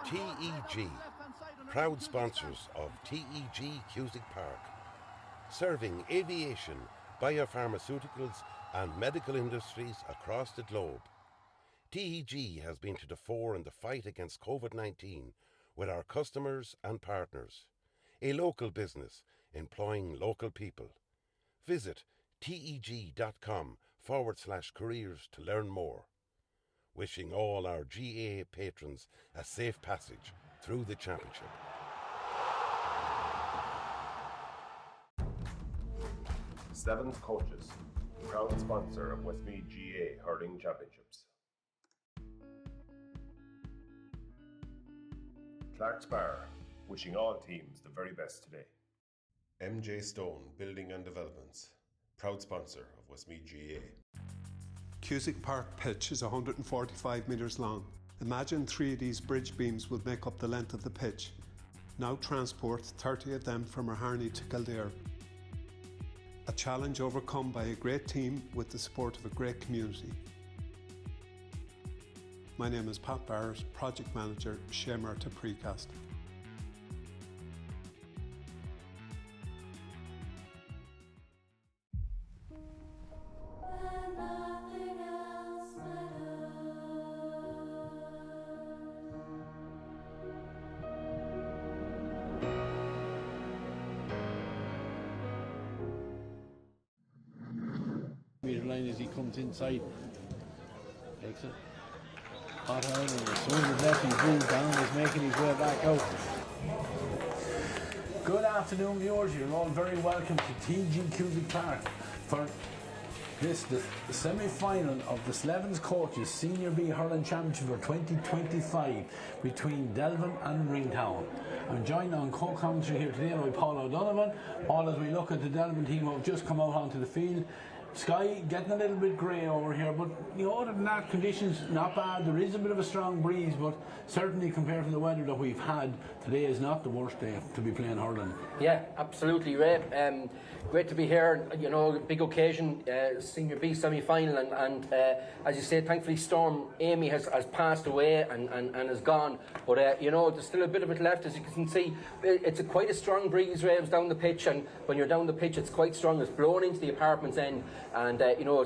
TEG, proud sponsors of TEG Cusick Park, serving aviation, biopharmaceuticals and medical industries across the globe. TEG has been to the fore in the fight against COVID-19 with our customers and partners. A local business employing local people. Visit teg.com/careers to learn more. Wishing all our GAA patrons a safe passage through the championship. Slevin Coaches, proud sponsor of Westmeath GAA Hurling Championships. Clark's Bar, wishing all teams the very best today. MJ Stone Building and Developments, proud sponsor of Westmeath GAA. Cusick Park pitch is 145 metres long. Imagine 3 of these bridge beams would make up the length of the pitch. Now transport 30 of them from Raharney to Kildare. A challenge overcome by a great team with the support of a great community. My name is Pat Barrett, Project Manager, Shamer to Precast. Line as he comes inside, takes it. Hot iron, and as soon as left, he's moved down, he's making his way back out. Good afternoon, viewers. You're all very welcome to TG Cusick Park for this, the semi-final of the Slevin Coaches Senior B Hurling Championship for 2025 between Delvin and Ringtown. I'm joined on co-commentary here today by Paul O'Donovan. Paul, as we look at the Delvin team who have just come out onto the field, sky getting a little bit grey over here, but other than that, conditions not bad. There is a bit of a strong breeze, but certainly compared to the weather that we've had, today is not the worst day to be playing hurling. Yeah, absolutely, Ray. Great to be here. Big occasion, Senior B semi-final, and as you say, thankfully Storm Amy has passed away and is gone. But there's still a bit of it left, as you can see. It's quite a strong breeze, Ray, down the pitch, and when you're down the pitch, it's quite strong. It's blowing into the apartment's end. And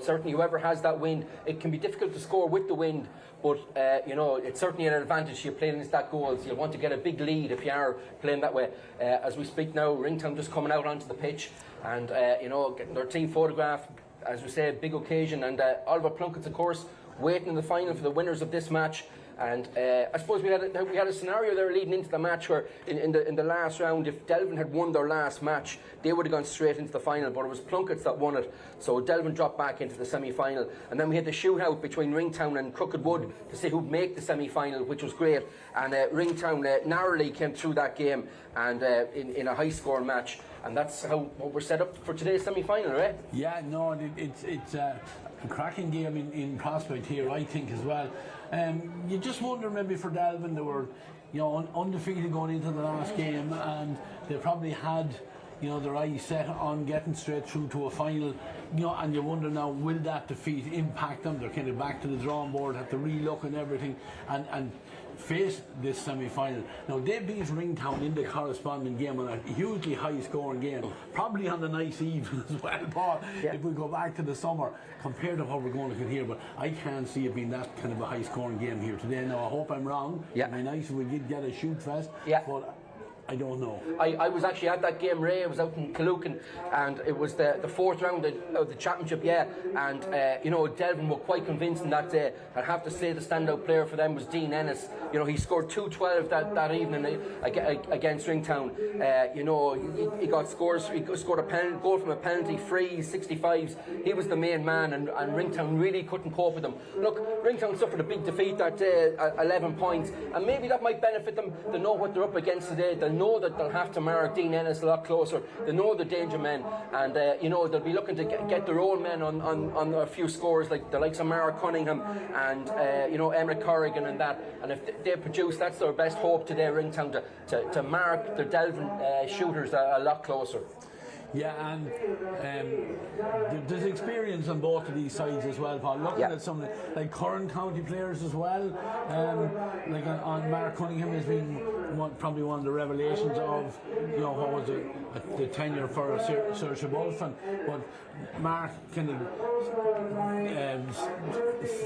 certainly whoever has that wind, it can be difficult to score with the wind, but it's certainly an advantage. You're playing against that goals. You'll want to get a big lead if you are playing that way. As we speak now, Ringtown just coming out onto the pitch, and getting their team photograph. As we say, big occasion, and Oliver Plunkett's, of course, waiting in the final for the winners of this match. And I suppose we had a scenario there leading into the match where in the last round, if Delvin had won their last match, they would have gone straight into the final, but it was Plunkett's that won it, so Delvin dropped back into the semi-final. And then we had the shootout between Ringtown and Crooked Wood to see who'd make the semi-final, which was great, and Ringtown narrowly came through that game, and in a high-scoring match, and that's how we're set up for today's semi-final, right? Yeah, no, it's a cracking game in prospect here, I think, as well. You just wonder maybe for Delvin, they were undefeated going into the last game, and they probably had their eyes set on getting straight through to a final, and you wonder now, will that defeat impact them? They're kind of back to the drawing board, have to re-look and everything, and face this semi-final. Now, they beat Ringtown in the corresponding game on a hugely high-scoring game, probably on the nice eve as well, Paul, if we go back to the summer, compared to what we're going to get here. But I can't see it being that kind of a high-scoring game here today. Now, I hope I'm wrong. It'd be nice if we did get a shoot fest, but I don't know. I was actually at that game, Ray. I was out in Killucan, and it was the fourth round of the championship, and Delvin were quite convincing that day. I'd have to say the standout player for them was Dean Ennis. He scored 2-12 that evening against Ringtown. He got scores. He scored a goal from a penalty, free 65s. He was the main man, and Ringtown really couldn't cope with them. Look, Ringtown suffered a big defeat that day, 11 points, and maybe that might benefit them. They know what they're up against today. They'll know that they'll have to mark Dean Ennis a lot closer. They know the danger men, and they'll be looking to get their own men on a few scores, like the likes of Mara Cunningham and Emma Corrigan and that. And if they produce, that's their best hope today, Ringtown, to mark their Delvin shooters a lot closer. Yeah, and there's experience on both of these sides as well, Paul. Looking at some like current county players as well, like on Mark Cunningham has been probably one of the revelations of, what was it, the tenure for Sir Shabulfan. But Mark kind of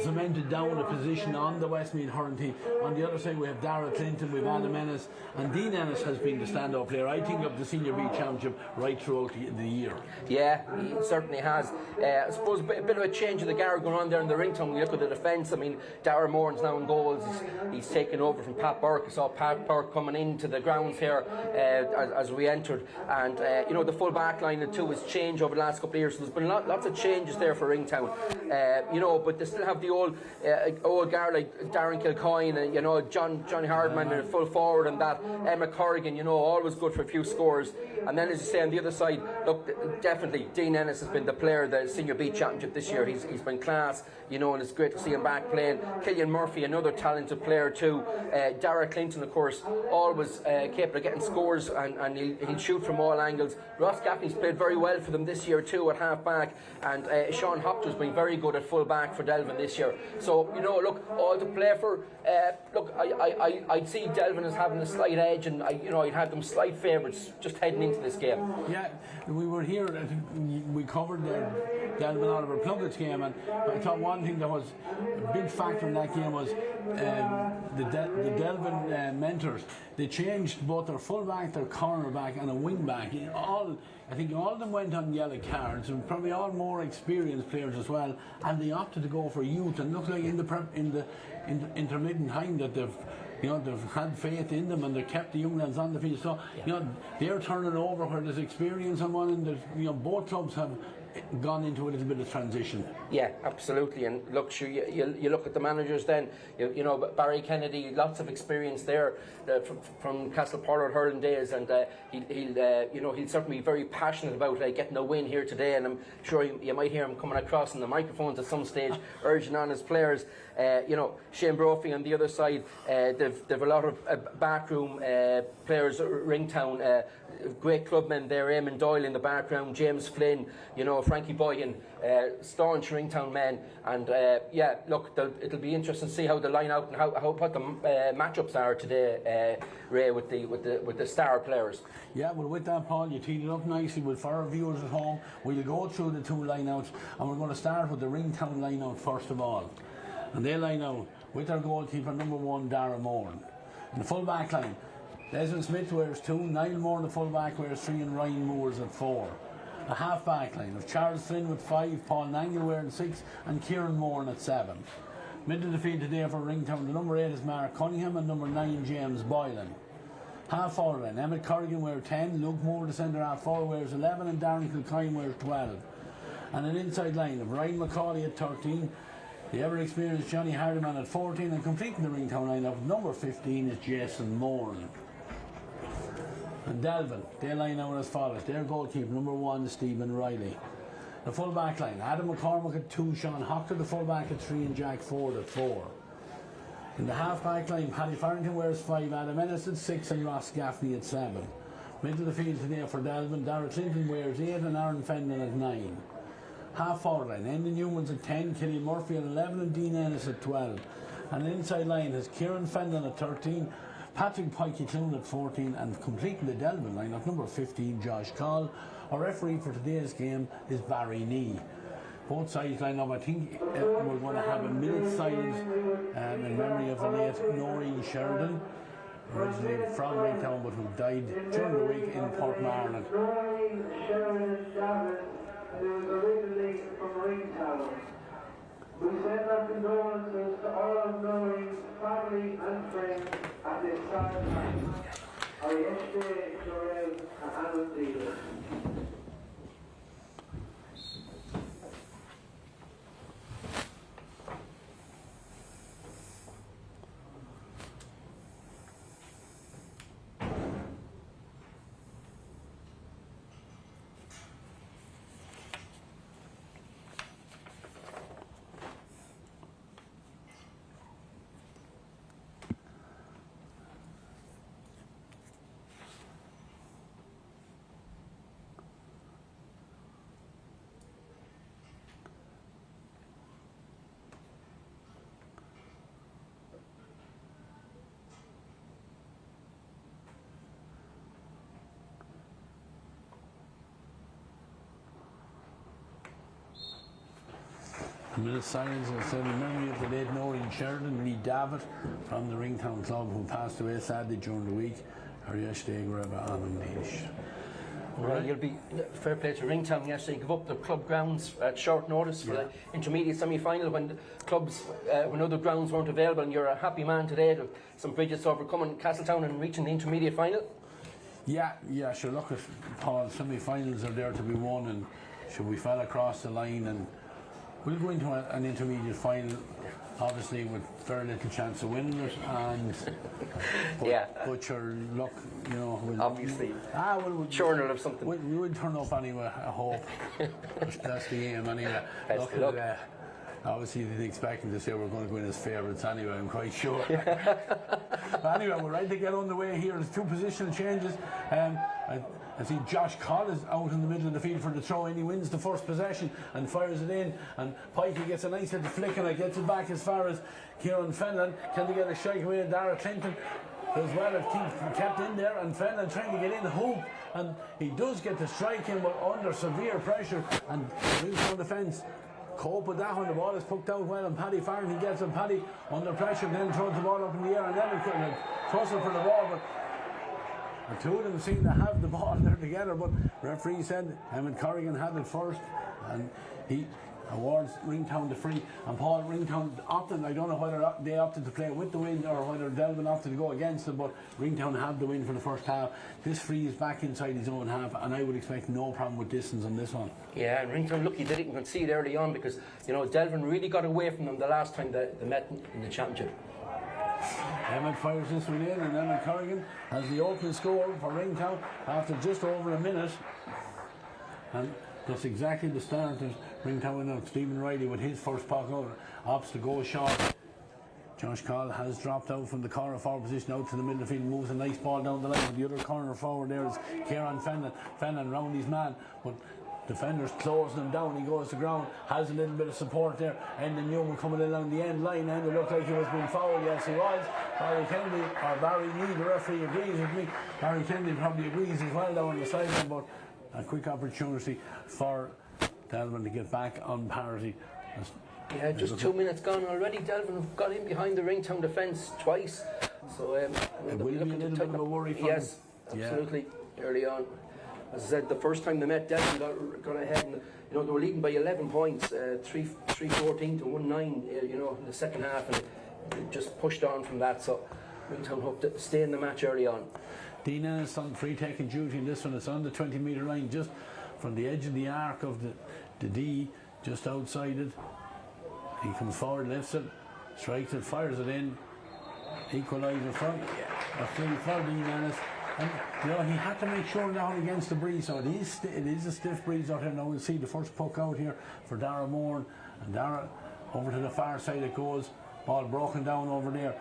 cemented down a position on the Westmeath Hurling team. On the other side, we have Dara Clinton, we have Adam Ennis, and Dean Ennis has been the standout player, I think, of the Senior B Championship right throughout the year. Yeah, he certainly has. I suppose a bit of a change of the guard going on there in the Ringtown. We look at the defence. I mean, Darragh Moran's now in goals. He's taken over from Pat Burke. I saw Pat Burke coming into the grounds here as we entered. And, the full back line too has changed over the last couple of years. So there's been lots of changes there for Ringtown. But they still have the old guard like Darren Kilcoyne and, Johnny Hardman and full forward and that. Emma Corrigan, always good for a few scores. And then, as you say, on the other side, look, definitely Dean Ennis has been the player of the Senior B Championship this year. He's been class, and it's great to see him back playing. Killian Murphy, another talented player too. Dara Clinton, of course, always capable of getting scores, and he'll shoot from all angles. Ross Gaffney's played very well for them this year too at half back, and Sean Hopter's been very good at full back for Delvin this year. So, look, all to play for. I'd see Delvin as having a slight edge, and I'd have them slight favourites just heading into this game. Yeah, we were here, we covered Delvin Oliver Pluggett's game, and I thought one thing that was a big factor in that game was the Delvin mentors. They changed both their fullback, their cornerback, and a wingback. I think all of them went on yellow cards, and probably all more experienced players as well. And they opted to go for youth, and look like in the intermittent time that they've had faith in them, and they've kept the young lads on the field. So they're turning over where there's experience on one, and both clubs have gone into a little bit of transition. Yeah, absolutely. And look, sure, you look at the managers then. Barry Kennedy, lots of experience there from Castle Pollard hurling days, and he'll certainly be very passionate about getting a win here today. And I'm sure you might hear him coming across in the microphones at some stage, urging on his players. Shane Brophy on the other side. They've a lot of backroom players. Ringtown, great clubmen there. Eamon Doyle in the background, James Flynn, Frankie Boyan, staunch Ringtown men, and it'll be interesting to see how they line out and what the matchups are today, Ray, with the star players. Yeah, well, with that, Paul, you teed it up nicely. For our viewers at home, we'll go through the two lineouts, and we're going to start with the Ringtown lineout first of all, and they line out with their goalkeeper number 1, Darragh Moran. In the full back line, Desmond Smith wears 2, Niall Moore in the full back wears 3, and Ryan Moores at 4. A half back line of Charles Flynn with 5, Paul Nangle wearing 6, and Kieran Moore at 7. Middle of the field today for Ringtown, the number 8 is Mark Cunningham, and number 9 James Boylan. Half forward line, Emmett Corrigan wears 10, Luke Moore the centre half forward wears 11, and Darren Kilcoyne wears 12. And an inside line of Ryan McCauley at 13, the ever experienced Johnny Hardiman at 14, and completing the Ringtown lineup, number 15 is Jason Moran. And Delvin, they line out as follows. Their goalkeeper, number 1 is Stephen Riley. The full back line, Adam McCormick at 2, Sean Hocker the full back at 3, and Jack Ford at 4. In the half back line, Paddy Farrington wears 5, Adam Ennis at 6, and Ross Gaffney at 7. Middle of the field today for Delvin, Dara Clinton wears 8, and Aaron Fenton at 9. Half forward line, Endon Newman's at 10, Killian Murphy at 11, and Dean Ennis at 12. And an inside line has Kieran Fenton at 13, Patrick Pikey Clune at 14, and completing the Delvin line at number 15, Josh Call. Our referee for today's game is Barry Nee. Both sides line up. I think we're going to have a minute's silence in memory of the late Noreen Sheridan, originally from Ringtown but who died during the week in Portmarnock. Noreen Sheridan Davin, who was originally from Ringtown. We send our condolences to all of Noreen's family and friends at this time. Our yesterday, Jorel, and Alan Dealer. A minute silence and said in memory of the late Noreen Sheridan, Lee Davitt from the Ringtown club, who passed away sadly during the week. Right, you'll be fair play to Ringtown yesterday. Give up the club grounds at short notice for the intermediate semi-final when the clubs, when other grounds weren't available, and you're a happy man today to some bridges overcoming Castletown and reaching the intermediate final. Yeah, sure. Look, at Paul, semi-finals are there to be won, and should we fell across the line, and we'll go into an intermediate final, obviously with very little chance of winning it, and but sure, look, you know, we'll, obviously, sure we'll have something. We'll turn up anyway, I hope. That's the aim anyway. Look. Obviously, they expect them to say we're going to go in as favourites anyway, I'm quite sure. But anyway, we're ready to get on the way here. There's two positional changes. I see Josh Coll is out in the middle of the field for the throw in. He wins the first possession and fires it in. And Pikey gets a nice little flick and it gets it back as far as Kieran Fenlon. Can they get a shake away at Dara Clinton? As well as kept in there, and Fenlon trying to get in the hoop, and he does get the strike in, but under severe pressure, and moves on the fence. Cope with that one. The ball is poked out well, and Paddy Farron, he gets him. Paddy under pressure, then throws the ball up in the air, and then tussle for the ball, but the two of them seem to have the ball there together, but referee said Emmett Corrigan had it first, and he awards Ringtown the free. And Paul, Ringtown opted, I don't know whether they opted to play with the wind or whether Delvin opted to go against them, but Ringtown had the win for the first half. This free is back inside his own half, and I would expect no problem with distance on this one. Yeah, and Ringtown, look, you didn't concede early on because, you know, Delvin really got away from them the last time they met in the championship. Emmett fires this one in, and Emmett Corrigan has the open score for Ringtown after just over a minute. And that's exactly the start of Ringtown now. Stephen Riley with his first puck out, opts to go short. Josh Coll has dropped out from the corner forward position out to the middle of the field, moves a nice ball down the line. The other corner forward there is Kieran Fenlon. Fenlon round his man, but defenders closing him down. He goes to ground, has a little bit of support there. And then Newman coming along the end line, and it looked like he was being fouled. Yes, he was. Barry Kennedy, or Barry Lee, the referee, agrees with me. Barry Kennedy probably agrees as well down on the sideline, but a quick opportunity for Delvin to get back on parity. Yeah, just 2 minutes gone already. Delvin got in behind the Ringtown defence twice, so it will be a little bit of a worry for yes, them. Absolutely. Early on, as I said, the first time they met, Delvin got ahead, and you know they were leading by 11 points, 3-14 to 1-9. You know, in the second half, and it just pushed on from that. So Ringtown hoped to stay in the match early on. Dean Ennis on free taking duty in this one. It's on the 20-metre line, just from the edge of the arc of the D, just outside it. He comes forward, lifts it, strikes it, fires it in, equaliser for Dean Ennis. And you know, he had to make sure down against the breeze, so it is a stiff breeze out here. Now we'll see the first puck out here for Dara Moore, and Dara over to the far side it goes. Ball broken down over there.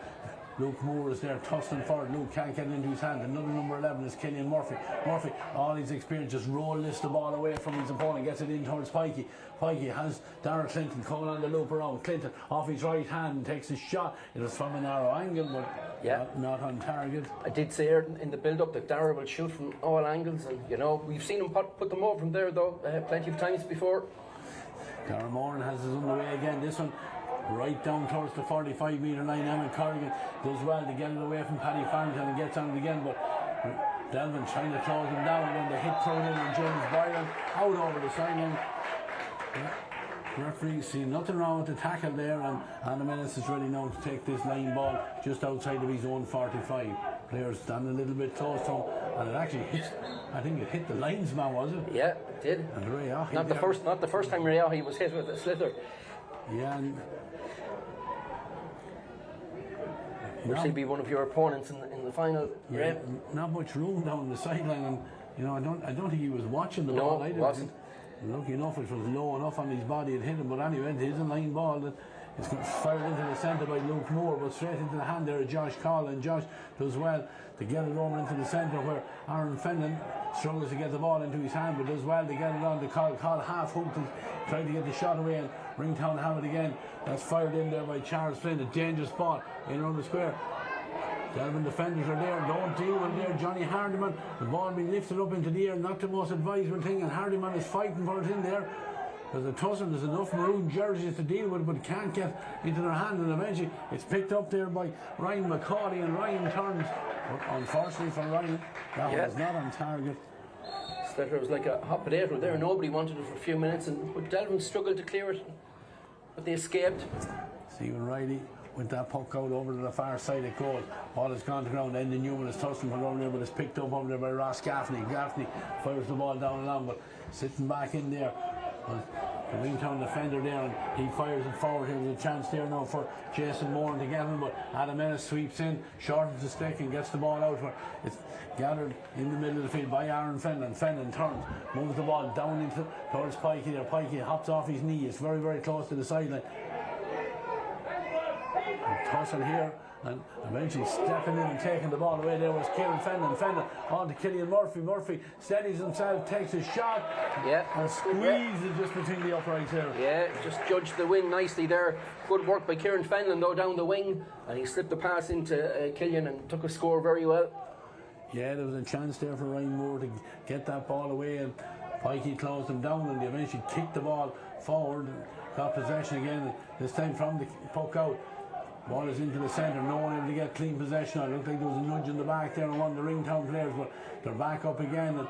Luke Moore is there, tussling forward. Luke can't get it into his hand. Another number 11 is Killian Murphy. Murphy, all his experience, just lifts the ball away from his opponent, gets it in towards Pikey. Pikey has Dara Clinton coming on the loop around. Clinton off his right hand and takes a shot. It was from a narrow angle, but not on target. I did say in the build-up that Dara will shoot from all angles, and you know we've seen him put them over from there though plenty of times before. Dara Moran has his underway again. This one right down towards the 45-metre line. Emmett Corrigan does well to get it away from Paddy Farrington and gets on it again, but Delvin trying to close him down when the hit thrown in on James Byron out over the sideline. Referee see nothing wrong with the tackle there, and Anna Menace is ready now to take this line ball just outside of his own 45. Players stand a little bit close to him, and it actually hit, I think it hit the linesman, was it? Yeah, it did. And Raharney not the first time Raharney was hit with a slither. Yeah, and which will be one of your opponents in the final. Yeah, not much room down the sideline, and you know I don't think he was watching the ball. No, wasn't. Lucky enough, it was low enough on his body, it hit him. But anyway, it is a line ball that is fired into the centre by Luke Moore, but straight into the hand there of Josh Coll, and Josh does well to get it over into the centre where Aaron Fenlon struggles to get the ball into his hand, but does well to get it on to Coll. Coll half hooked and tried to get the shot away, and Ringtown have it again. That's fired in there by Charles Flynn, a dangerous ball in around the square. Delvin defenders are there, don't deal with there. Johnny Hardiman, the ball being lifted up into the air, not the most advisable thing, and Hardiman is fighting for it in there. There's a tussle, there's enough maroon jerseys to deal with, but can't get into their hand, and eventually it's picked up there by Ryan McCauley, and Ryan turns. But unfortunately for Ryan, that was not on target. Slater was like a hot potato there. Nobody wanted it for a few minutes, but Delvin struggled to clear it, but they escaped. Stephen Riley with that puck out over to the far side of goal. Ball has gone to ground. Endon Newman is tussling from over there, but it's picked up over there by Ross Gaffney. Gaffney fires the ball down and on, but sitting back in there. The Ringtown defender there, and he fires it forward. Here's a chance there now for Jason Moore to get him, but Adam Ennis sweeps in, shortens the stick and gets the ball out where it's gathered in the middle of the field by Aaron Fenlon. Fenlon turns, moves the ball down into towards Pikey there. Pikey hops off his knee. It's very, very close to the sideline. Tussle here, and eventually stepping in and taking the ball away there was Kieran Fenlon. Fenlon on to Killian Murphy. Murphy steadies himself, takes a shot, and squeezes just between the uprights there. Yeah, just judged the wing nicely there. Good work by Kieran Fenlon though down the wing, and he slipped the pass into Killian and took a score very well. Yeah, there was a chance there for Ryan Moore to get that ball away, and Pikey closed him down, and they eventually kicked the ball forward and got possession again, this time from the puck out. Ball is into the centre, no one able to get clean possession. It looked like there was a nudge in the back there on one of the Ringtown players, but they're back up again. And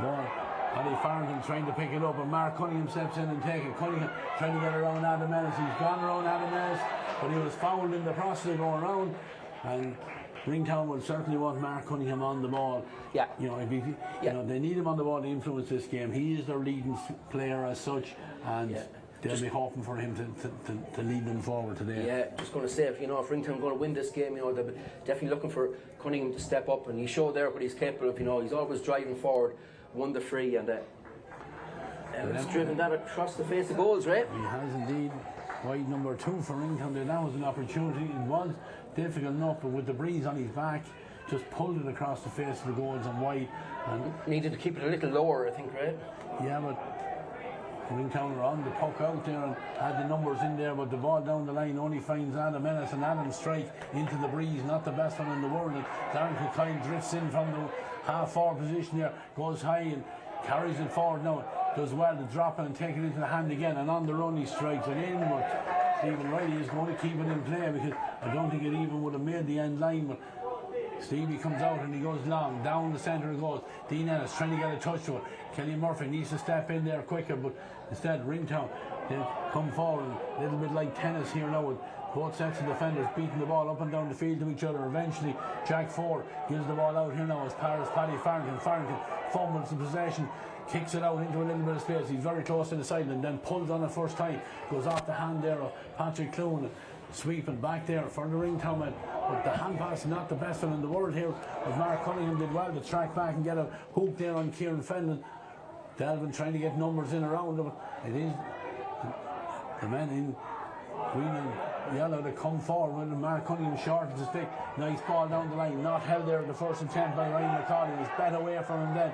ball, Paddy Farrington trying to pick it up, and Mark Cunningham steps in and takes it. Cunningham trying to get around Adam Ellis. He's gone around Adam Ellis, but he was fouled in the process of going around. And Ringtown will certainly want Mark Cunningham on the ball. Yeah. You know, they need him on the ball to influence this game. He is their leading player as such, and they'll be hoping for him to lead them forward today. Yeah, just going to say, if Ringtown are going to win this game, they'll be definitely looking for Cunningham to step up, and he showed there what he's capable of. He's always driving forward, won the free, and it's driven that across the face of goals, right? He has indeed. Wide number 2 for Ringtown. There now was an opportunity. It was difficult enough, but with the breeze on his back, just pulled it across the face of the goals and wide. And needed to keep it a little lower, I think, right? Yeah, but Ringtown were on the puck out there and had the numbers in there, but the ball down the line only finds Adam Ennis, and Adam strike into the breeze, not the best one in the world. And Darren Kilcoyne drifts in from the half-forward position there, goes high and carries it forward now. Does well to drop it and take it into the hand again, and on the run he strikes it in, but Stephen Riley is going to keep it in play, because I don't think it even would have made the end line. But Stevie comes out and he goes long, down the centre it goes. Dean Ellis trying to get a touch to it. Kelly Murphy needs to step in there quicker, but instead Ringtown, they come forward a little bit like tennis here now, with both sets of defenders beating the ball up and down the field to each other. Eventually Jack Ford gives the ball out here now as far as Paddy Farrington. Farrington fumbles the possession, kicks it out into a little bit of space. He's very close to the side and then pulls on it first time. Goes off the hand there of Patrick Clune, sweeping back there for the Ringtown man. But the hand pass is not the best one in the world here, but Mark Cunningham did well to track back and get a hook there on Kieran Fenlon. Delvin trying to get numbers in around him. It is the men in green and yellow that come forward, and Mark Cunningham shortens the stick. Nice ball down the line, not held there at the first attempt by Ryan McCauley. He's bet away from him then.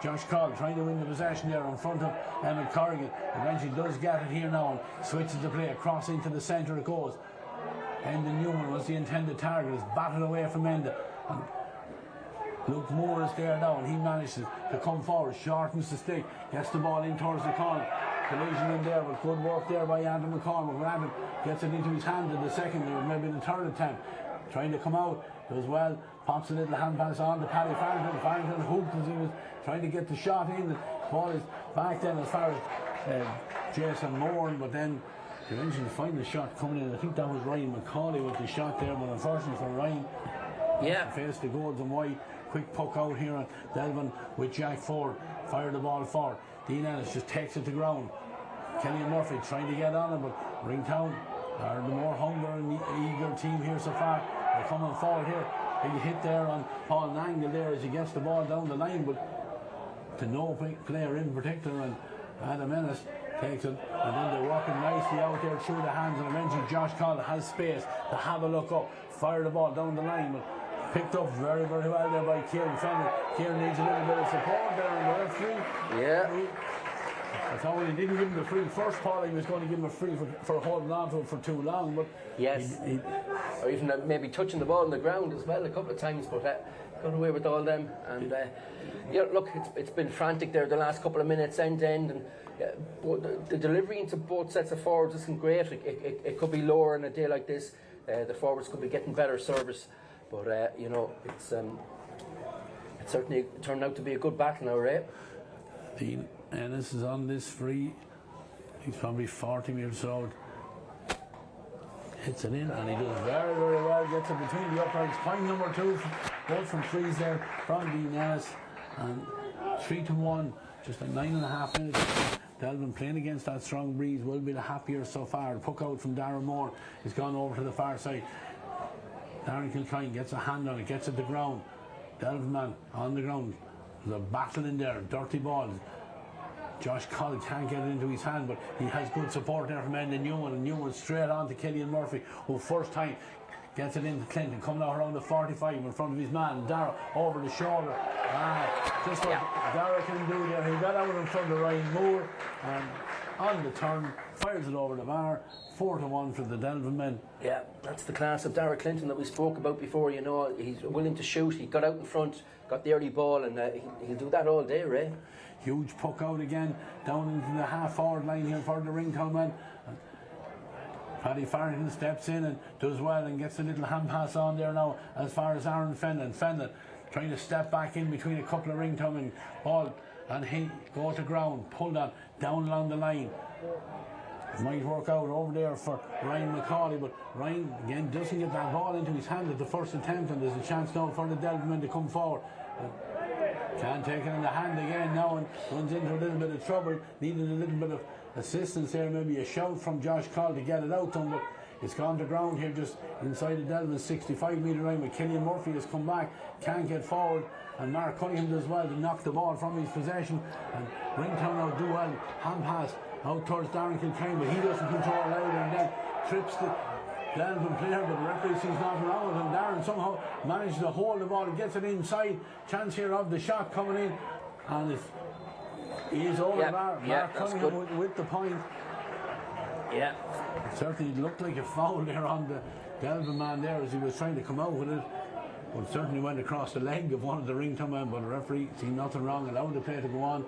Josh Coll trying to win the possession there in front of Emmett Corrigan. Eventually does get it here now and switches the play across into the centre it goes. Endon Newman was the intended target, is batted away from Enda. Luke Moore is there now, and he manages to come forward, shortens the stick, gets the ball in towards the corner. Collision in there, but good work there by Adam McCormick. When Adam gets it into his hand in the second or maybe the third attempt, trying to come out, does well, pops a little hand pass on to Paddy Farrington. Farrington hooked as he was trying to get the shot in. The ball is back then as far as Jason Moore, but then eventually find the shot coming in. I think that was Ryan McCauley with the shot there, but unfortunately for Ryan, faced the goals and wide. Quick puck out here on Delvin with Jack Ford. Fired the ball forward. Dean Ellis just takes it to ground. Kelly Murphy trying to get on it, but Ringtown are the more hungry and eager team here so far. They're coming forward here. Big hit there on Paul Nangle there as he gets the ball down the line, but to no player in particular, and Adam Ennis takes it, and then they're walking nicely out there through the hands, and eventually Josh Coll has space to have a look up, fire the ball down the line, but picked up very, very well there by Kieran Fenlon. Kieran needs a little bit of support there on the referee. Yeah. I thought when he didn't give him the free first, Paul, he was going to give him a free for holding on to it for too long. But yes, or even maybe touching the ball on the ground as well a couple of times. But got away with all them. And yeah, look, it's been frantic there the last couple of minutes, end to end, and the delivery into both sets of forwards isn't great. It could be lower on a day like this. The forwards could be getting better service, but you know, it's it certainly turned out to be a good battle now, right? Dean Ennis is on this free. He's probably 40 metres out. Hits it in, and he does very, very well. Gets it between the uprights. Point number 2, both from frees there from Dean Ennis. And 3-1, just a 9.5 minutes. Delvin playing against that strong breeze will be the happier so far. The puck out from Darren Moore has gone over to the far side. Darren Kilcoyne gets a hand on it, gets it to the ground. Delvin man on the ground. There's a battle in there, dirty ball. Josh Collins can't get it into his hand, but he has good support there from Enda Newman, and Newman straight on to Killian Murphy, who first time gets it into Clinton, coming out around the 45 in front of his man, Dara over the shoulder. Just what Dara can do there. He got out in front of Ryan Moore, and on the turn, fires it over the bar. 4-1 for the Delvin men. Yeah, that's the class of Dara Clinton that we spoke about before. You know, he's willing to shoot. He got out in front, got the early ball, and he'll do that all day, Ray. Huge puck out again, down into the half-forward line here for the Ringtown man. Paddy Farrington steps in and does well and gets a little hand pass on there now as far as Aaron Fenlon. Fenlon trying to step back in between a couple of Ringtown and ball, and he go to ground, pulled on, down along the line. It might work out over there for Ryan McCauley, but Ryan again doesn't get that ball into his hand at the first attempt, and there's a chance now for the Delvin men to come forward. Can't take it in the hand again now and runs into a little bit of trouble, needed a little bit of assistance there, maybe a shout from Josh Call to get it out to him, but it's gone to ground here just inside the Delvin's 65-metre line, with Killian Murphy has come back, can't get forward, and Mark Cunningham does well to knock the ball from his possession, and Ringtown now do well, hand pass out towards Darren Kilcoyne, but he doesn't control it out, and then trips the Delvin player, but the referee sees nothing wrong with him. Darren somehow manages to hold the ball and gets it inside. Chance here of the shot coming in, and he is over the bar. Mark Cunningham with the point. Yeah. It certainly looked like a foul there on the Delvin man there as he was trying to come out with it. But it certainly went across the leg of one of the Ringtown men, but the referee seen nothing wrong, allowed the play to go on,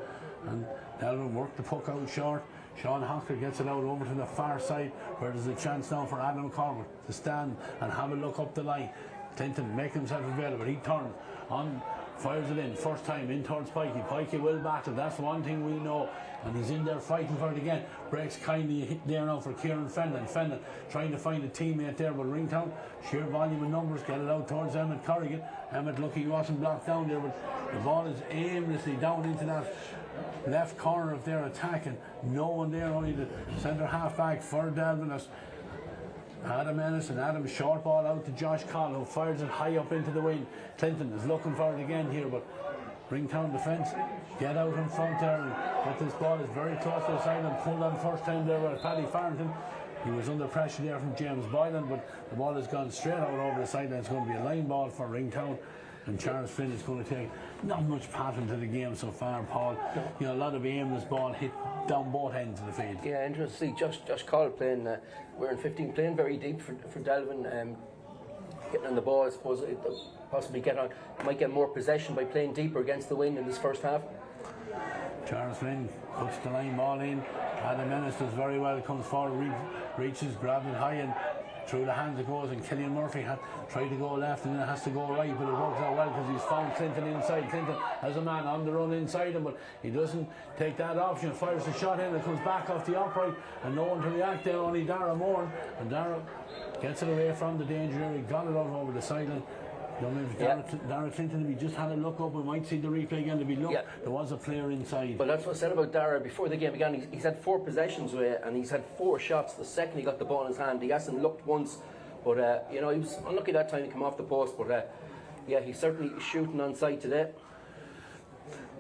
and Delvin worked the puck out short. Sean Hocker gets it out over to the far side, where there's a chance now for Adam Corbett to stand and have a look up the line. Clinton make himself available. He turns on, fires it in, first time in towards Pikey. Pikey will battle, that's one thing we know, and he's in there fighting for it again. Breaks kindly hit there now for Kieran Fenlon. Fenlon trying to find a teammate there, but Ringtown, sheer volume of numbers, get it out towards Emmett Corrigan. Emmett lucky he wasn't blocked down there, but the ball is aimlessly down into that left corner of their attack, and no one there, only the centre half back for Delvin. Adam Ennis, and Adam short ball out to Josh Call, who fires it high up into the wind. Clinton is looking for it again here, but Ringtown defence get out in front there, and get this ball is very close to the side and pulled on first time there by Paddy Farrington. He was under pressure there from James Boylan, but the ball has gone straight out over the sideline. It's going to be a line ball for Ringtown, and Charles Flynn is going to take not much pattern to the game so far, Paul. You know, a lot of aimless ball hit down both ends of the field. Yeah, interesting to see Josh Call playing, we're in 15, playing very deep for Delvin, getting on the ball. I suppose possibly might get more possession by playing deeper against the wind in this first half. Charles Flynn puts the line ball in. Adam Ennis does very well, comes forward, reaches, grabs it high, and through the hands it goes, and Killian Murphy tried to go left and then has to go right, but it works out well because he's found Clinton inside. Clinton has a man on the run inside him, but he doesn't take that option, fires the shot in, it comes back off the upright, and no one to react there, only Dara Moore, and Dara gets it away from the danger area, got it out over the sideline. Dara Clinton, if he just had a look up, we might see the replay again. There was a player inside. But that's what I said about Dara before the game began. He's had 4 possessions with it, and he's had 4 shots. The second he got the ball in his hand, he hasn't looked once. But you know, he was unlucky that time to come off the post. But yeah, he's certainly shooting on sight today.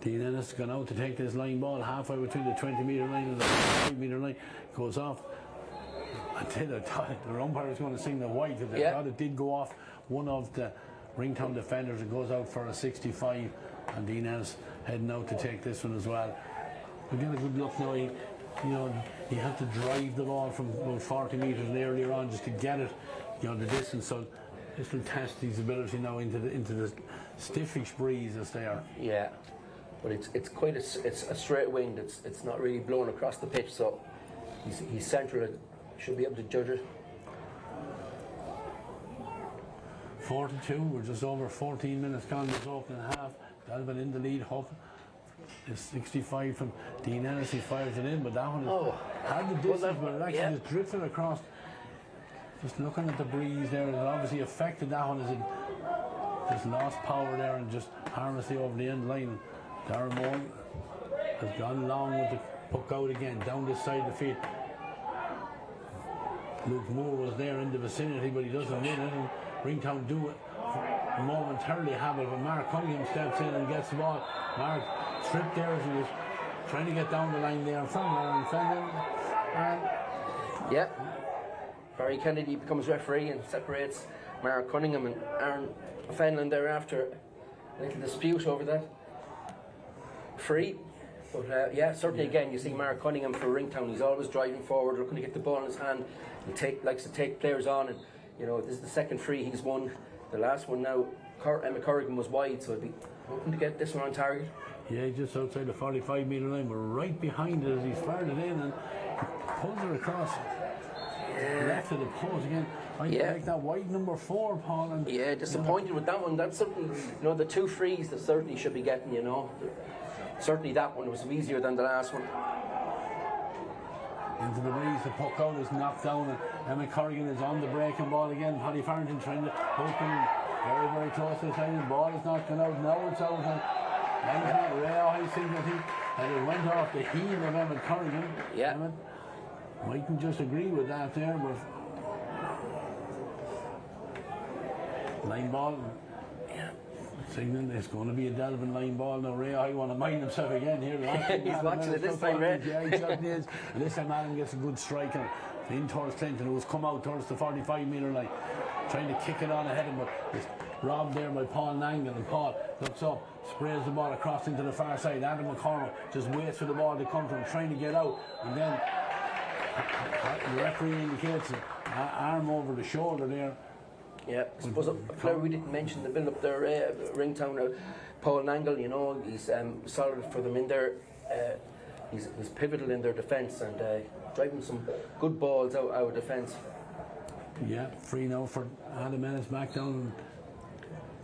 Dean Ennis has gone out to take this line ball halfway between the 20-metre line and the 5-metre line. Goes off. I thought the umpire was going to sing the white. I thought it did go off one of the Ringtown defenders. It goes out for a 65, and Dean Ennis heading out to take this one as well. We get a good look now. He had to drive the ball from about 40 metres earlier on just to get it, the distance. So this will test his ability now into the stiffish breeze that's there. Yeah, but it's quite a straight wind. It's not really blowing across the pitch, so he's central. Should be able to judge it. 42, we're just over 14 minutes gone this opening half. Delvin in the lead, Huff is 65 from Dean Ennis. He fires it in, but that one had the distance, but it actually just drifted across. Just looking at the breeze there, it obviously affected that one as it just lost power there and just harmlessly over the end line. Darren Moore has gone long with the puck out again, down this side of the field. Luke Moore was there in the vicinity, but he doesn't win it, and Ringtown do it momentarily have it, but Mark Cunningham steps in and gets the ball. Mark tripped there as he was trying to get down the line there from Aaron Fenton. Yeah, Barry Kennedy becomes referee and separates Mark Cunningham and Aaron Fenlon thereafter. A little dispute over that free. But yeah, certainly again, you see Mark Cunningham for Ringtown. He's always driving forward, looking to get the ball in his hand. He likes to take players on, and you know, this is the second free he's won. The last one now, Emma Corrigan was wide, so I'd be hoping to get this one on target. Yeah, just outside the 45-metre line, but right behind it as he's fired it in and pulls it across. Left of the post again. I like that white number 4, Paul. And yeah, disappointed with that one. That's something, you know, the 2 frees that certainly should be getting, you know. Certainly that one was easier than the last one. Into the breeze, the puck out is knocked down, and Emma Corrigan is on the breaking ball again. Paddy Farrington trying to open very, very close to the side. The ball is not going out. Now it's out. And it's not Ray. I think that it went off the heel of Emma Corrigan. Yeah. Emma mightn't just agree with that there, but line ball. Yeah. Signaling it's going to be a Delvin line ball. Now Ray, I want to mind himself again here. He's watching it this time, Ray. Yeah, he certainly is. And this time Adam gets a good strike in towards Clinton, who has come out towards the 45-metre line, trying to kick it on ahead of him, but it's robbed there by Paul Nangle, and Paul looks up, sprays the ball across into the far side. Adam McCormick just waits for the ball to come to him, trying to get out, and then the referee indicates an arm over the shoulder there. Yeah, I suppose a player we didn't mention the build-up there, Ringtown, Paul Nangle, you know, he's solid for them in there. He's pivotal in their defence and driving some good balls out of defence. Yeah, free now for Adam Ennis back down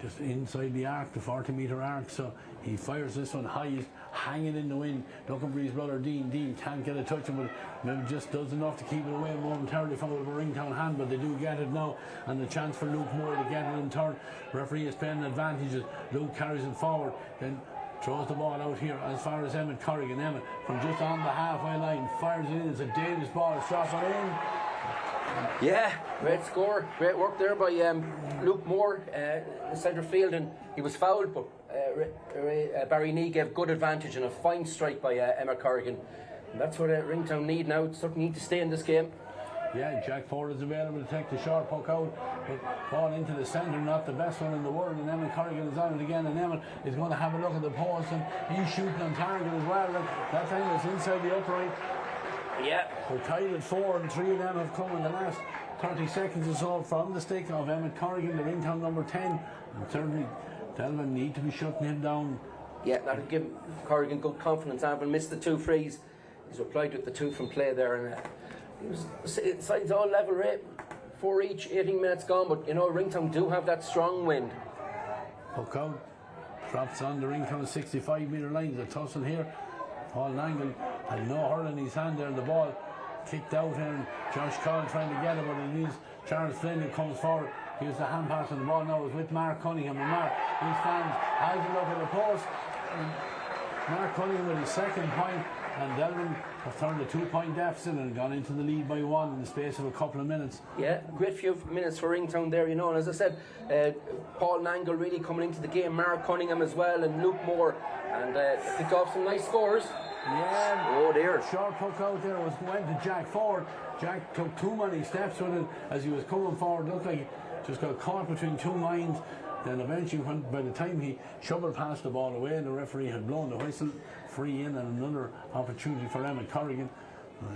just inside the arc, the 40-metre arc. So he fires this one high, he's hanging in the wind, looking for his brother Dean. Dean can't get a touch on it, maybe just does enough to keep it away momentarily from the Ringtown hand, but they do get it now, and the chance for Luke Moore to get it in turn. Referee is playing advantages. Luke carries it forward, then throws the ball out here as far as Emmett Corrigan. Emmett from just on the halfway line fires it in. It's a dangerous ball, shots are in. Yeah, great score, great work there by Luke Moore in centre field, and he was fouled, but Barry Nee gave good advantage and a fine strike by Emma Corrigan. And that's what Ringtown need now. Certainly need to stay in this game. Yeah, Jack Ford is available to take the short puck out, but ball into the centre, not the best one in the world, and Emmett Corrigan is on it again, and Emmett is going to have a look at the post, and he's shooting on target as well. That time it's inside the upright. Yeah. We're tied at 4, and 3 of them have come in the last 30 seconds or so from the stick of Emmett Corrigan, the Ringtown number 10. And certainly Delvin need to be shutting him down. Yeah, that'll give Corrigan good confidence. Avon missed the 2 frees. He's replied with the 2 from play there, and sides all level rate. 4 each, 18 minutes gone, but you know, Ringtown do have that strong wind. Puck out, drops on the Ringtown 65-metre line. There's a tussle here. Paul Nangle had no hurl in his hand there. The ball kicked out here, and Josh Call trying to get it, but it is Charles Flynn who comes forward. Here's the hand pass, and the ball now is with Mark Cunningham. And Mark, he stands, has a look at the post. And Mark Cunningham with his second point, and Delvin have turned a 2-point deficit and gone into the lead by 1 in the space of a couple of minutes. Yeah, great few minutes for Ringtown there, you know. And as I said, Paul Nangle really coming into the game, Mark Cunningham as well, and Luke Moore, and picked off some nice scores. Yeah. Oh dear. Short puck out there went to Jack Ford. Jack took too many steps with it as he was coming forward. Looked like he just got caught between 2 minds. Then eventually, by the time he shoveled past the ball away, the referee had blown the whistle. Free in, and another opportunity for Emmett Corrigan.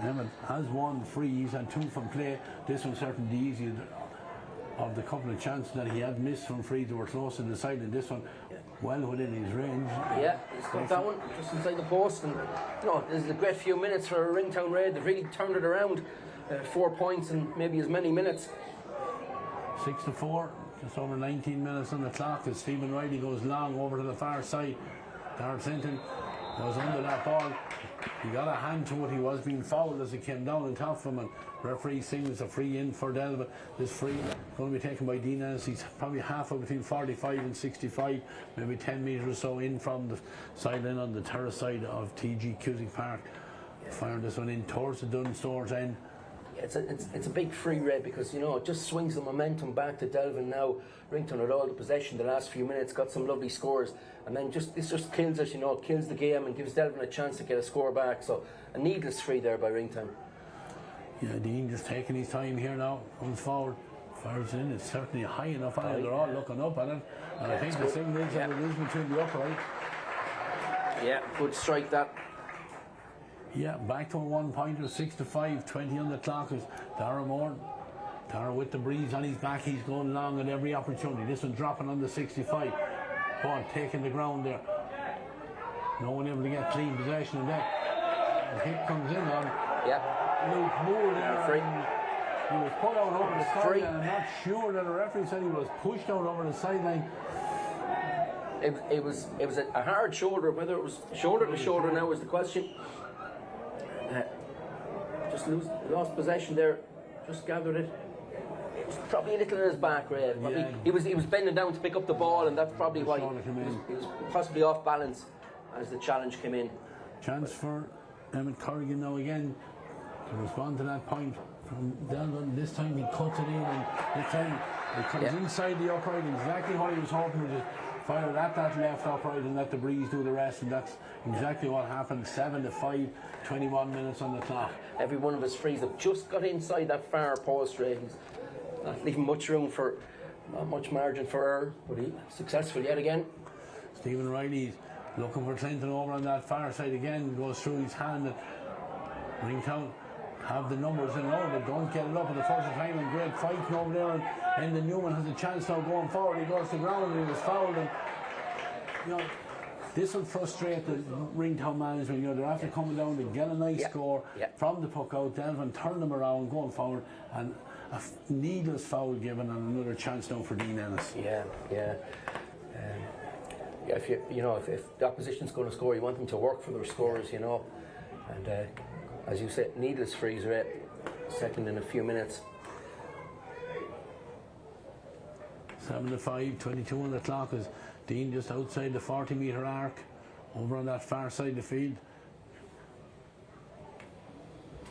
Emmett has 1 free. He's had 2 from play. This one's certainly easy. of the couple of chances that he had missed from free that were close to the side, and this one well within his range. Yeah, he's got that one just inside the post, and this is a great few minutes for a Ringtown Raid. They've really turned it around. 4 points in maybe as many minutes. 6-4, just over 19 minutes on the clock as Stephen Riley goes long over to the far side. Darrell Clinton was under that ball. He got a hand to it. He was being fouled as he came down on top of him, and referee signals a free in for Delvin. This free going to be taken by Dean Ennis. He's probably halfway between 45 and 65, maybe 10 metres or so in from the sideline on the terrace side of TG Cusick Park. Firing this one in towards the Dunstore's end. It's a big free Red, because it just swings the momentum back to Delvin now. Ringtown had all the possession the last few minutes, got some lovely scores, and then this just kills it, kills the game and gives Delvin a chance to get a score back. So a needless free there by Ringtown. Yeah, Dean just taking his time here now, comes forward, fires in. It's certainly high enough on it. They're all looking up at it, and I think the signal is that it is between the upright. Yeah, good strike that. Yeah, back to a 1-pointer, 6-5, 20 on the clock is Dara Moore. Dara with the breeze on his back, he's going long at every opportunity. This one dropping on the 65. Ball taking the ground there. No one able to get clean possession of that. The hit comes in on Luke Moore there. Free. He was put out over the sideline. I'm not sure that the referee said he was pushed out over the sideline. It was a hard shoulder. Whether it was shoulder to shoulder now is the question. Just lost possession there. Just gathered it. It was probably a little in his back, Ray. He was bending down to pick up the ball, and that's probably why he was possibly off balance as the challenge came in. Chance for Emmett Corrigan now again to respond to that point from Delvin. This time he cuts it in, and this time it comes inside the upright, exactly what he was hoping to fire it at that left upright and let the breeze do the rest, and that's exactly what happened. 7-5, 21 minutes on the clock. Every one of his frees have just got inside that far post, Ray. He's not leaving much room for, not much margin for error, but he's successful yet again. Stephen Riley's looking for Clinton over on that far side again, goes through his hand, and Ringtown have the numbers in order, but don't get it up at the first time, and great fighting over there, and the Newman has a chance now going forward. He goes to the ground and he was fouled, and this will frustrate the Ringtown management. They're after coming down to get a nice score from the puck out. Delvin turn them around, going forward, and a needless foul given, and another chance now for Dean Ennis. If the opposition's going to score, you want them to work for their scores, and as you said, needless freeze rate, second in a few minutes. 7-5, 22 on the clock as Dean just outside the 40-metre arc, over on that far side of the field.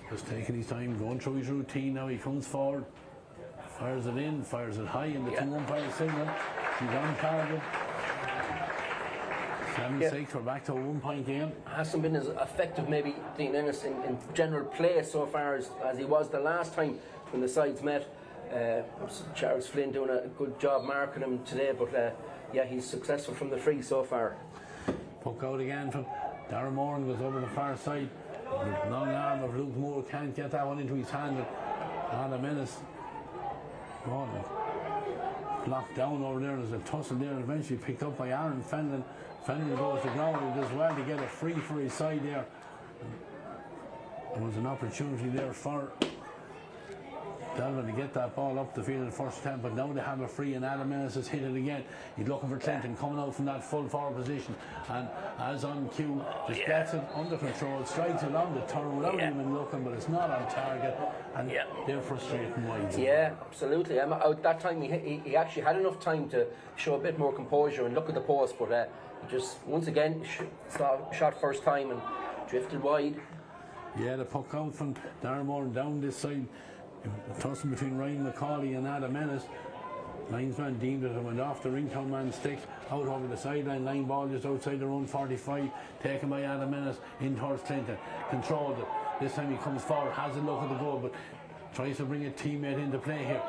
Just taking his time, going through his routine now. He comes forward, fires it in, fires it high, and the 2-umpire signal. He's on target. 7-6, we're back to a 1-point game. Hasn't been as effective, maybe, Dean Ennis in general play so far as he was the last time when the sides met. Charles Flynn doing a good job marking him today, but he's successful from the free so far. Puck out again from Darren Moran, goes over the far side. The long arm of Luke Moore can't get that one into his hand. Adam Ennis blocked down over there. There's a tussle there, eventually picked up by Aaron Fenlon. Fenlon goes to ground and does well to get a free for his side there. There was an opportunity there for Delvin to get that ball up the field in the first attempt, but now they have a free, and Adam Ennis has hit it again. He's looking for Clinton coming out from that full forward position, and as on cue, just gets it under control, strikes it on the turn without even looking, but it's not on target, and they're frustrating wide. Yeah, absolutely. Out that time he actually had enough time to show a bit more composure and look at the post, but he just once again shot first time and drifted wide. Yeah, the puck out from Darmore and down this side. Tussle between Ryan McCauley and Adam Ennis. Linesman deemed it and went off the Ringtown man's stick, out over the sideline. Line ball just outside their own 45, taken by Adam Ennis in towards Clinton. Controlled it. This time he comes forward, has a look at the goal, but tries to bring a teammate into play here.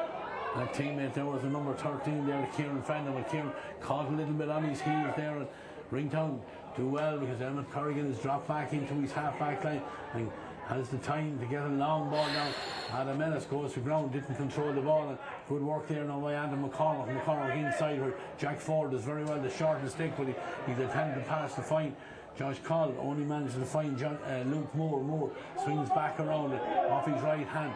That teammate there was the number 13 there, Kieran Fenton, but Kieran caught a little bit on his heels there and Ringtown do well because Emmett Corrigan is dropped back into his half-back line and has the time to get a long ball down. Adam Ennis goes to ground, didn't control the ball, and good work there now by Adam McCormick. McCormick inside where Jack Ford does very well to shorten the stick, but he's attempted to pass to find Josh Coll, only managed to find Luke Moore. Moore swings back around it off his right hand.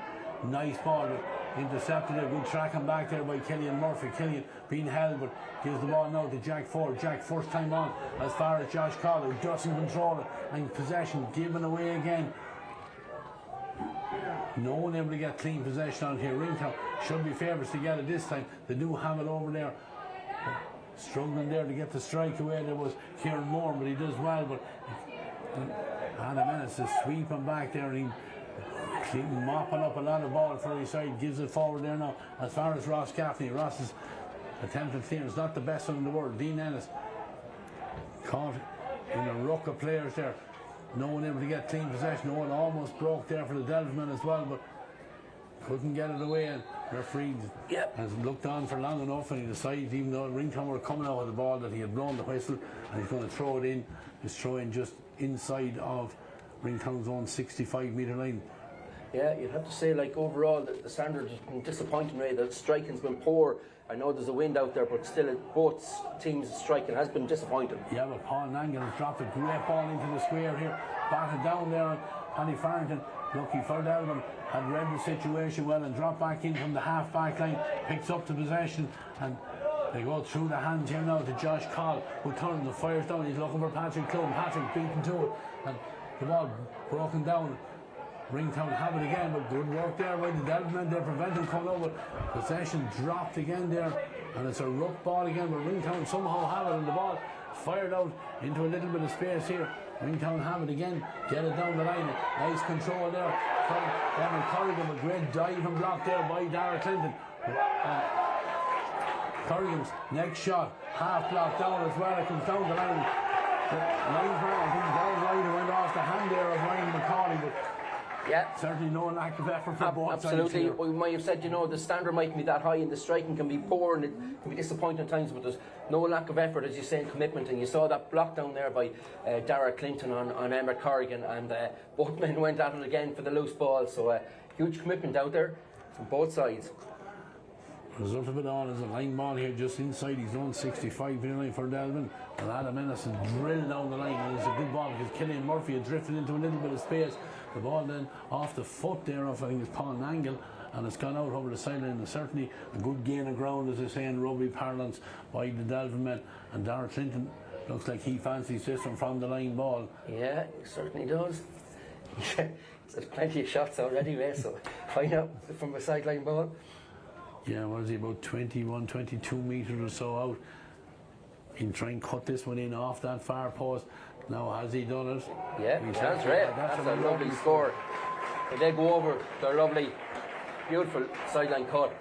Nice ball, but intercepted there. Good tracking back there by Killian Murphy. Killian being held, but gives the ball now to Jack Ford. Jack first time on as far as Josh Coll, who doesn't control it, and possession given away again. No one able to get clean possession on here. Ringtown should be favourites to get it this time. They do have it over there. Struggling there to get the strike away. There was Kieran Moore, but he does well. But Adam Ennis is sweeping back there, and he mopping up a lot of ball for his side. Gives it forward there now. As far as Ross Gaffney, Ross's attempted clearance, not the best one in the world. Dean Ennis caught in a ruck of players there. No one able to get clean possession. No one almost broke there for the Delvin as well, but couldn't get it away. And referee has looked on for long enough, and he decided, even though Ringtown were coming out with the ball, that he had blown the whistle and he's going to throw it in. He's throwing just inside of Ringtown's own 65-metre line. Yeah, you'd have to say, like, overall, the standard has been disappointing, Ray. The striking's been poor. I know there's a wind out there, but still, both teams' striking has been disappointing. Yeah, but Paul Nangle has dropped a great ball into the square here. Batted down there, and Paddy Farrington, lucky for Delvin, had read the situation well and dropped back in from the half-back line, picks up the possession, and they go through the hands here now to Josh Coll, who turns and fires down. He's looking for Patrick Clum. Patrick beaten to it, and the ball broken down. Ringtown have it again, but good work there by the Delvin. They prevent him coming over. Possession dropped again there, and it's a ruck ball again, but Ringtown somehow have it, and the ball fired out into a little bit of space here. Ringtown have it again, get it down the line. Nice control there from Evan Corrigan, a great dive and block there by Dara Clinton. Corrigan's next shot, half block down as well. It comes down the line. The linesman, I think Darren Ryder went off the hand there of Ryan McCauley, but certainly no lack of effort for both sides. Absolutely. We might have said, the standard mightn't be that high and the striking can be poor and it can be disappointing at times, but there's no lack of effort, as you say, and commitment. And you saw that block down there by Dara Clinton on Emmett Corrigan, and both men went at it again for the loose ball. So huge commitment out there from both sides. Result of it all is a line ball here just inside his own 65-metre line for Delvin. And Adam Ennis drilled down the line, and it's a good ball because Killian Murphy had drifted into a little bit of space. The ball then off the foot there of, I think it's Paul Nangle, and it's gone out over the sideline. And certainly a good gain of ground, as they say in rugby parlance, by the Delvin men. And Dara Clinton looks like he fancies this one from the line ball. Yeah, he certainly does. There's plenty of shots already, Ray, so find out from a sideline ball. Yeah, what is he, about 21, 22 metres or so out. He'll try and cut this one in off that far post. Now, has he done it? Yeah, he has, Ray. That's a lovely score. If they go over, they're lovely, beautiful sideline cut.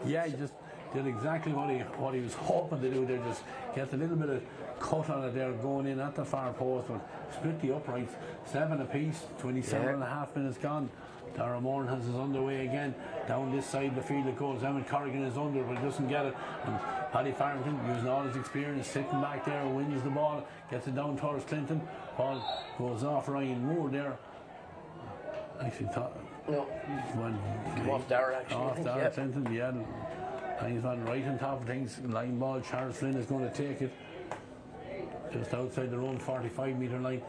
Yeah, he just did exactly what he was hoping to do there. Just get a little bit of cut on it there, going in at the far post, but split the uprights. 7 apiece, 27 and a half minutes gone. Dara Moran has his underway again. Down this side of the field it goes. Emmett Corrigan is under, but he doesn't get it. And Paddy Farrington, using all his experience, sitting back there, wins the ball, gets it down towards Clinton. Ball goes off Ryan Moore there. Actually, off Dara, actually. Off Dara Clinton, yeah. He's on right on top of things. Line ball, Charles Flynn is going to take it. Just outside their own 45-metre line.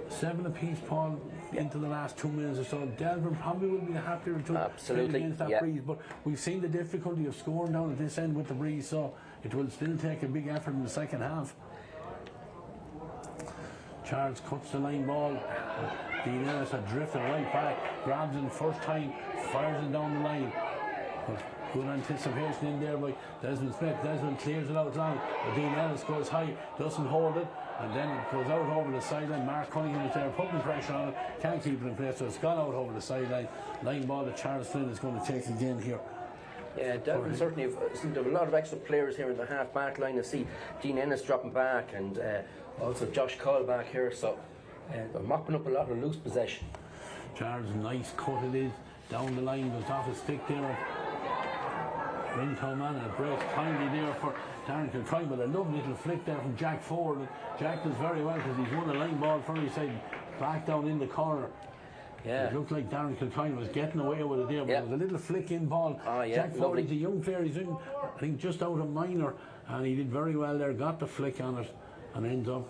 7 apiece, Paul, into the last 2 minutes or so. Delvin probably will be happier to against that breeze, but we've seen the difficulty of scoring down at this end with the breeze, so it will still take a big effort in the second half. Charles cuts the line ball. Dean Ellis had drifted right back, grabs it first time, fires it down the line. But good anticipation in there by Desmond Smith. Desmond clears it out long, but Dean Ellis goes high, doesn't hold it, and then it goes out over the sideline. Mark Cunningham is there putting pressure on it, can't keep it in place, so it's gone out over the sideline. Line ball that Charles Flynn is going to take again here. Yeah, Delvin certainly seem to have a lot of extra players here in the half-back line. I see Dean Ennis dropping back, and also Josh Coll back here, so they're mopping up a lot of loose possession. Charles, nice cut it is, down the line, goes off a stick there. Ringtown man, and breaks kindly there for Darren Kilcoyne, but a lovely little flick there from Jack Ford. And Jack does very well because he's won a line ball for his side, back down in the corner. Yeah. It looked like Darren Kilcoyne was getting away with it there, but it was a little flick in ball. Oh, yeah, Jack Ford, lovely. he's a young player, he's in, I think, just out of minor, and he did very well there, got the flick on it, and ends up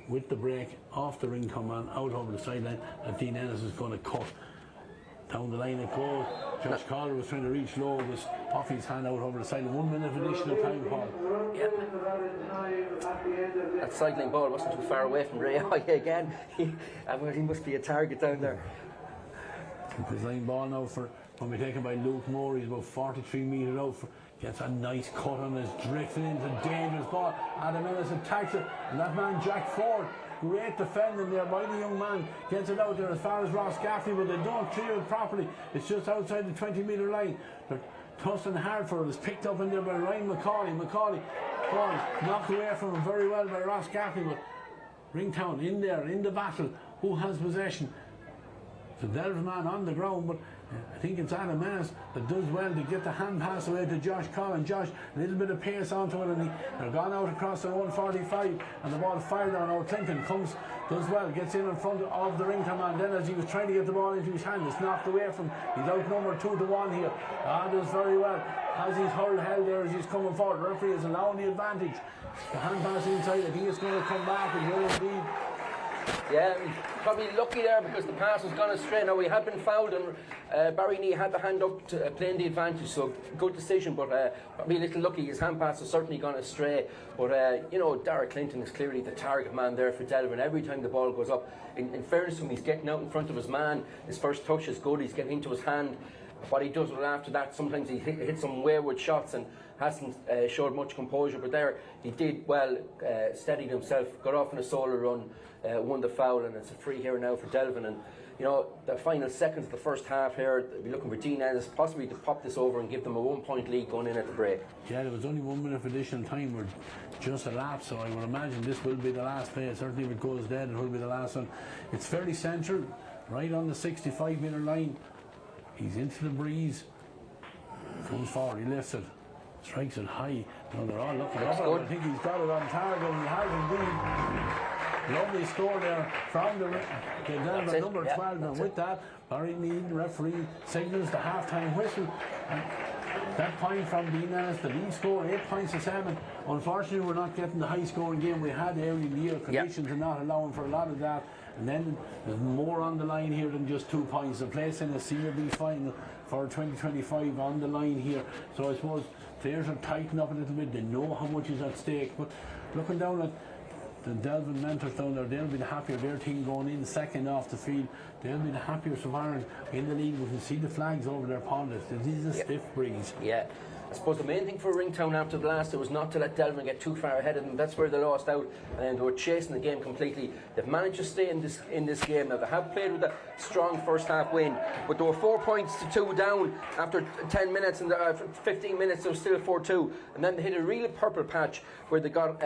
with the break off the Ringtown man, out over the sideline, and Dean Ennis is going to cut. Down the line it goes. Josh Calder was trying to reach Lough, was off his hand out over the sideline. 1 minute of additional time, Paul. Yeah. That sideline ball wasn't too far away from Ray again. He must be a target down there. His line ball now for when we're taken by Luke Moore. He's about 43 metres out. Gets a nice cut on his, drifting into a dangerous ball. Adam Ellis attacks it, and that man Jack Ford, great defending there by the young man, gets it out there as far as Ross Gaffney, but they don't clear it properly. It's just outside the 20-metre line. They're tossing hard for it. It's picked up in there by Ryan McCauley. McCauley, knocked away from him very well by Ross Gaffney, but Ringtown in there, in the battle. Who has possession? The Delvin man on the ground, but I think it's Adam Ennis that does well to get the hand pass away to Josh Collin. Josh, a little bit of pace onto it, and they're gone out across the 145, and the ball fired on our Clinton comes, does well, gets in front of the Ringtown man. Then as he was trying to get the ball into his hand, it's knocked away from him. He's outnumbered 2-1 here. Does very well. Has his hurl held there as he's coming forward. The referee is allowing the advantage. The hand pass inside, I think it's going to come back, it will indeed. Yeah, probably lucky there because the pass was gone astray. Now, he had been fouled, and Barry Nee had the hand up to playing the advantage, so good decision, but probably a little lucky. His hand pass has certainly gone astray. But, you know, Derek Clinton is clearly the target man there for Delvin. Every time the ball goes up, in fairness to him, he's getting out in front of his man. His first touch is good, he's getting into his hand. What he does with it after that, sometimes he hits some wayward shots and hasn't showed much composure, but there he did well, steadied himself, got off in a solo run, won the foul, and it's a free here now for Delvin. And you know, the final seconds of the first half here, they'll be looking for Dean Ennis possibly to pop this over and give them a 1-point lead going in at the break. Yeah, there was only 1 minute of additional time where just elapsed, so I would imagine this will be the last play. Certainly if it goes dead, it will be the last one. It's fairly central, right on the 65-metre line. He's into the breeze, comes forward, he lifts it, strikes it high. Now they're all looking over. I think he's got it on target, and he has indeed. Lovely score there from the Delvin number 12, and with that, Barry Nee, the referee, signals the half-time whistle. And that point from Dean Ennis, the lead score, 8 points to 7. Unfortunately, we're not getting the high-scoring game we had early in the year. Conditions are not allowing for a lot of that. And then there's more on the line here than just 2 points. The place in the Senior B final for 2025 on the line here. So I suppose players are tightening up a little bit. They know how much is at stake. But looking down at the Delvin mentors down there, they'll be the happier. Their team going in second off the field, they'll be the happier so far in the league. We can see the flags over their pond. This is a stiff breeze. Yeah. I suppose the main thing for Ringtown after the last, it was not to let Delvin get too far ahead of them. That's where they lost out, and they were chasing the game completely. They've managed to stay in this game. Now, they have played with a strong first half win, but they were 4 points to 2 down after 10 minutes, and 15 minutes they were still 4-2. And then they hit a real purple patch where they got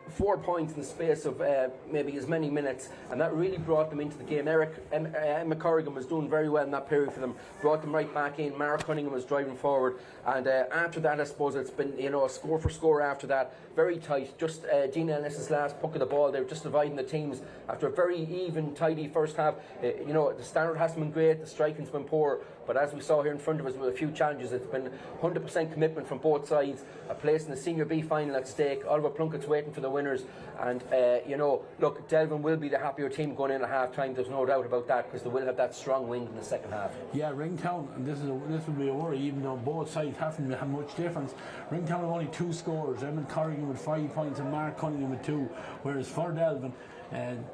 4 points in the space of maybe as many minutes, and that really brought them into the game. Emma Corrigan was doing very well in that period for them, brought them right back in. Mark Cunningham was driving forward, and after that, I suppose it's been, you know, score for score after that. Very tight. Just Dean Ennis's last puck of the ball. They were just dividing the teams after a very even, tidy first half. You know, the standard hasn't been great. The striking's been poor. But as we saw here in front of us with a few challenges, it's been 100% commitment from both sides. A place in the Senior B final at stake. Oliver Plunkett's waiting for the winners. And, you know, look, Delvin will be the happier team going in at half time. There's no doubt about that, because they will have that strong wind in the second half. Yeah, Ringtown, and this will be a worry, even though both sides haven't had much difference. Ringtown have only 2 scores. Emma Corrigan with 5 points and Mark Cunningham with 2. Whereas for Delvin,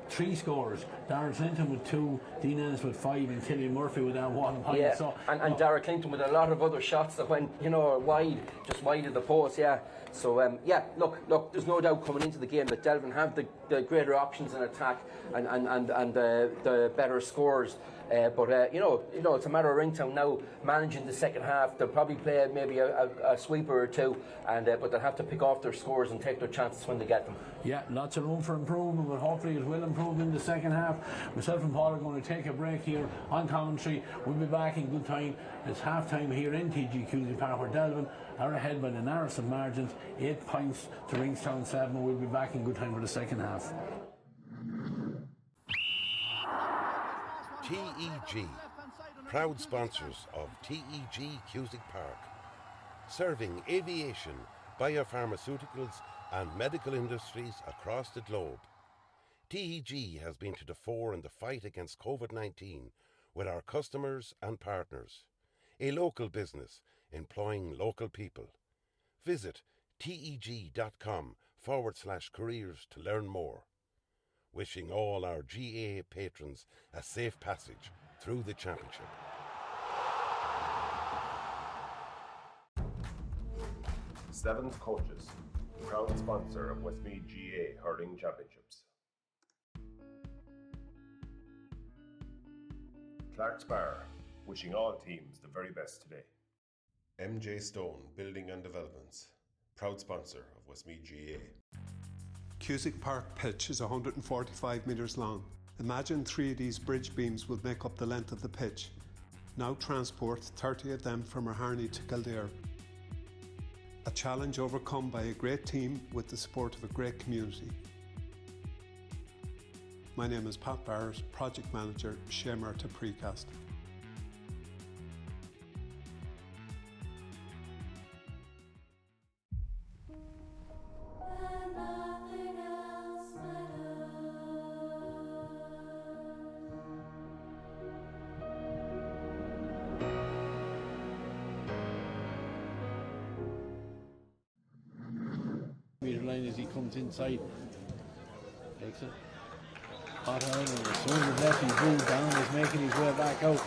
3 scores. Darren Clinton with 2, Dean Ennis with 5, and Killian Murphy with 1 point. Yeah, so, and Darren Clinton with a lot of other shots that went, you know, wide, just wide of the post. Yeah. So yeah, look, there's no doubt coming into the game that Delvin have the greater options in attack and the better scores. But you know, it's a matter of Ringtown now managing the second half. They'll probably play maybe a sweeper or 2, and but they'll have to pick off their scores and take their chances when they get them. Yeah, lots of room for improvement, but hopefully hopefully it will improve in the second half. Myself and Paul are going to take a break here on commentary. We'll be back in good time. It's half time here in TG Cusick Park, where Delvin are ahead by the narrowest of margins, 8 points to Ringtown 7. We'll be back in good time for the second half. TEG, proud sponsors of TEG Cusick Park, serving aviation, biopharmaceuticals and medical industries across the globe. TEG has been to the fore in the fight against COVID-19 with our customers and partners. A local business employing local people. Visit teg.com/careers to learn more. Wishing all our GAA patrons a safe passage through the championship. Slevin's Coaches, proud sponsor of Westmeath GAA Hurling Championships. Clark's Bar, wishing all teams the very best today. MJ Stone Building and Developments, proud sponsor of Westmeath GAA. Cusick Park pitch is 145 metres long. Imagine 3 of these bridge beams would make up the length of the pitch. Now transport 30 of them from Raharney to Kildare. A challenge overcome by a great team with the support of a great community. My name is Pat Barrett, Project Manager, Shemarta Precast. Line as he comes inside, takes it. Hot iron, and as soon as left, he's moved down, he's making his way back out.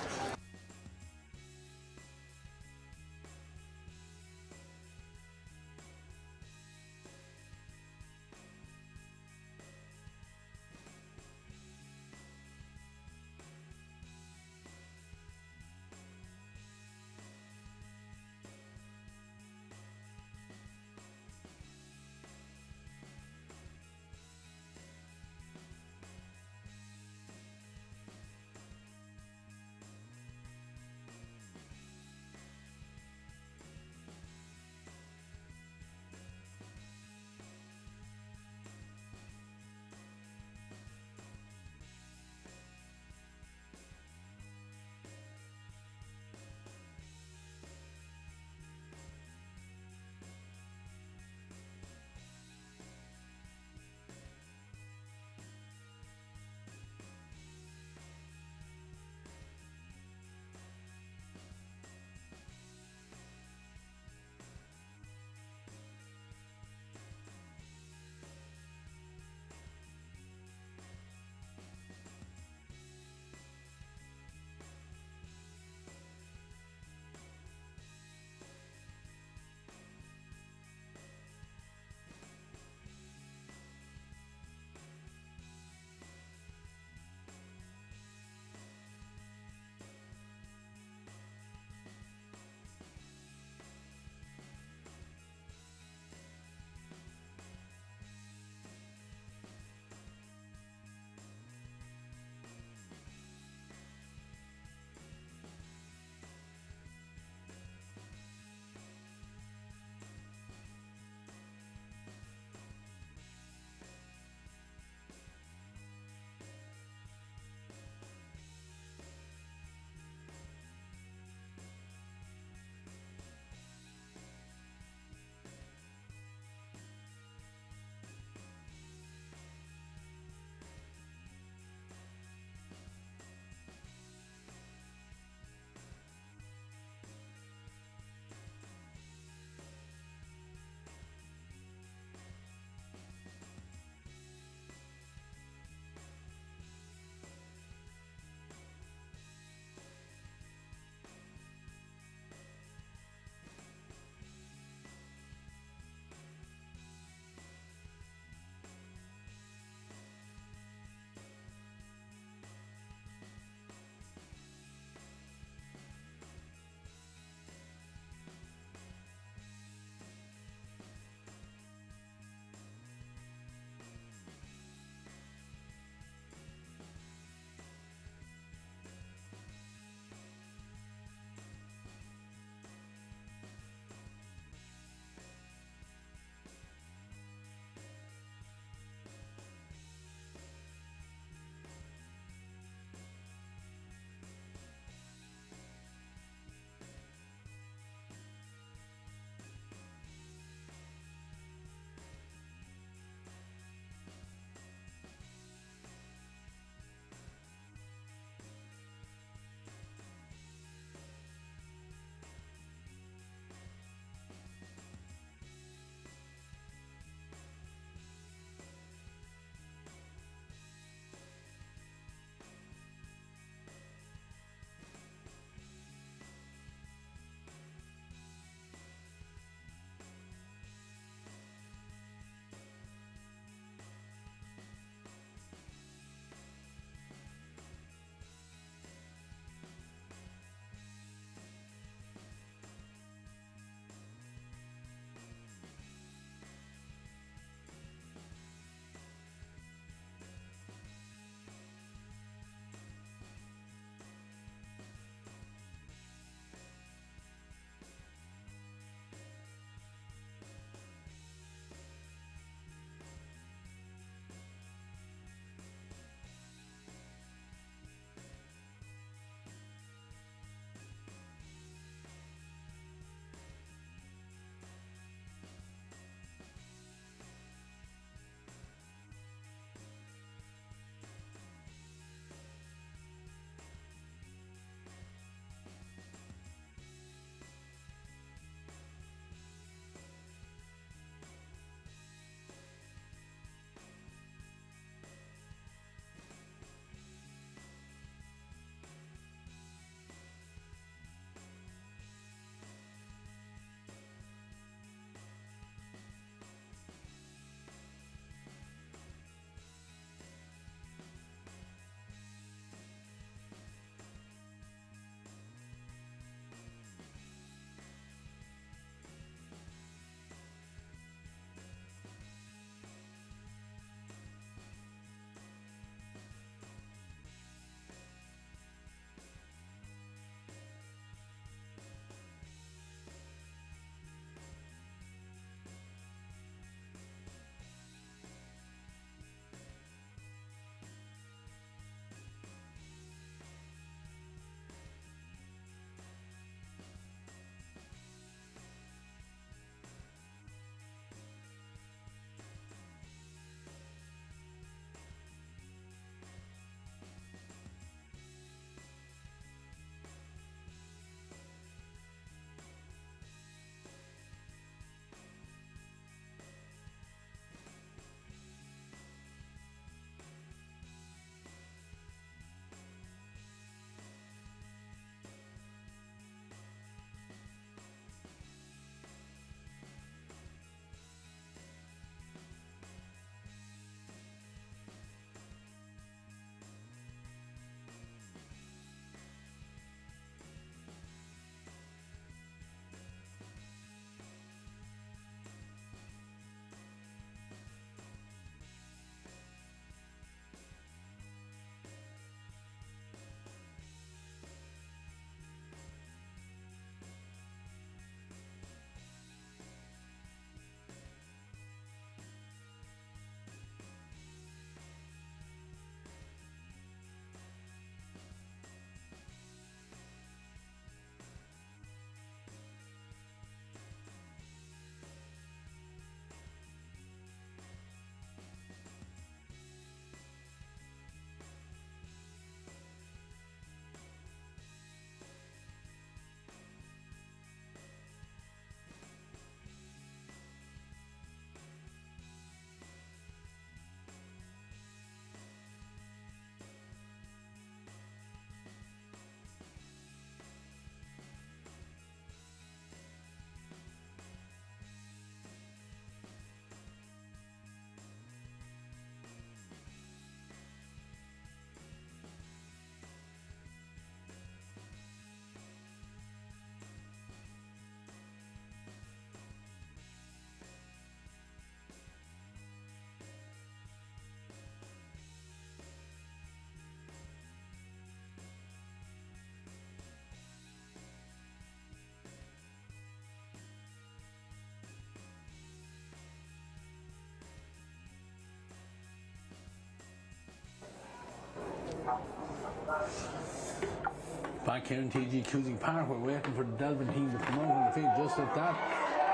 Back here in TG Cusick Park, we're waiting for the Delvin team to come out on the field. Just like that,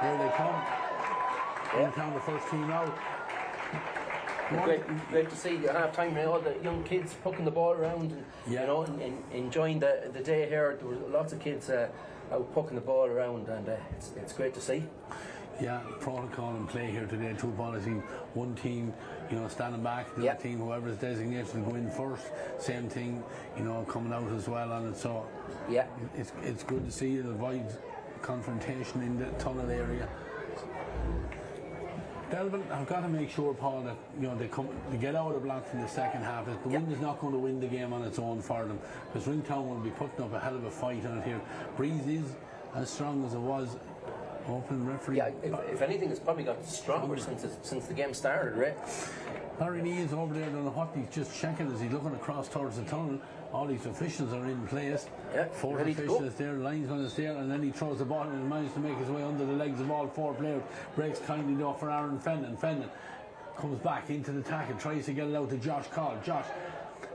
here they come. Ringtown, the first team out. Great to see at half time, all the young kids pucking the ball around and and enjoying the day here. There were lots of kids out pucking the ball around, and it's great to see. Yeah, protocol in play here today. Two policy, one team, standing back. The other team, whoever is designated to go in first. Same thing, coming out as well on it. So it's good to see it avoids confrontation in the tunnel area. Delvin, I've got to make sure, Paul, that they get out of the blocks in the second half. The wind is not going to win the game on its own for them, because Ringtown will be putting up a hell of a fight on it here. Breeze is as strong as it was. Open referee. Yeah, if anything, it's probably got stronger since the game started, right? Raharney is over there. I don't know what he's just checking as he's looking across towards the tunnel. All these officials are in place. Yeah, four officials there, line's going to stay, and then he throws the ball and manages to make his way under the legs of all four players. Breaks kindly off for Aaron Fenton. Fenton comes back into the tackle, tries to get it out to Josh Call. Josh,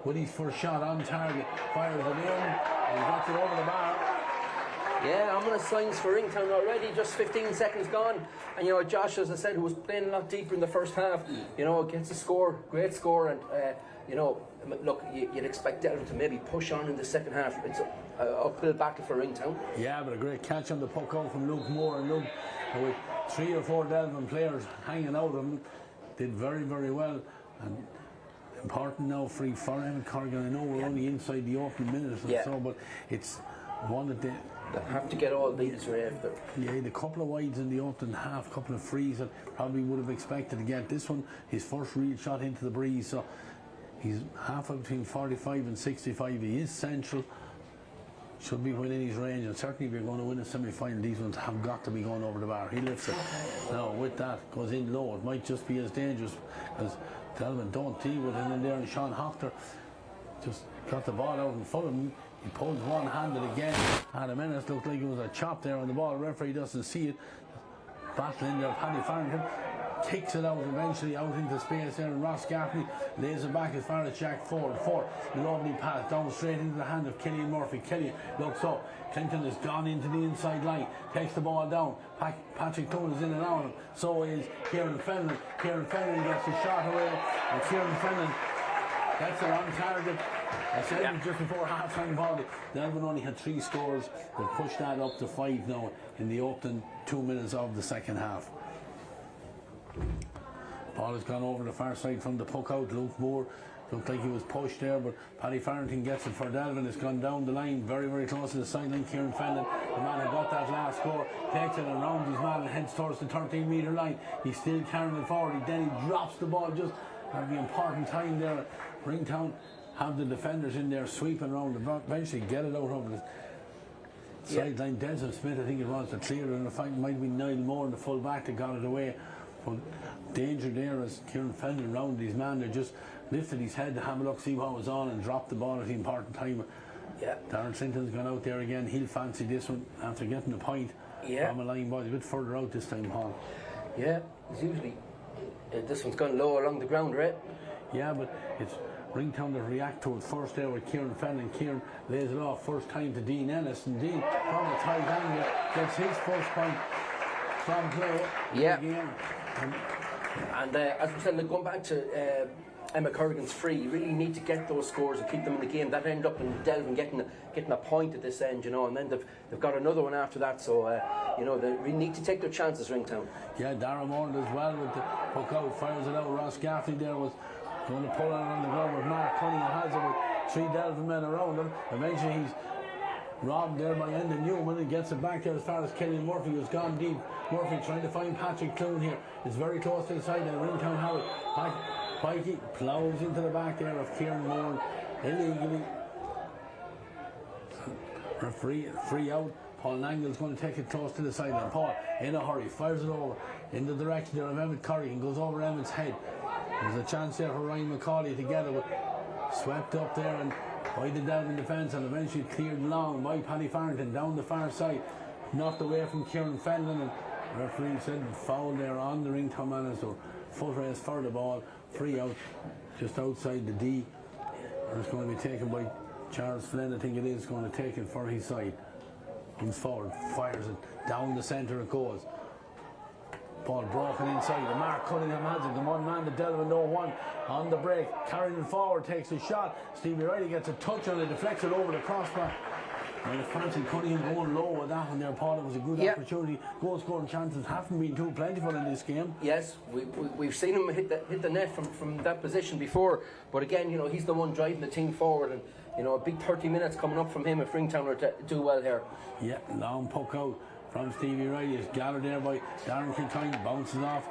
with his first shot on target, fires it in, and gets it over the bar. Yeah, ominous signs for Ringtown already. Just 15 seconds gone, and Josh, as I said, who was playing a lot deeper in the first half, gets a score, great score, and look, you'd expect Delvin to maybe push on in the second half. It's an uphill battle for Ringtown. Yeah, but a great catch on the puck out from Luke Moore, and Luke, with 3 or 4 Delvin players hanging out of him, did very, very well. And important now for Emmett Corrigan. I know we're only inside the opening minutes or so, but it's one that they have to get all these right after. Yeah, the couple of wides in the opening half, couple of frees that probably would have expected to get. This one, his first real shot into the breeze, so he's half between 45 and 65. He is central, should be within his range, and certainly if you're going to win a semi-final, these ones have got to be going over the bar. He lifts it. Now with that, goes in low. It might just be as dangerous because Delvin don't deal with it in there, and Sean Hochter just got the ball out in front of him. He pulls one-handed again. At a minute, looked like it was a chop there on the ball. The referee doesn't see it. Battling there, Paddy Farrington kicks it out eventually out into space there, and Ross Gaffney lays it back as far as Jack Ford. Lovely pass down straight into the hand of Killian Murphy. Killian looks up. Clinton has gone into the inside line, takes the ball down. Patrick Clone is in and out of him. So is Kieran Fenlon. Kieran Fenlon gets a shot away, and Kieran Fenlon gets it on target. I said just before half-time, Paul, Delvin only had 3 scores. They've pushed that up to 5 now in the opening 2 minutes of the second half. Ball has gone over the far side from the puck out. Luke Moore looked like he was pushed there, but Paddy Farrington gets it for Delvin. It's gone down the line, very, very close to the sideline. Kieran Fenlon, the man who got that last score, takes it around his man and heads towards the 13-metre line. He's still carrying it forward. Then he drops the ball just at the important time there. Ringtown have the defenders in there sweeping around, eventually get it out over the sideline. Denson Smith, I think it was, the clearer, and the fight might have been Niall Moore, the full back, that got it away. But danger there as Kieran Fenton round his man, they just lifted his head to have a look, see what was on, and dropped the ball at the important time. Darren Clinton's gone out there again. He'll fancy this one after getting the point from a line ball. A bit further out this time, Paul. Yeah, it's usually this one's gone low along the ground, right? Yeah, but it's Ringtown to react to it first there with Kieran Fenton. Kieran lays it off first time to Dean Ennis, and Dean from a tight angle gets his first point from play. And as we said, going back to Emma Corrigan's free, you really need to get those scores and keep them in the game. That end up in Delvin getting a point at this end, and then they've got another one after that. So they really need to take their chances, Ringtown. Yeah, Darragh Moore as well with the puck out, fires it out. Ross Gaffney there was going to pull it on the ground, but Mark Cunningham has it with 3 Delvin men around him. Eventually he's robbed there by Enda Newman and gets it back there as far as Killian Murphy, who's gone deep. Murphy trying to find Patrick Clune here. It's very close to the side there. Ringtown Howard. Pikey ploughs into the back there of Kieran Moore illegally. Referee free out. Paul Nangle's going to take it close to the sideline. Paul, in a hurry, fires it over in the direction there of Emmett Corrigan, goes over Emmett's head. There's a chance there for Ryan McCauley to get it, but swept up there and by the Delvin defence, and eventually cleared long by Paddy Farrington down the far side, knocked away from Kieran Fenlon, and the referee said foul there on the Ringtown man, so foot race for the ball, free out just outside the D. It's going to be taken by Charles Flynn, I think it is, going to take it for his side. Comes forward, fires it, down the centre it goes. Ball broken inside, and Mark Cunningham has it. The one man, the Delvin, no one on the break. Carrying it forward, takes a shot. Stevie Riley gets a touch on it, deflects it over the crossbar. And the fancy Cunningham going low with that one there, Paul. It was a good opportunity. Goal scoring chances haven't been too plentiful in this game. Yes, we've seen him hit the net from that position before. But again, you know, he's the one driving the team forward, and you know, a big 30 minutes coming up from him if Ringtown are to do well here. Yeah, long puck out from Stevie Riley. It's gathered there by Darren Kiltine, bounces off.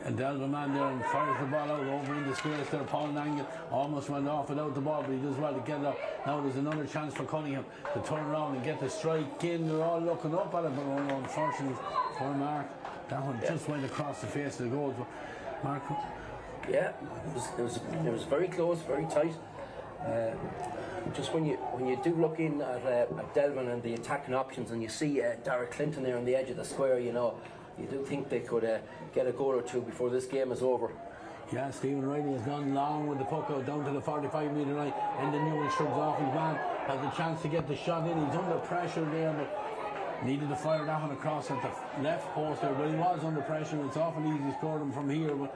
And Delvin man there and fires the ball out over in the space there. Paul Nangle almost went off without the ball, but he does well to get it up. Now there's another chance for Cunningham to turn around and get the strike in. They're all looking up at it, but unfortunately for Mark, that one just went across the face of the goal. But Mark, yeah, it was very close, very tight. Just when you do look in at Delvin and the attacking options, and you see Derek Clinton there on the edge of the square, you know, you do think they could get a goal or two before this game is over. Yeah, Stephen Riley has gone long with the puck out down to the 45-metre line, and the Newell shrugs off his man, has a chance to get the shot in. He's under pressure there, but needed to fire that one across at the left post there, but he was under pressure. It's awful easy to score them from here, but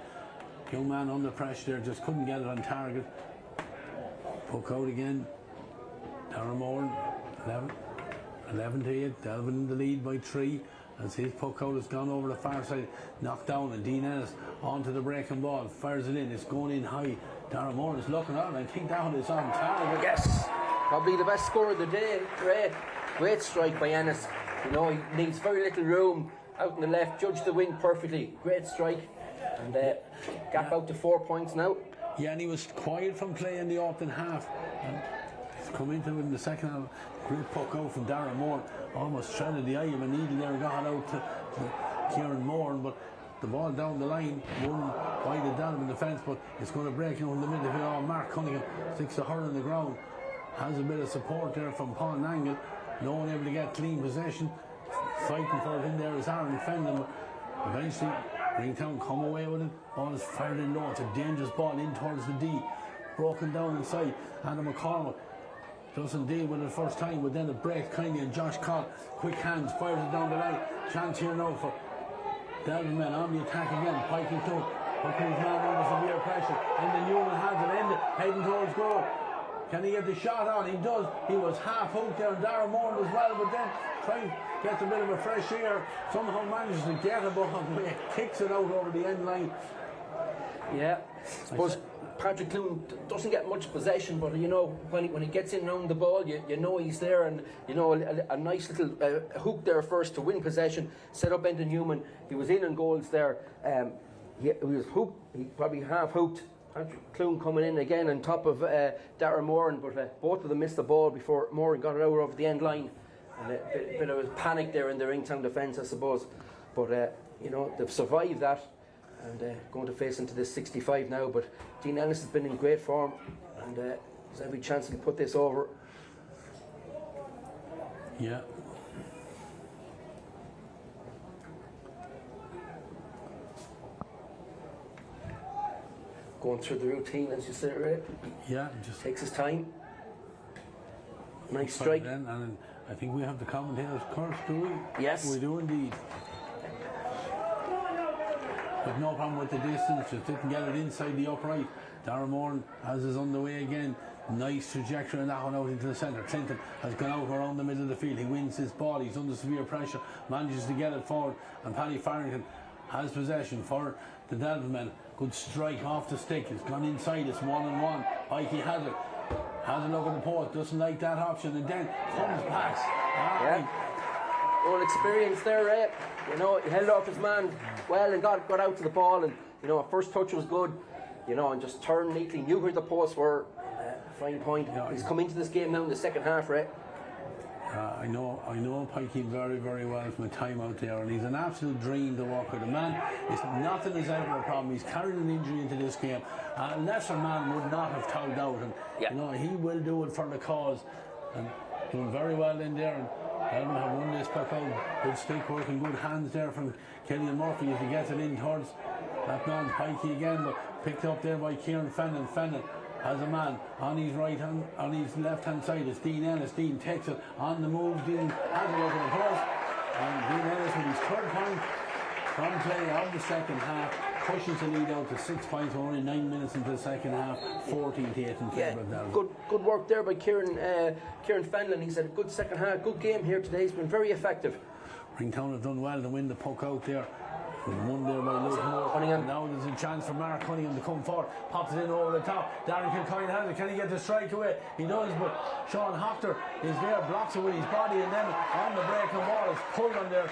young man under pressure there just couldn't get it on target. Puck out again. Darren Moran, 11 to 8. Delvin in the lead by 3. As his puck out has gone over the far side, knocked down, and Dean Ennis onto the breaking ball, fires it in. It's going in high. Darren Moran is looking on. I think that one is on target. Yes, probably the best score of the day. Great strike by Ennis. You know, he needs very little room out in the left. Judged the wing perfectly. Great strike, and gap out to 4 points now. Yeah, and he was quiet from play in the opening half. And he's come into it in the second half. Great puck out from Darren Moore. Almost threaded the eye of a needle there and got it out to Kieran Moore. But the ball down the line, won by the Delvin defence, but it's going to break in the middle of it all. Mark Cunningham sticks the hurl on the ground. Has a bit of support there from Paul Nangle. No one able to get clean possession. Fighting for it in there is Aaron Fenton. But eventually, Ringtown come away with it. Ball is fired in low. It's a dangerous ball in towards the D. Broken down inside. Adam McCormick doesn't deal with it first time, but then it breaks kindly, and Josh Cott, quick hands, fires it down the line. Chance here now for Delvin men on the attack again. Piking through. Putting his man under severe pressure. And the Newman has it ended, heading towards goal. Can he get the shot on? He does. He was half hooked there, and Darren Moore as well, but then trying to get a bit of a fresh air. Somehow manages to get it, but kicks it out over the end line. Yeah, I suppose Patrick Clune doesn't get much possession, but you know, when he gets in around the ball, you know he's there, and you know a nice little hook there first to win possession, set up Enda Newman. He was in goals there. He was hooked. He probably half hooked. Patrick Clune coming in again on top of Darren Moran, but both of them missed the ball before Moran got it out over the end line. And a bit of a panic there in the Ringtown defence, I suppose. But you know, they've survived that, and going to face into this 65 now. But Dean Ennis has been in great form, and there's every chance he'll put this over. Yeah. Going through the routine, as you said, right? Yeah, just takes his time. Nice strike. Then, and I think we have the commentators curse, do we? Yes. We do indeed. But no problem with the distance, just didn't get it inside the upright. Darren Moran has his underway again. Nice trajectory on that one out into the centre. Clinton has gone out around the middle of the field. He wins his ball. He's under severe pressure. Manages to get it forward. And Paddy Farrington has possession for the Delvin men. Good strike off the stick. It's gone inside. It's 1-on-1. Ikey has it. Has a look at the post. Doesn't like that option. And then comes back. Yeah. All experience there, Ray. You know, he held off his man well and got out to the ball. And, you know, first touch was good. You know, and just turned neatly. Knew where the posts were. Fine point. Yeah, he's come into this game now in the second half, Ray. I know Pikey very, very well from my time out there, and he's an absolute dream to work with. A man, nothing is ever a problem. He's carried an injury into this game. A lesser man would not have togged out, and you know, he will do it for the cause. And doing very well in there, and Delvin have won this puck out. Good stick work and good hands there from Killian Murphy as he gets it in towards that man Pikey again, but picked up there by Kieran Fenton. Fenton has a man on his on his left hand side. It's Dean Ellis. Dean takes it on the move. Dean has a look at the post, and Dean Ellis with his third point from play of the second half pushes the lead out to 6 points. We're only 9 minutes into the second half, 14-8 in favour of Delvin. Good work there by Kieran Fenlon. He's had a good second half, good game here today. He's been very effective. Ringtown have done well to win the puck out there. Won there by Lough. Cunningham. Now there's a chance for Mark Cunningham to come forward. Pops it in over the top. Darren Kilcoyne has it. Can he get the strike away? He does, but Sean Hoctor is there, blocks it with his body, and then on the breaking ball is pulled on there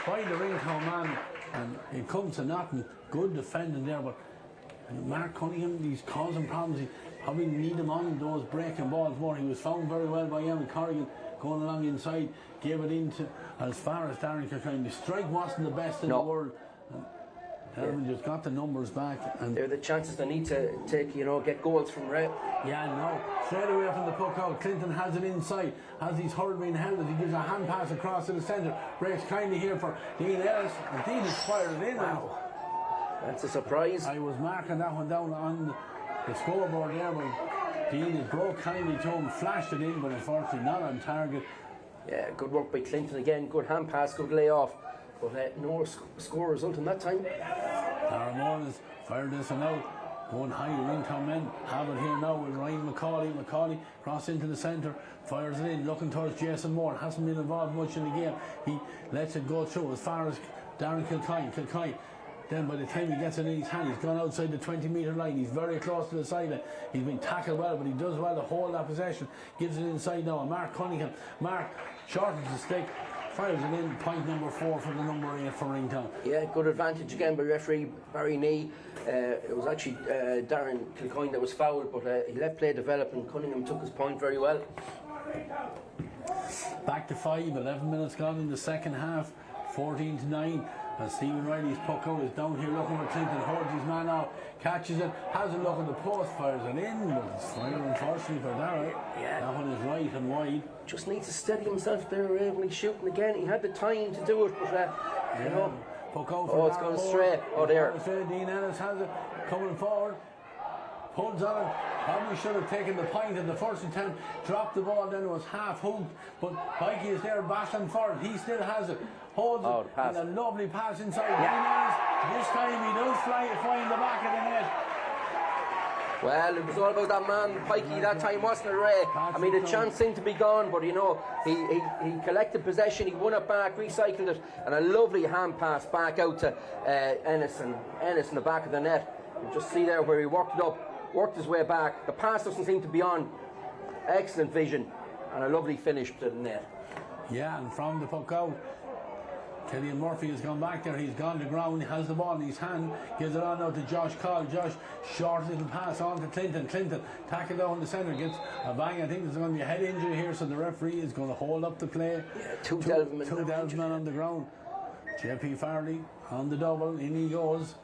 by the Ringtown man. And it comes to nothing. Good defending there, but Mark Cunningham, he's causing problems. He probably need him on those breaking balls more. He was found very well by Eamon Corrigan going along inside, gave it into as far as Darren Kilcoyne. The strike wasn't the best in the world. Delvin just got the numbers back, and they're the chances they need to take, get goals from Ray. Yeah, no. Straight away from the puck out, Clinton has it inside, has his hurl being held as he gives a hand pass across to the centre. Breaks kindly here for Dean Ellis, and Dean has fired it in. Wow. That's a surprise. I was marking that one down on the scoreboard there, but Dean has broke kindly to him, flashed it in, but unfortunately not on target. Yeah, good work by Clinton again, good hand pass, good layoff. But no score result in that time. Darren Moore has fired this one out. Going high, Ringtown men have it here now with Ryan McCauley. McCauley cross into the centre, fires it in, looking towards Jason Moore. Hasn't been involved much in the game. He lets it go through as far as Darren Kilcoyne. Kilcoyne, then by the time he gets it in his hand, he's gone outside the 20-metre line. He's very close to the sideline. He's been tackled well, but he does well to hold that possession. Gives it inside now. And Mark Cunningham. Mark shortens the stick. Fires it in, point number 4 for the number 8 for Ringtown. Yeah, good advantage again by referee Barry Knee. It was actually Darren Kilcoyne that was fouled, but he let play develop and Cunningham took his point very well. Back to 5, 11 minutes gone in the second half, 14-9. And Stephen Riley's puck out is down here looking for Clinton, holds his man out, catches it, has a look at the post, fires it in, but it's fired unfortunately for Darren. Yeah. That one is right and wide. Just needs to steady himself there when he's shooting again. He had the time to do it, but puck out for it's gone straight. Oh, there. Dean Ellis has it coming forward. Pulls on it. Probably should have taken the point in the first attempt. Dropped the ball, then it was half hooked. But Mikey is there bashing for it. He still has it. Holds it. Pass. And a lovely pass inside. Yeah. This time he does find the back of the net. Well, it was all about that man, Pikey, that time, wasn't it, Ray? I mean, the chance seemed to be gone, but, he collected possession, he won it back, recycled it, and a lovely hand pass back out to Ennis in the back of the net. You just see there where he worked it up, worked his way back. The pass doesn't seem to be on. Excellent vision, and a lovely finish to the net. Yeah, and from the puck out, Killian Murphy has gone back there. He's gone to ground. He has the ball in his hand. Gives it on now to Josh Call. Josh, short little pass on to Clinton. Clinton tackled down the centre. Gets a bang. I think there's going to be a head injury here, so the referee is going to hold up the play. Yeah, two Delvin men on the ground. JP Farley on the double. In he goes.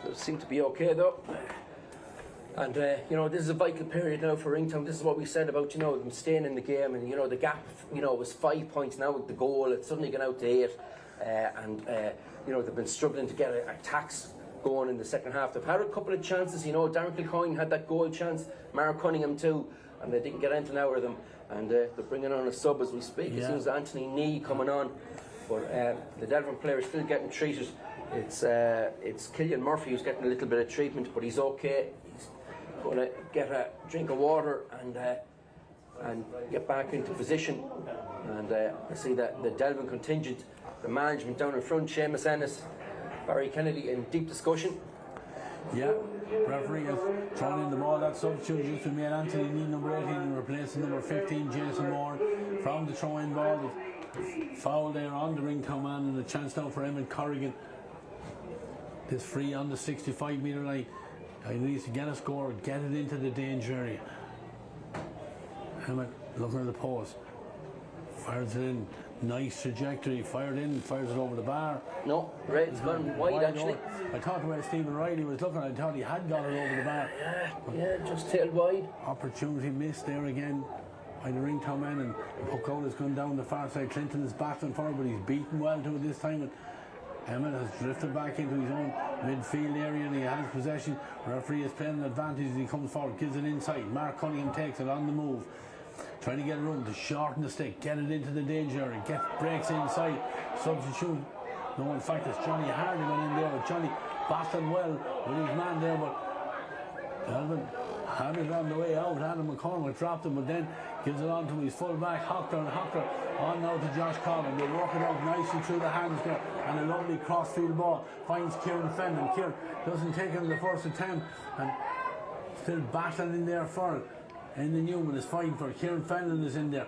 It seemed to be okay though. And this is a vital period now for Ringtown. This is what we said about them staying in the game, and the gap was 5 points now with the goal. It's suddenly gone out to 8. They've been struggling to get attacks going in the second half. They've had a couple of chances. Darren Kilcoyne had that goal chance, Mark Cunningham too, and they didn't get anything out of them. And they're bringing on a sub as we speak. Yeah. As soon as Anthony Nee coming on, but the Delvin player is still getting treated. It's Killian Murphy who's getting a little bit of treatment, but he's okay. He's going to get a drink of water and get back into position. And I see that the Delvin contingent, the management down in front, Seamus Ennis, Barry Kennedy in deep discussion. Yeah, referee has thrown in the ball. That substitute used to be made. Anthony Lee, number 18, and replacing number 15, Jason Moore, from the throw-in ball. Foul there on the Ringtown man, and a chance now for Eamon Corrigan. This free on the 65-metre line. He needs to get a score, get it into the danger area. Emmett looking at the post. Fires it in. Nice trajectory. Fired in, fires it over the bar. No, Red's gone wide actually. I thought the way Stephen Riley was looking, I thought he had got it over the bar. Yeah, just tailed wide. Opportunity missed there again by the Ringtown men, and the puck out has gone down the far side. Clinton is battling for it, but he's beaten well to it this time. And Emmett has drifted back into his own midfield area and he has possession. Referee is playing an advantage as he comes forward, gives it inside. Mark Cunningham takes it on the move, trying to get room to shorten the stick, get it into the danger area, breaks inside, substitute. No, in fact, it's Johnny Hardy went in there. Johnny battled well with his man there, but Delvin had it on the way out. Adam McCormick dropped him, but then gives it on to his full back, Hocker, and Hocker on now to Josh Collin. They work it out nicely through the hands there, and a lovely crossfield ball finds Kieran Fenton. Kieran doesn't take him the first attempt, and still battling in there for it. And the Newman is fighting for it. Kieran Fenton is in there.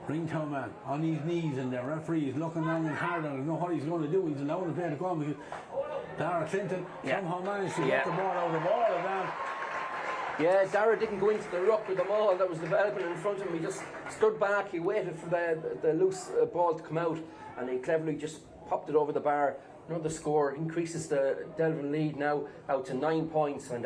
Ringtown man on his knees in there. Referee is looking down and hard. I don't know what he's going to do. He's allowed to play the go on because Dara Clinton somehow managed to get the ball out of all of that. Yeah, Dara didn't go into the ruck with the ball that was developing in front of him. He just stood back, he waited for the loose ball to come out, and he cleverly just popped it over the bar. Another score increases the Delvin lead now out to 9 points, and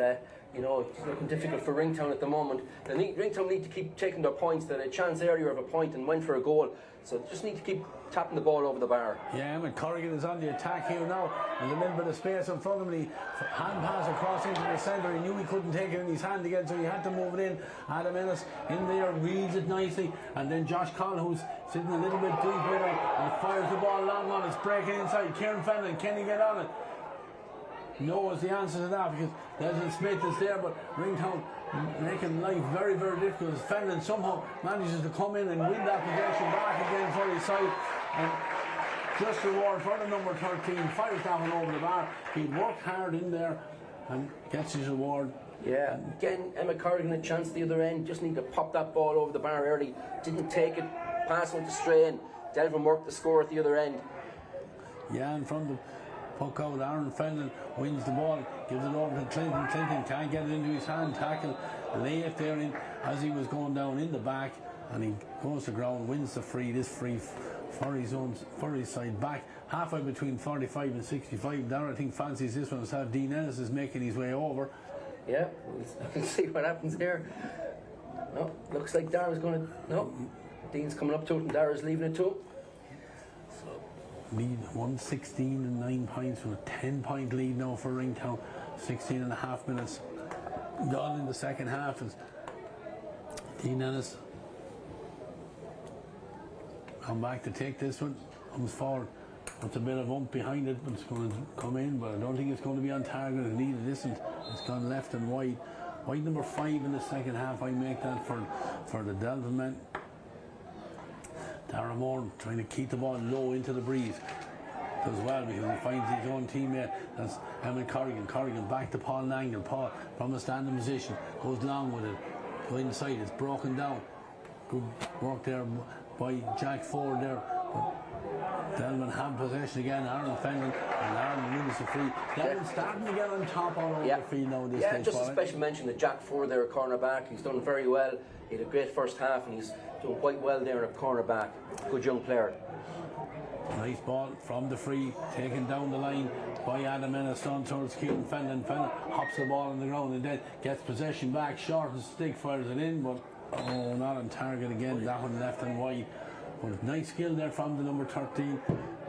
you know, it's looking difficult for Ringtown at the moment. Ringtown need to keep taking their points. They had a chance earlier of a point and went for a goal, so just need to keep tapping the ball over the bar. Yeah, and Corrigan is on the attack here now. There's a little bit of space in front of him. He hand pass across into the centre. He knew he couldn't take it in his hand again, so he had to move it in. Adam Ennis in there, reads it nicely, and then Josh Collin, who's sitting a little bit deep with it, and fires the ball long on. It's breaking inside. Kieran Fenton, can he get on it? No is the answer to that, because Desmond Smith is there, but Ringtown making life very, very difficult as Fenton somehow manages to come in and win that possession back again for his side. And just reward for the number 13, fires that one over the bar. He worked hard in there and gets his reward. Yeah, again, Emma Corrigan a chance at the other end. Just need to pop that ball over the bar early. Didn't take it, pass went to Strain. Delvin worked the score at the other end. Yeah, in front of puck out, Aaron Fenton wins the ball, gives it over to Clinton. Clinton can't get it into his hand, tackle late there in, as he was going down in the back, and he goes to ground, wins the free. This free for his side back, halfway between 45 and 65. Dara, I think, fancies this one. So Dean Ennis is making his way over. Yeah, we'll see what happens there. No, looks like Dara's going to. No, Dean's coming up to it, and Dara's leaving it to him. Lead 116 and 9 points with a 10-point lead now for Ringtown. 16 and a half minutes gone in the second half as Dean Ennis come back to take this one, comes forward, puts a bit of ump behind it, but it's going to come in, but I don't think it's going to be on target. It isn't. It's gone left and wide. Wide number 5 in the second half. I make that for the Delvin men. Dara Moore trying to keep the ball low into the breeze as well, because he finds his own teammate. That's Emmett Corrigan. Corrigan back to Paul Langan. Paul from a standing position goes long with it. Go inside, it's broken down. Good work there by Jack Ford there. But Delvin have possession again. Aaron Fenton, and Aaron wins the free. Delvin starting to get on top all over the field now. This stage, just a special mention to Jack Ford there, a cornerback. He's done very well. He had a great first half, and he's doing quite well there at cornerback. Good young player. Nice ball from the free, taken down the line by Adam Ennis on towards Kieran Fenton. Fenton hops the ball on the ground and then gets possession back, short and stick, fires it in, but not on target again. That one left and wide. But nice skill there from the number 13.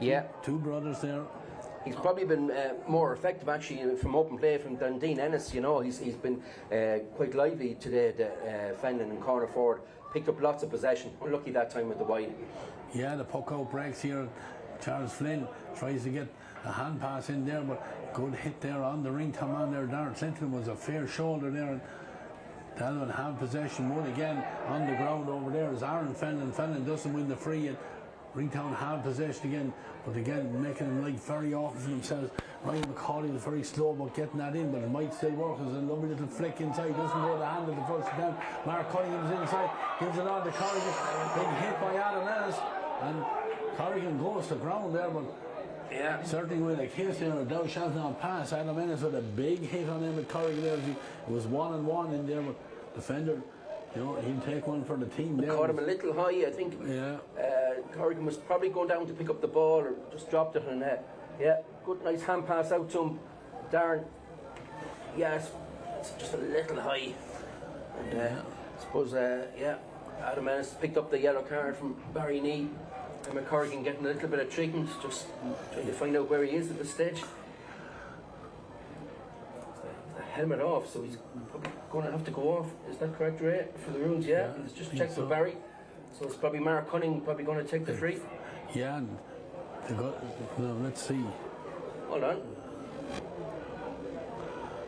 Yeah. Two brothers there. He's probably been more effective actually from open play than Dean Ennis. You know, he's been quite lively today. Fenton and corner forward picked up lots of possession. Unlucky that time with the wide. Yeah, the puck out breaks here. Charles Flynn tries to get a hand pass in there, but good hit there on the Ringtown man there. Darren Clinton was a fair shoulder there. Delvin have possession one again on the ground over there as Aaron Fenton. Fenton doesn't win the free and Ringtown have possession again, but again making them like very awful for themselves. Ryan McCauley was very slow about getting that in, but it might still work. There's a lovely little flick inside, doesn't go the hand at the first attempt. Mark Cunningham's inside, gives it on to Corrigan. Big hit by Adam Ennis, and Corrigan goes to ground there, but certainly with a case there, a thou shalt not pass. Adam Ennis with a big hit on him at Corrigan there. It was 1-on-1 in there, but defender, you know, he'll take one for the team there. Caught him a little high, I think. Yeah. Corrigan was probably going down to pick up the ball or just dropped it, and good nice hand pass out to him. Darren, it's just a little high. And I suppose, Adam Ennis picked up the yellow card from Barry Knee. McCorrigan getting a little bit of treatment, just trying to find out where he is at this stage. The helmet off, so he's probably going to have to go off. Is that correct, Ray? For the rules, yeah. He's just checked with Barry. So it's probably Mark Cunning probably going to take the free. Yeah, and let's see. Hold on.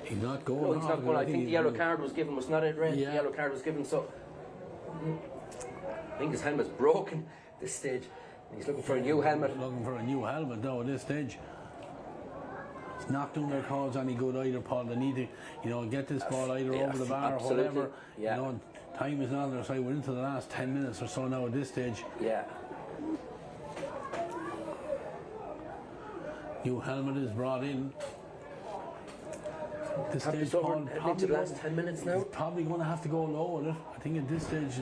He's not going. No, he's not going. I think the yellow card was given, was not it, Ray? Yeah. The yellow card was given, so I think his helmet's broken at this stage. He's looking for a new helmet. Looking for a new helmet now at this stage. It's not doing their cause any good either, Paul. They need to, get this ball either over the bar or whatever. Yeah. Time is not on their side. We're into the last 10 minutes or so now at this stage. Yeah. New helmet is brought in. This stage, Paul, into the last 10 minutes now. Probably going to have to go low with it. I think at this stage.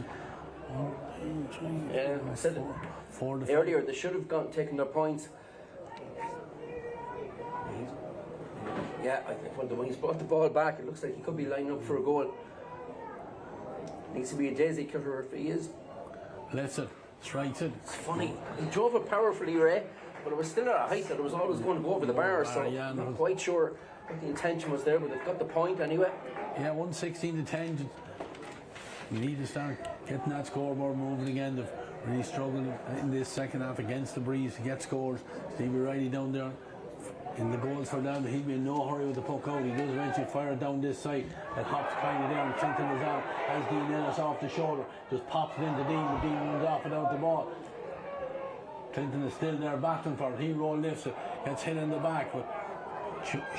1, 2, 3. Yeah, I said four earlier they should have taken their points. Yeah, I think when he's brought the ball back, it looks like he could be lining up for a goal. Needs to be a daisy cutter if he is. Let's it. Strikes it. It's funny. He drove it powerfully, Ray, but it was still at a height that it was always going to go over the bar, so I'm not quite sure what the intention was there, but they've got the point anyway. Yeah, 116 to 10. You need to start getting that scoreboard moving again. They've really struggled in this second half against the breeze to get scores. Stevie Riley down there in the goals for them. He'll be in no hurry with the puck out. He does eventually fire it down this side. It hops kind of down. Clinton is out. Has Dean Ellis off the shoulder. Just pops it into Dean. But Dean runs off without the ball. Clinton is still there battling for it. He lifts it. Gets hit in the back. But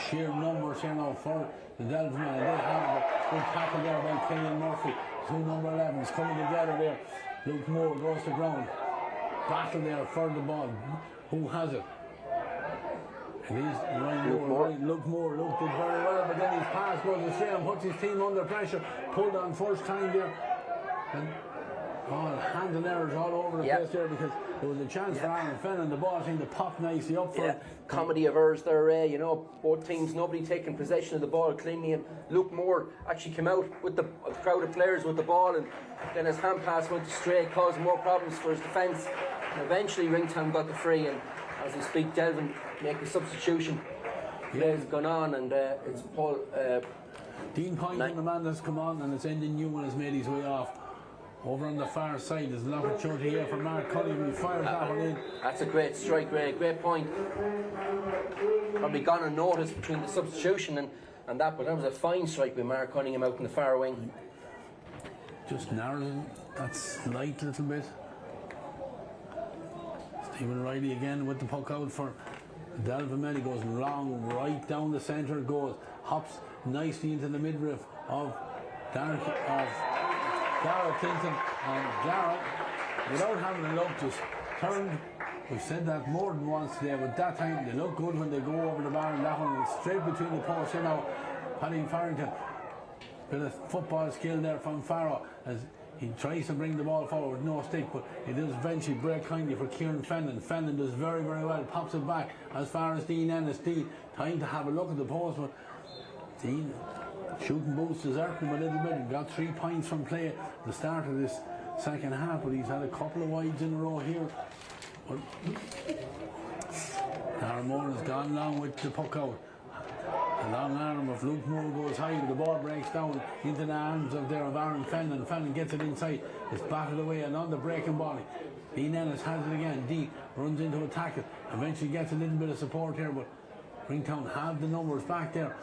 sheer numbers here now for the Delvin man. They have a good tackle there by Killian Murphy. Two number 11s coming together there. Luke Moore goes to ground. Battle there for the ball. Who has it? It is Ryan Moore. Luke Moore. Luke did very well, but then his pass goes astray and puts his team under pressure. Pulled on first time there. And handling errors all over the place there because there was a chance for Aaron Fenn and the ball seemed to pop nicely up for comedy of errors there, Ray. Both teams, nobody taking possession of the ball cleanly, and Luke Moore actually came out with the crowd of players with the ball, and then his hand pass went astray, caused more problems for his defence. And eventually Ringtown got the free, and as we speak, Delvin make a substitution. Plays have gone on, and it's Paul. Dean Pine and the man that's come on, and it's Ending Newman has made his way off. Over on the far side, there's an opportunity here for Mark Cunningham. He fires that one in. That's a great strike, Ray. Great point. Probably gone unnoticed between the substitution and that, but that was a fine strike with Mark Cunningham out in the far wing. Just narrows that slight little bit. Stephen Riley again with the puck out for Delvin. He goes long, right down the centre. Goes, hops nicely into the midriff of Garrett Clinton, and Garrett, without having a look, just turned. We've said that more than once today, but that time they look good when they go over the bar, and that one was straight between the posts. Paddy Farrington, bit of football skill there from Farrow as he tries to bring the ball forward with no stick, but he does eventually break kindly for Kieran Fenlon. Fenlon does very, very well, pops it back as far as Dean Ennis. Dean, time to have a look at the post, but Dean shooting boots deserting him a little bit. He got 3 points from play at the start of this second half, but he's had a couple of wides in a row here. But Darren Moore has gone long with the puck out. The long arm of Luke Moore goes high, but the ball breaks down into the arms of Aaron Fenlon. Fenlon gets it inside. It's batted away and on the breaking ball. Dean Ennis has it again. Dean runs into attack it. Eventually gets a little bit of support here, but Ringtown have the numbers back there.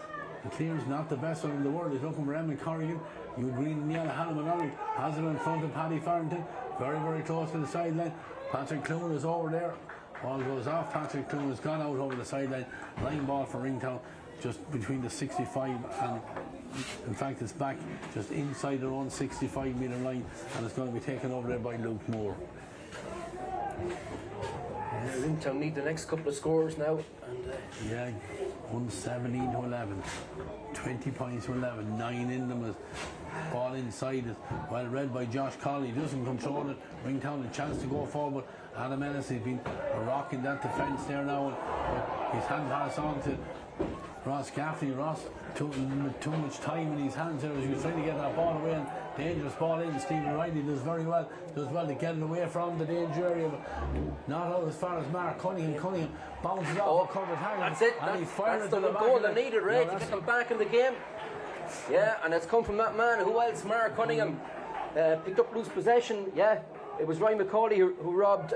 The clear's not the best one in the world. He's looking for Emma Corrigan. You green and yellow. Hannah McGonagall has it in front of Paddy Farrington. Very, very close to the sideline. Patrick Clune is over there. Ball goes off. Patrick Clune has gone out over the sideline. Line ball for Ringtown, just between the 65 and, in fact, it's back just inside their own 65 metre line, and it's going to be taken over there by Luke Moore. Ringtown need the next couple of scores now. And, 117 to 11, 20 points to 11, 9 in them. As ball inside is well read by Josh Colley. He doesn't control it. Ringtown a chance to go forward. Adam Ellis has been rocking that defence there now. His hand pass on to Ross Gaffney. Ross took too much time in his hands there as he was trying to get that ball away, and dangerous ball in. Stephen Riley does well to get it away from the danger area, but not out as far as Mark Cunningham. Cunningham bounces off the cover target. That's it. That's the goal they needed, right? To get them back in the game. Yeah, and it's come from that man. Who else? Mark Cunningham picked up loose possession. Yeah, it was Ryan McCauley who robbed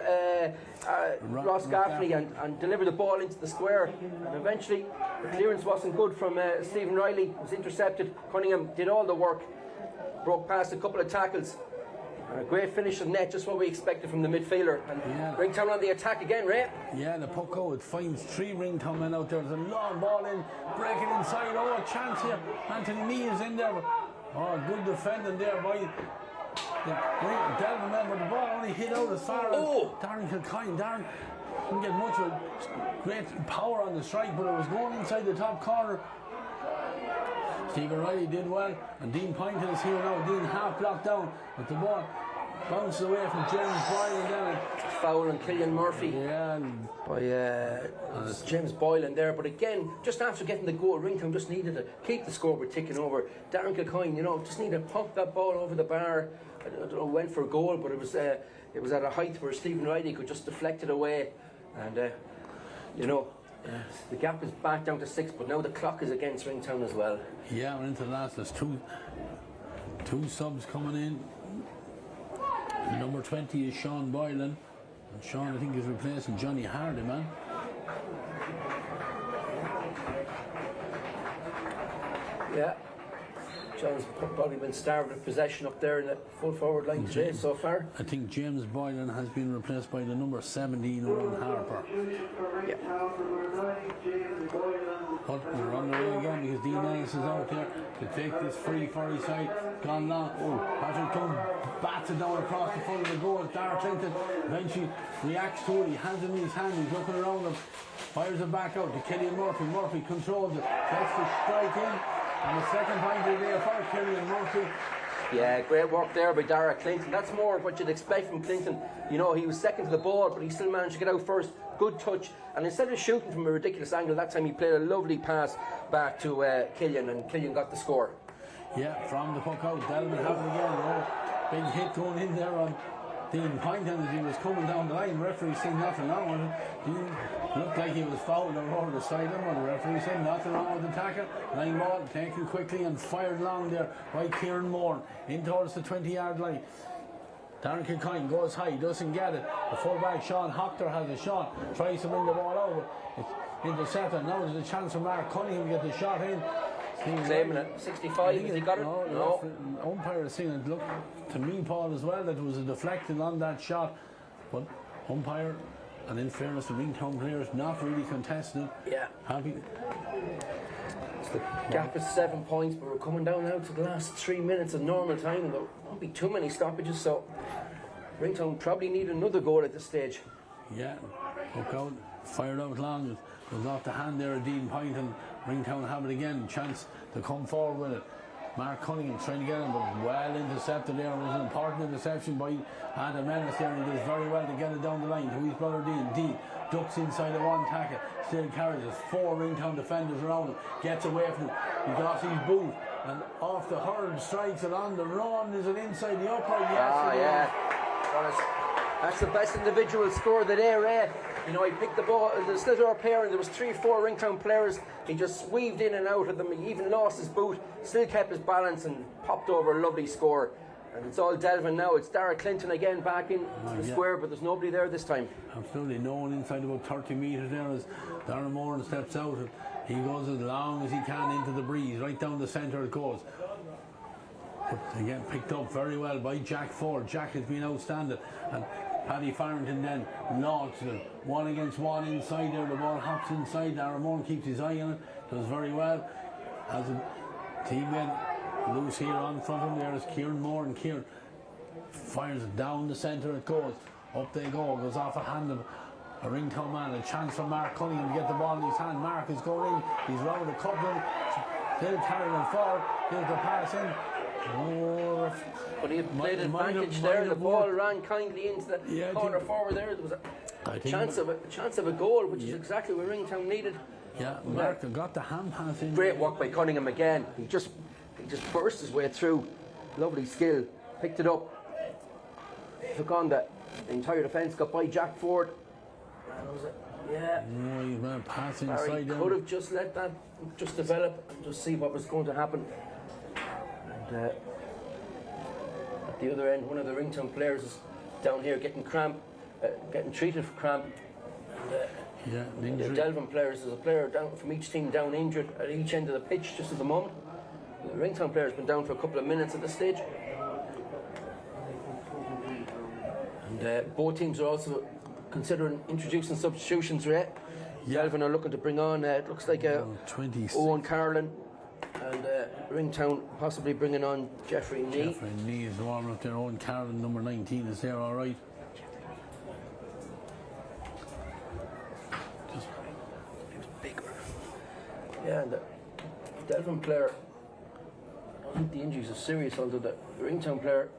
Ross Gaffney and delivered the ball into the square. And eventually, the clearance wasn't good from Stephen Riley. It was intercepted. Cunningham did all the work, broke past a couple of tackles. And a great finish of net, just what we expected from the midfielder. And Ringtown on the attack again, Ray. Yeah, the puck out. It finds 3 Ringtown men out there. There's a long ball in, breaking inside. Oh, a chance here. Anthony Mee is in there. Oh, good defending there by Delvin, but the ball only hit out as far as Darren Kilcoyne. Darren didn't get much of great power on the strike, but it was going inside the top corner. Stephen Riley did well, and Dean Poynton is here now. Dean half blocked down, but the ball bounced away from James Boylan. Then foul on Killian Murphy. Yeah, by James Boylan there. But again, just after getting the goal, Ringtown just needed to keep the scoreboard ticking over. Darren Kilcoyne, just needed to pump that ball over the bar. I don't know, went for a goal, but it was at a height where Stephen Riley could just deflect it away, and the gap is back down to 6, but now the clock is against Ringtown as well. Yeah, we're into the last. There's two subs coming in. Number 20 is Sean Boylan, and Sean, I think, is replacing Johnny Hardy, man. Yeah. John's probably been starved of possession up there in the full forward line today so far. I think James Boylan has been replaced by the number 17, Owen Harper. Yeah. But we're on the way again because Dean Ellis is out there to take this free for his side. Gone long. Patrick Dunn bats it down across the front of the goal. Darragh Clinton eventually reacts to it. He has it in his hand. He's looking around him. Fires it back out to Killian Murphy. Murphy controls it. Gets the strike in. And the second point of the day for Killian Murphy. Yeah, great work there by Darragh Clinton. That's more what you'd expect from Clinton. He was second to the ball, but he still managed to get out first. Good touch. And instead of shooting from a ridiculous angle, that time he played a lovely pass back to Killian, and Killian got the score. Yeah, from the puck out, Delvin have it again. Big hit going in there on Dean Poynton as he was coming down the line. The referee seen nothing wrong with it. Dean looked like he was fouled over the sideline, and the referee said nothing wrong with the tackle. Line ball taken quickly and fired along there by Kieran Moore in towards the 20-yard line. Darren Kilcoyne goes high, doesn't get it. The fullback Sean Hoctor has a shot, tries to bring the ball over. It's intercepted. Now there's a chance for Mark Cunningham to get the shot in. Claiming it. 65, has he got it? No. Umpire is saying it looked to me, Paul, as well, that it was a deflected on that shot. But umpire, and in fairness, the Ringtown players not really contesting it. Yeah. Happy. The gap is 7 points, but we're coming down now to the last 3 minutes of normal time. There won't be too many stoppages, so Ringtown probably need another goal at this stage. Yeah, hook out, fired out long, it goes off the hand there of Dean Poynton. Ringtown have it again, chance to come forward with it. Mark Cunningham trying to get him, but well intercepted there. It was an important interception by Adam Ellis there, and he does very well to get it down the line to his brother Dean. Dean ducks inside of one tackle, still carries it. 4 Ringtown defenders around him, gets away from him. He got his boot, and off the hurl, strikes it on the run. Is it inside the upright? Yes, yeah. That's the best individual score of the day, Ray. He picked the ball, the sliotar up here, and there was 3-4 Ringtown players. He just weaved in and out of them. He even lost his boot, still kept his balance and popped over a lovely score. And it's all Delvin now. It's Darragh Clinton again back in the square, but there's nobody there this time. Absolutely no one inside about 30 metres there as Darren Moran steps out. And he goes as long as he can into the breeze, right down the centre it goes. But again, picked up very well by Jack Ford. Jack has been outstanding. And Paddy Farrington then launches it. 1 against 1 inside there. The ball hops inside. Darren Moran keeps his eye on it. Does very well. Has a teammate loose here on front of him. There is Kieran Moore, and Kieran fires it down the centre. It goes. Up they go. Goes off a hand of a Ringtown man. A chance for Mark Cunningham to get the ball in his hand. Mark is going in. He's round a couple. Still carrying it forward. Gives the pass in. But he played advantage there. The ball ran kindly into the corner forward there. There was a chance of a goal, which is exactly what Ringtown needed. Yeah, Mark got the hand pass in. Great work by Cunningham again. He just burst his way through. Lovely skill. Picked it up. Took on the entire defence. Got by Jack Ford. And was it? Yeah. No, he went pass Barry inside. could have just let that just develop and just see what was going to happen. And at the other end, one of the Ringtown players is down here getting cramp, getting treated for cramp. Yeah, The Delvin players, there's a player down from each team down injured at each end of the pitch just at the moment. The Ringtown player's been down for a couple of minutes at this stage. And both teams are also considering introducing substitutions, right? Delvin are looking to bring on, it looks like Owen Carlin, and Ringtown possibly bringing on Jeffrey Lee. Jeffrey Lee is warming up their own Carlin, number 19 is there, all right. Yeah, and the Delvin player, I don't think the injuries are serious, although the Ringtown player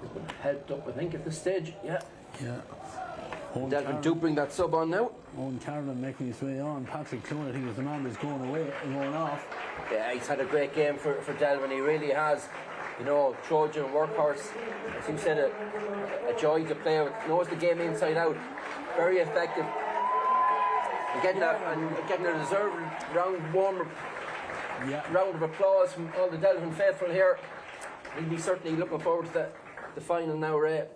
has been helped up, I think, at this stage. Yeah. Delvin do bring that sub on now. Owen Carlin making his way on. Patrick Clune, I think, is the man that's going off. Yeah, he's had a great game for Delvin. He really has. You know, Trojan workhorse. As you said, a joy to play with. Knows the game inside out. Very effective. And getting a deserved round of applause from all the Delvin faithful here. We'll be certainly looking forward to the final now, Ray.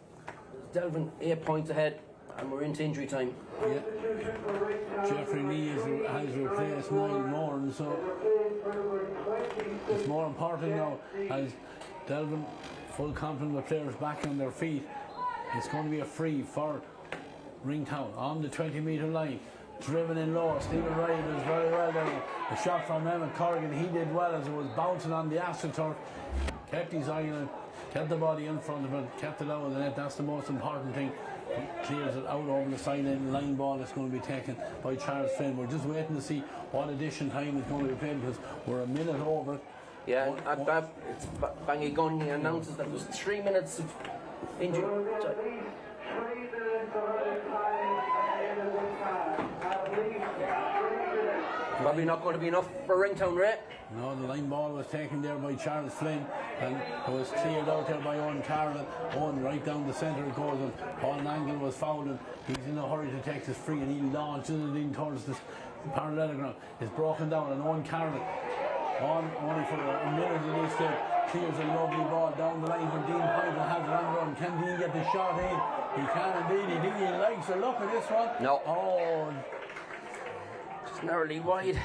Delvin 8 points ahead, and we're into injury time. Yeah. Jeffrey Lee has replaced Niall Moran, so it's more important now as Delvin, full confident with players back on their feet. It's going to be a free for Ringtown on the 20-metre line. Driven in low, Stephen Ryan does very well there. The shot from Emmett Corrigan, he did well as it was bouncing on the astroturf. Kept his eye on it, kept the body in front of it, kept it out of the net. That's the most important thing. Clears it out over the sideline. Line ball is going to be taken by Charles Flynn. We're just waiting to see what addition time is going to be played because we're a minute over. Yeah, Bangigunny announces that there's 3 minutes of injury. Probably not going to be enough for Ringtown, Ray. No, the line ball was taken there by Charles Flynn and it was cleared out there by Owen Carlin. Owen right down the centre it goes and Paul Nangle was fouled and he's in a hurry to take this free and he launches it in towards this parallelogram. It's broken down and Owen Carlin on only for a minute at this stage clears a lovely ball down the line for Dean Pint and has it on the run. Can Dean get the shot in? He can indeed. He likes a look at this one. No. Oh, just narrowly wide.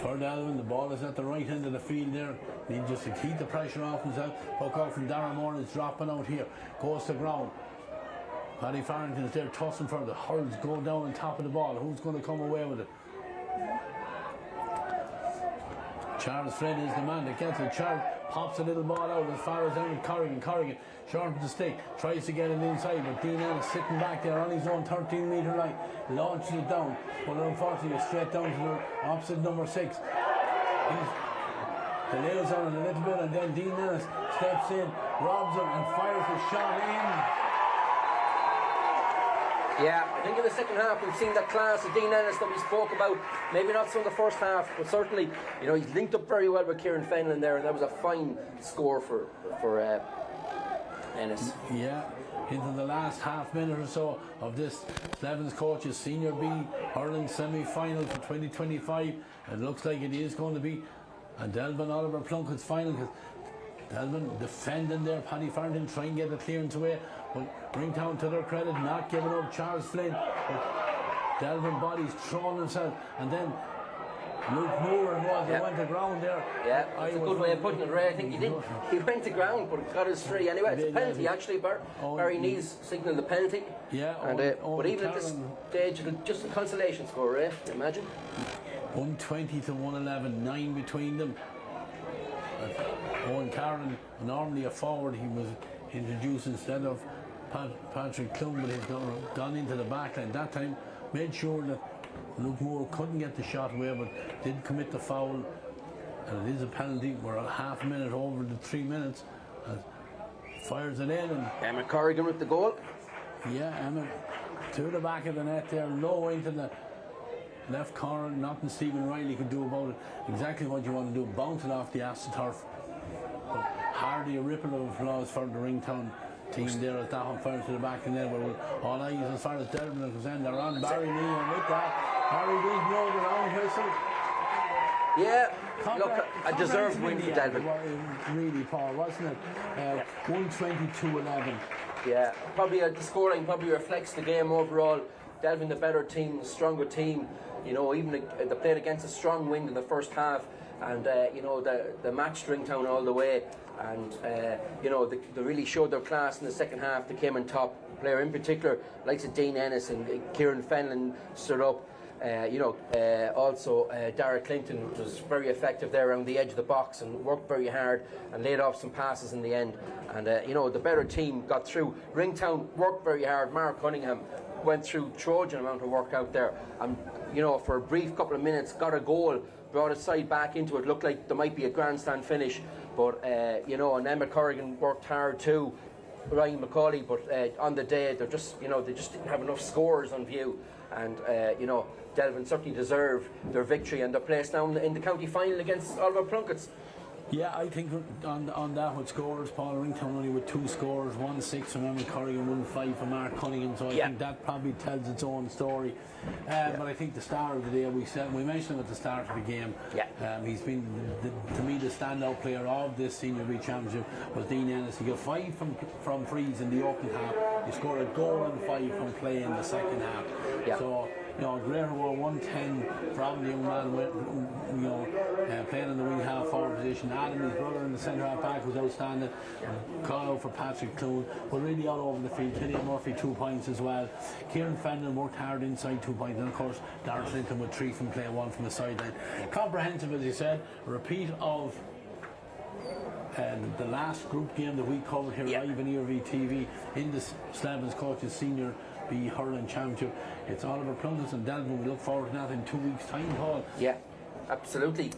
For Delvin, the ball is at the right end of the field there. Need just to keep the pressure off himself. Puck out from Darren Moore is dropping out here. Goes to ground. Paddy Farrington is there tossing for the hurls. Go down on top of the ball. Who's going to come away with it? Charles Flynn is the man that gets it. Charles pops a little ball out as far as Emmett Corrigan. Corrigan sharpens the stick, tries to get it inside, but Dean Ennis sitting back there on his own 13-metre line, launches it down, but unfortunately it's straight down to the opposite number 6. He delays on it a little bit, and then Dean Ennis steps in, robs it, and fires the shot in. Yeah, I think in the second half we've seen that class of Dean Ennis that we spoke about. Maybe not so in the first half, but certainly, you know, he's linked up very well with Kieran Fenlon there, and that was a fine score for Ennis. Yeah, into the last half minute or so of this Slevin's coach's Senior B Hurling semi-final for 2025. It looks like it is going to be a Delvin Oliver Plunkett's final because Delvin defending there, Paddy Farrington trying to get the clearance away, but Ringtown, to their credit, not giving up. Charles Flynn, but Delvin bodies throwing himself, and then Luke Moore went to ground there. Yeah, that's a good way of putting it, Ray. I think he went to ground, but got his free anyway. It's a penalty actually. Barry Nees signalled the penalty. Yeah, and but even at this stage, just a consolation score, Ray. Imagine 120 to 111, 9 between them. Owen Carlin, normally a forward, he was introduced instead of Patrick Clune, but he's gone into the back line. That time made sure that Luke Moore couldn't get the shot away, but did commit the foul, and it is a penalty. We're a half minute over the 3 minutes. Fires it in, and Emmett Corrigan with the goal. Yeah, Emmett To the back of the net there, low into the left corner. Nothing Stephen Riley could do about it. Exactly what you want to do, bounce it off the AstroTurf. But hardly a ripple of applause for the Ringtown team there as that one fires to the back of the net. All eyes as far as Delvin is concerned. They're on Barry Lee, and with that, Harry does blow the long whistle. Yeah, look, a deserved win for Delvin. Really, Paul, wasn't it? 122-11. Yeah, probably the scoring probably reflects the game overall. Delvin, the better team, the stronger team. You know, even they played against a strong wind in the first half, and you know, they matched Ringtown all the way. And you know, they really showed their class in the second half. They came on top. Player in particular, likes of Dean Ennis and Kieran Fenlon stood up. Also Dara Clinton was very effective there around the edge of the box and worked very hard and laid off some passes in the end. And you know, the better team got through. Ringtown worked very hard. Mark Cunningham went through Trojan amount of work out there, and you know, for a brief couple of minutes got a goal, brought his side back into it. Looked like there might be a grandstand finish, but you know, and Emma Corrigan worked hard too, Ryan McCauley, but on the day they just didn't have enough scores on view. And you know, Delvin certainly deserve their victory and their place now in the county final against Oliver Plunkett's. Yeah, I think on that with scores, Paul, Ringtown only with 2 scores, 1-6 from Emma Corrigan, 1-5 from Mark Cunningham, so I think that probably tells its own story. But I think the star of the day, we mentioned him at the start of the game. He's been, to me, the standout player of this Senior B Championship was Dean Ennis. He got 5 from frees in the opening half. He scored a goal and 5 from play in the second half. So, you know, great reward, 110 from the young man, you know, playing in the wing half forward position. Adam, his brother in the centre half back, was outstanding. Call out for Patrick Clune, but really all over the field. Killian Murphy 2 points as well. Kieran Fenlon worked hard inside 2 points, and of course Darren Clinton with 3 from play, 1 from the sideline. Comprehensive, as you said, a repeat of the last group game that we covered here live on ERV TV in the Slevin's Coaches Senior B Hurling Championship. It's Oliver Plunkett's and Delvin. We look forward to that in 2 weeks' time, Paul. Yeah, absolutely.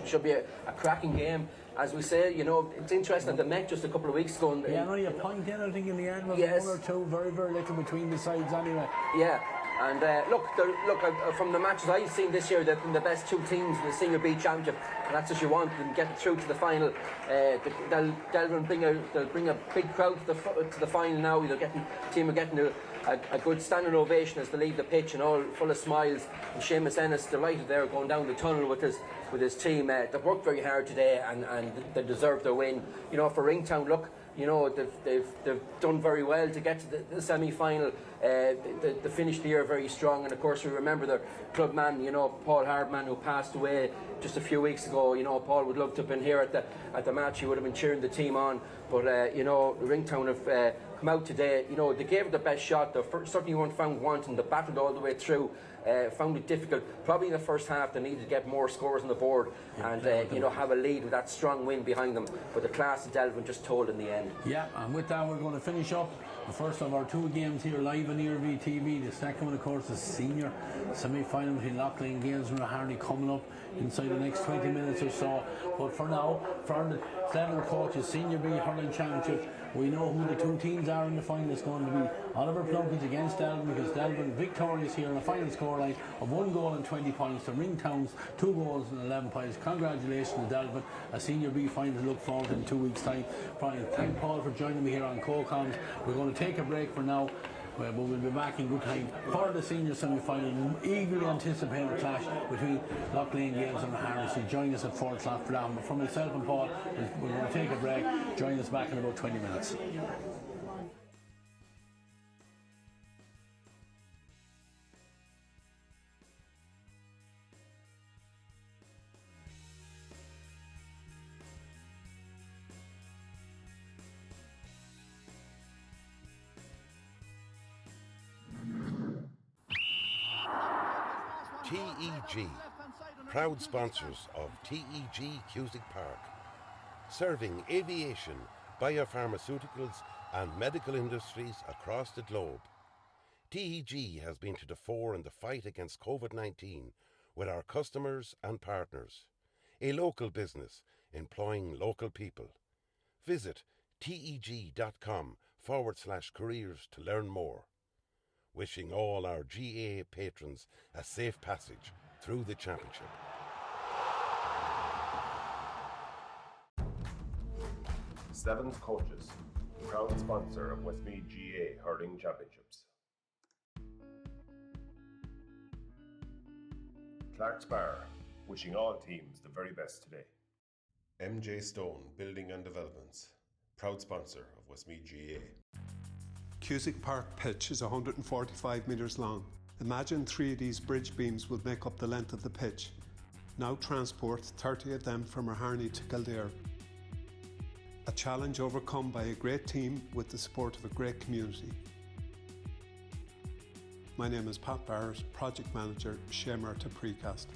Should be a cracking game. As we say, you know, it's interesting that they met just a couple of weeks ago. And, only a point in, I think, in the end. Was 1 or 2, very, very little between the sides anyway. Yeah. And look, from the matches I've seen this year, they've been the best 2 teams in the Senior B Championship, and that's what you want. And getting through to the final, they'll bring a big crowd to the final now. The team are getting a good standing ovation as they leave the pitch, and all full of smiles. And Seamus Ennis delighted there going down the tunnel with his team. They've worked very hard today, and they deserve their win. You know, for Ringtown, look, you know, they've done very well to get to the semi-final. They finished the year very strong, and of course we remember their club man, you know, Paul Hardman, who passed away just a few weeks ago. You know, Paul would love to have been here at the match. He would have been cheering the team on. But you know, Ringtown have come out today. You know, they gave it the best shot. They certainly weren't found wanting. They battled all the way through. Found it difficult. Probably in the first half they needed to get more scores on the board and you know, have a lead with that strong win behind them. But the class of Delvin just told in the end. Yeah, and with that we're going to finish up the first of our 2 games here live on ERV TV. The second one, of course, is senior semi-final between Lough and Gaels and Raharney coming up inside the next 20 minutes or so. But for now, for the Slevin Coaches Senior B Hurling Championship, we know who the 2 teams are in the final. It's going to be Oliver Plunkett's against Delvin, because Delvin victorious here on a final scoreline of 1 goal and 20 points to Ringtown's 2 goals and 11 points. Congratulations to Delvin. A Senior B final to look forward to in 2 weeks' time. Thank Paul for joining me here on Co-Coms. We're going to take a break for now, but we'll be back in good time for the senior semi-final. Eagerly anticipated clash between Lough Gaels and Raharney. So join us at 4 o'clock for that. But for myself and Paul, we're going to take a break. Join us back in about 20 minutes. TEG, proud sponsors of TEG Cusick Park, serving aviation, biopharmaceuticals and medical industries across the globe. TEG has been to the fore in the fight against COVID-19 with our customers and partners. A local business employing local people. Visit teg.com/careers to learn more. wishing all our GAA patrons a safe passage through the championship. Slevin's Coaches, proud sponsor of Westmeath GAA Hurling Championships. Clark's Bar, wishing all teams the very best today. MJ Stone Building and Developments, proud sponsor of Westmeath GAA. Cusick Park pitch is 145 metres long. Imagine 3 of these bridge beams would make up the length of the pitch. Now transport 30 of them from Raharney to Kildare. A challenge overcome by a great team with the support of a great community. My name is Pat Barrett, Project Manager, Shamer to Precast.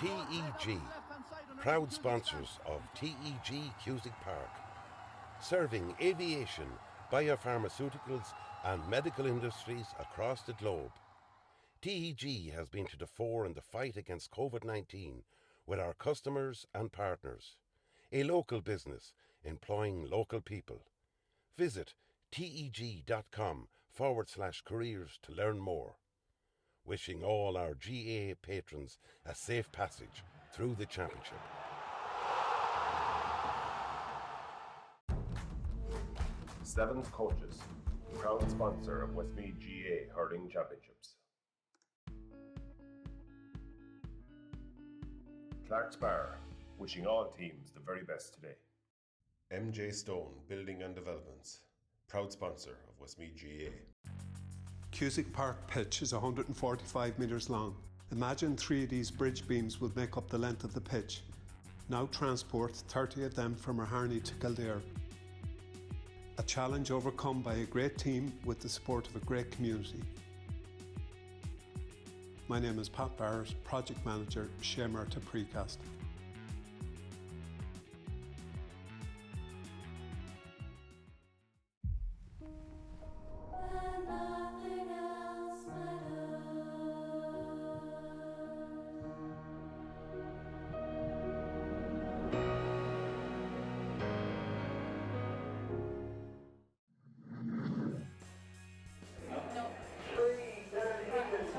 TEG, proud sponsors of TEG Cusick Park, serving aviation, biopharmaceuticals and medical industries across the globe. TEG has been to the fore in the fight against COVID-19 with our customers and partners. A local business employing local people. Visit teg.com/careers to learn more. Wishing all our GAA patrons a safe passage through the championship. Slevin Coaches, proud sponsor of Westmeath GAA Hurling Championships. Clark's Bar, wishing all teams the very best today. MJ Stone Building and Developments, proud sponsor of Westmeath GAA. Cusick Park pitch is 145 metres long. Imagine 3 of these bridge beams would make up the length of the pitch. Now transport 30 of them from Raharney to Kildare. A challenge overcome by a great team with the support of a great community. My name is Pat Barrett, Project Manager, Shamer to Precast.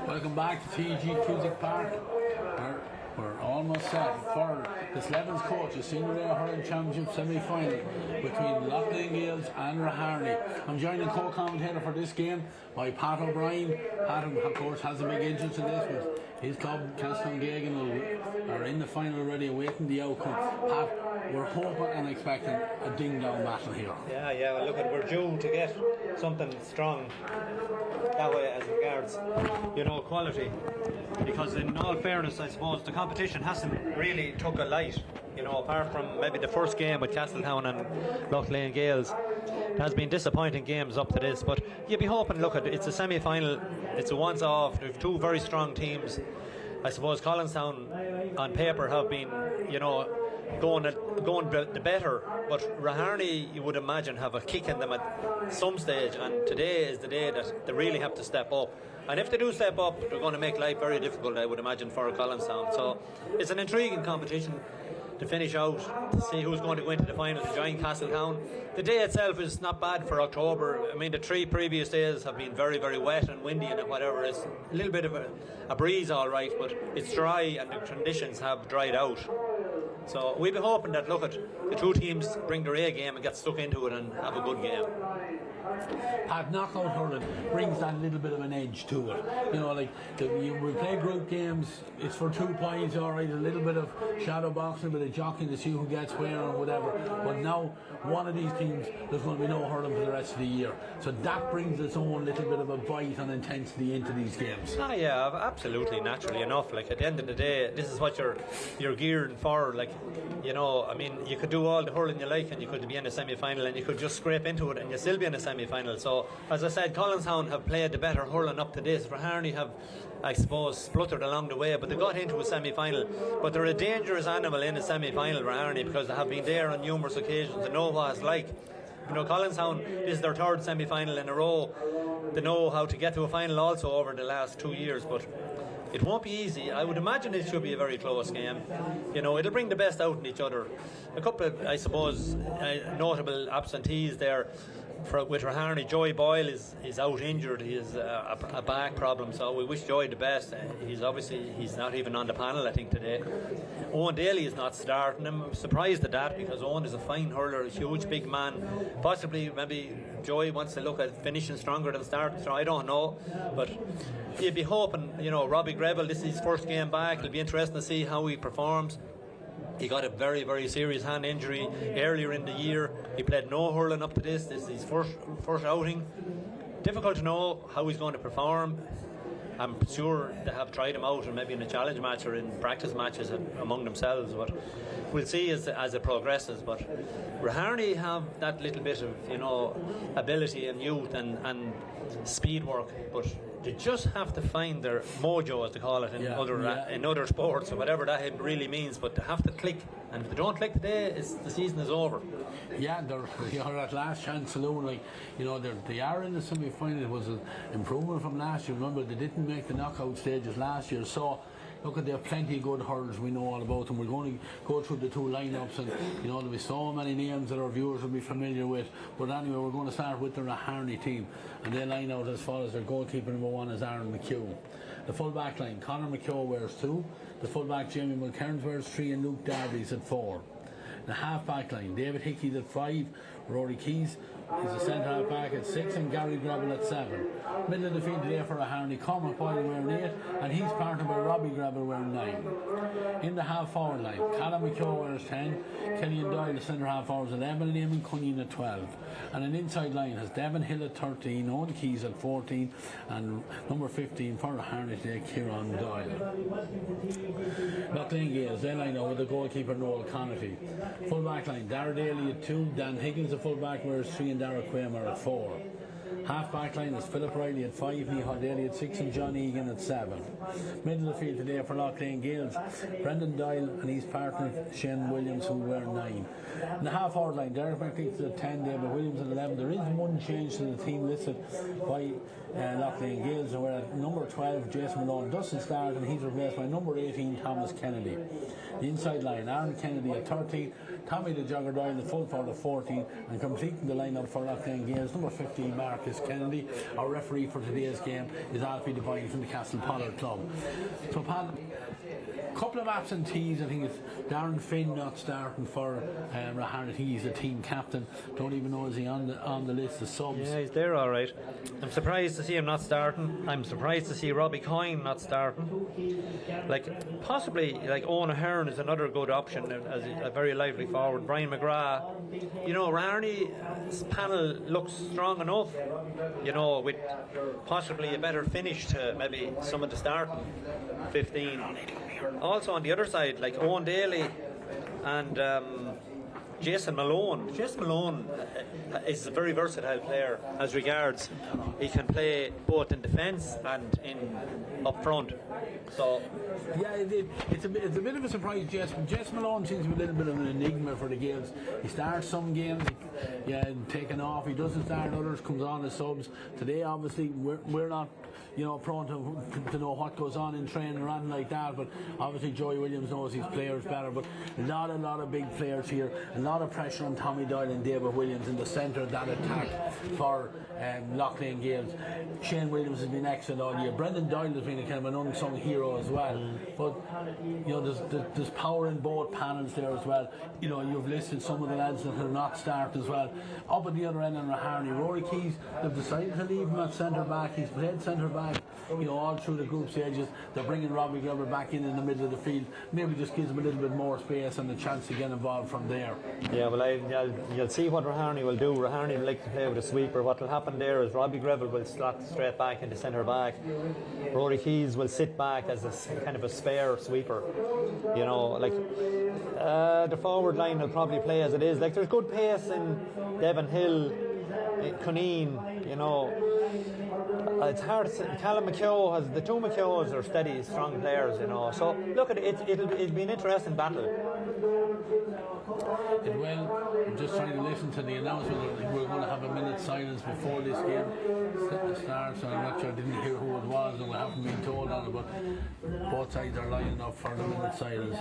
Welcome back to TEG Cusick Park. We're almost set for the Slevin's Coaches Senior A Hurling Championship semi-final between Lough Gaels and Raharney. I'm joining co-commentator for this game by Pat O'Brien. Pat, of course, has a big interest in this, but his club, Castletown are in the final already, awaiting the outcome. Pat, we're hoping and expecting a ding-dong battle here. Yeah. Well, look, we're due to get something strong that way as regards, quality. Because in all fairness, I suppose the competition hasn't really took a light. Apart from maybe the first game with Castletown and Lough Gaels, it has been disappointing games up to this. But you'd be hoping, look, it's a semi-final, it's a once-off. There's two very strong teams. I suppose Collinstown on paper have been, going the better, but Raharney, you would imagine, have a kick in them at some stage, and today is the day that they really have to step up. And if they do step up, they're going to make life very difficult, I would imagine, for Collinstown. So it's an intriguing competition to finish out, to see who's going to go into the final to join Castletown. The day itself is not bad for October. I mean, the 3 previous days have been very, very wet and windy and whatever. It's a little bit of a breeze, all right, but it's dry and the conditions have dried out. So we'll be hoping that, look, at the two teams bring their A game and get stuck into it and have a good game. Pat, knockout hurling brings that little bit of an edge to it. We play group games, it's for 2 points, all right, a little bit of shadow boxing, a bit of jockeying to see who gets where and whatever. But now, one of these teams, there's going to be no hurling for the rest of the year. So that brings its own little bit of a bite and intensity into these games. Yeah, absolutely, naturally enough. Like, at the end of the day, this is what you're gearing for. Like, I mean, you could do all the hurling you like and you could be in a semi-final and you could just scrape into it and you still be in a semi-final. So, as I said, Collinstown have played the better hurling up to this. Raharney have, I suppose, spluttered along the way, but they got into a semi-final. But they're a dangerous animal in a semi-final, Raharney, because they have been there on numerous occasions. They know what it's like. Collinstown, this is their 3rd semi-final in a row. They know how to get to a final also over the last 2 years, but it won't be easy. I would imagine it should be a very close game. It'll bring the best out in each other. A couple of, I suppose, notable absentees there. With Raharney, Joy Boyle is out injured. He has a back problem, so we wish Joy the best. He's not even on the panel, I think, today. Owen Daly is not starting. I'm surprised at that because Owen is a fine hurler, a huge big man. Possibly maybe Joy wants to look at finishing stronger than starting, so I don't know. But you'd be hoping, Robbie Greville, this is his first game back. It'll be interesting to see how he performs. He got a very, very serious hand injury earlier in the year. He played no hurling up to this. This is his first outing. Difficult to know how he's going to perform. I'm sure they have tried him out, and maybe in a challenge match or in practice matches among themselves. But we'll see as it progresses. But Raharney have that little bit of ability and youth and speed work, but they just have to find their mojo, as they call it, in other sports, or whatever that really means. But they have to click, and if they don't click today, the season is over. Yeah, they're at last chance saloon. They are in the semi-final. It was an improvement from last year. Remember, they didn't make the knockout stages last year, so look, they have plenty of good hurlers. We know all about them. We're going to go through the two lineups, and there'll be so many names that our viewers will be familiar with. But anyway, we're going to start with the Raharney team, and they line out as follows. Their goalkeeper number 1 is Aaron McHugh. The full back line, Conor McHugh wears 2. The full back, Jamie Mulcairns wears 3, and Luke Darby's at 4. The half back line, David Hickey's at 5, Rory Keys is the centre half back at 6, and Gary Grable at 7. Middle of the field today for Raharney, Cormac Boyle wearing 8, and he's partnered by Robbie Grable wearing 9. In the half forward line, Callum McHugh wears 10, Killian Doyle the centre half forwards at 11, and Eamon Cunningham at 12. And an inside line has Devin Hill at 13, Owen Keys at 14, and number 15 for Raharney today, Kieran Doyle. Lough Gaels, they line out with the goalkeeper Noel Connaughey. Full back line, Dara Daly at 2, Dan Higgins the full back wears 3, and Dara Quamer at 4. Half back line is Philip Riley at 5, Niall Daly at 6, and John Egan at 7. Middle of the field today for Lough Gaels, Brendan Doyle and his partner Shane Williams, who wear 9. In the half forward line, Derek McLeish at 10, David Williams at 11. There is one change to the team listed by Lough Gaels, where at number 12 Jason Malone doesn't start, and he's replaced by number 18 Thomas Kennedy. The inside line, Aaron Kennedy at 13, Tommy the Jogger Doyle the full forward at 14, and completing the lineup for Lough Gaels, number 15 Marcus Kennedy. Our referee for today's game is Alfie Devine from the Castle Pollard Club. So Pat, a couple of absentees. I think it's Darren Finn not starting for Raharney. He's the team captain. Don't even know is he on the list of subs. Yeah, he's there all right. I'm surprised to see him not starting. I'm surprised to see Robbie Coyne not starting. Possibly Owen Ahern is another good option as a very lively forward. Brian McGrath. Raharney's panel looks strong enough, with possibly a better finish to maybe some of the starting 15. Also on the other side, like Owen Daly and Jason Malone. Jason Malone is a very versatile player as regards he can play both in defence and in up front. So yeah, it's a bit of a surprise. Jason Malone seems to be a little bit of an enigma for the Gaels. He starts some games, taking off. He doesn't start others, comes on as subs. Today, obviously, we're not prone to know what goes on in training or anything like that, but obviously Joey Williams knows his players better. But a lot of big players here, a lot of pressure on Tommy Doyle and David Williams in the centre of that attack for Lough Gaels. Shane Williams has been excellent all year. Brendan Doyle has been a kind of an unsung hero as well. But there's power in both panels there as well. You've listed some of the lads that have not started as well. Up at the other end on Raharney, Rory Keys, they've decided to leave him at centre back. He's played centre back all through the group stages. They're bringing Robbie Glover back in the middle of the field. Maybe just gives him a little bit more space and the chance to get involved from there. Yeah, well, you'll see what Raharney will do. Raharney will like to play with a sweeper. What will happen there is Robbie Greville will slot straight back into centre back. Rory Keys will sit back as a kind of a spare sweeper. The forward line will probably play as it is. There's good pace in Devin Hill, Cuneen, it's hard to say. Callum McHugh has the two McHughs are steady, strong players, So look at it. It'll be an interesting battle. It will. I'm just trying to listen to the announcement. I think we're going to have a minute's silence before this game starts. So I'm not sure. I didn't hear who it was, and we haven't been told on it. But both sides are lining up for the minute's silence.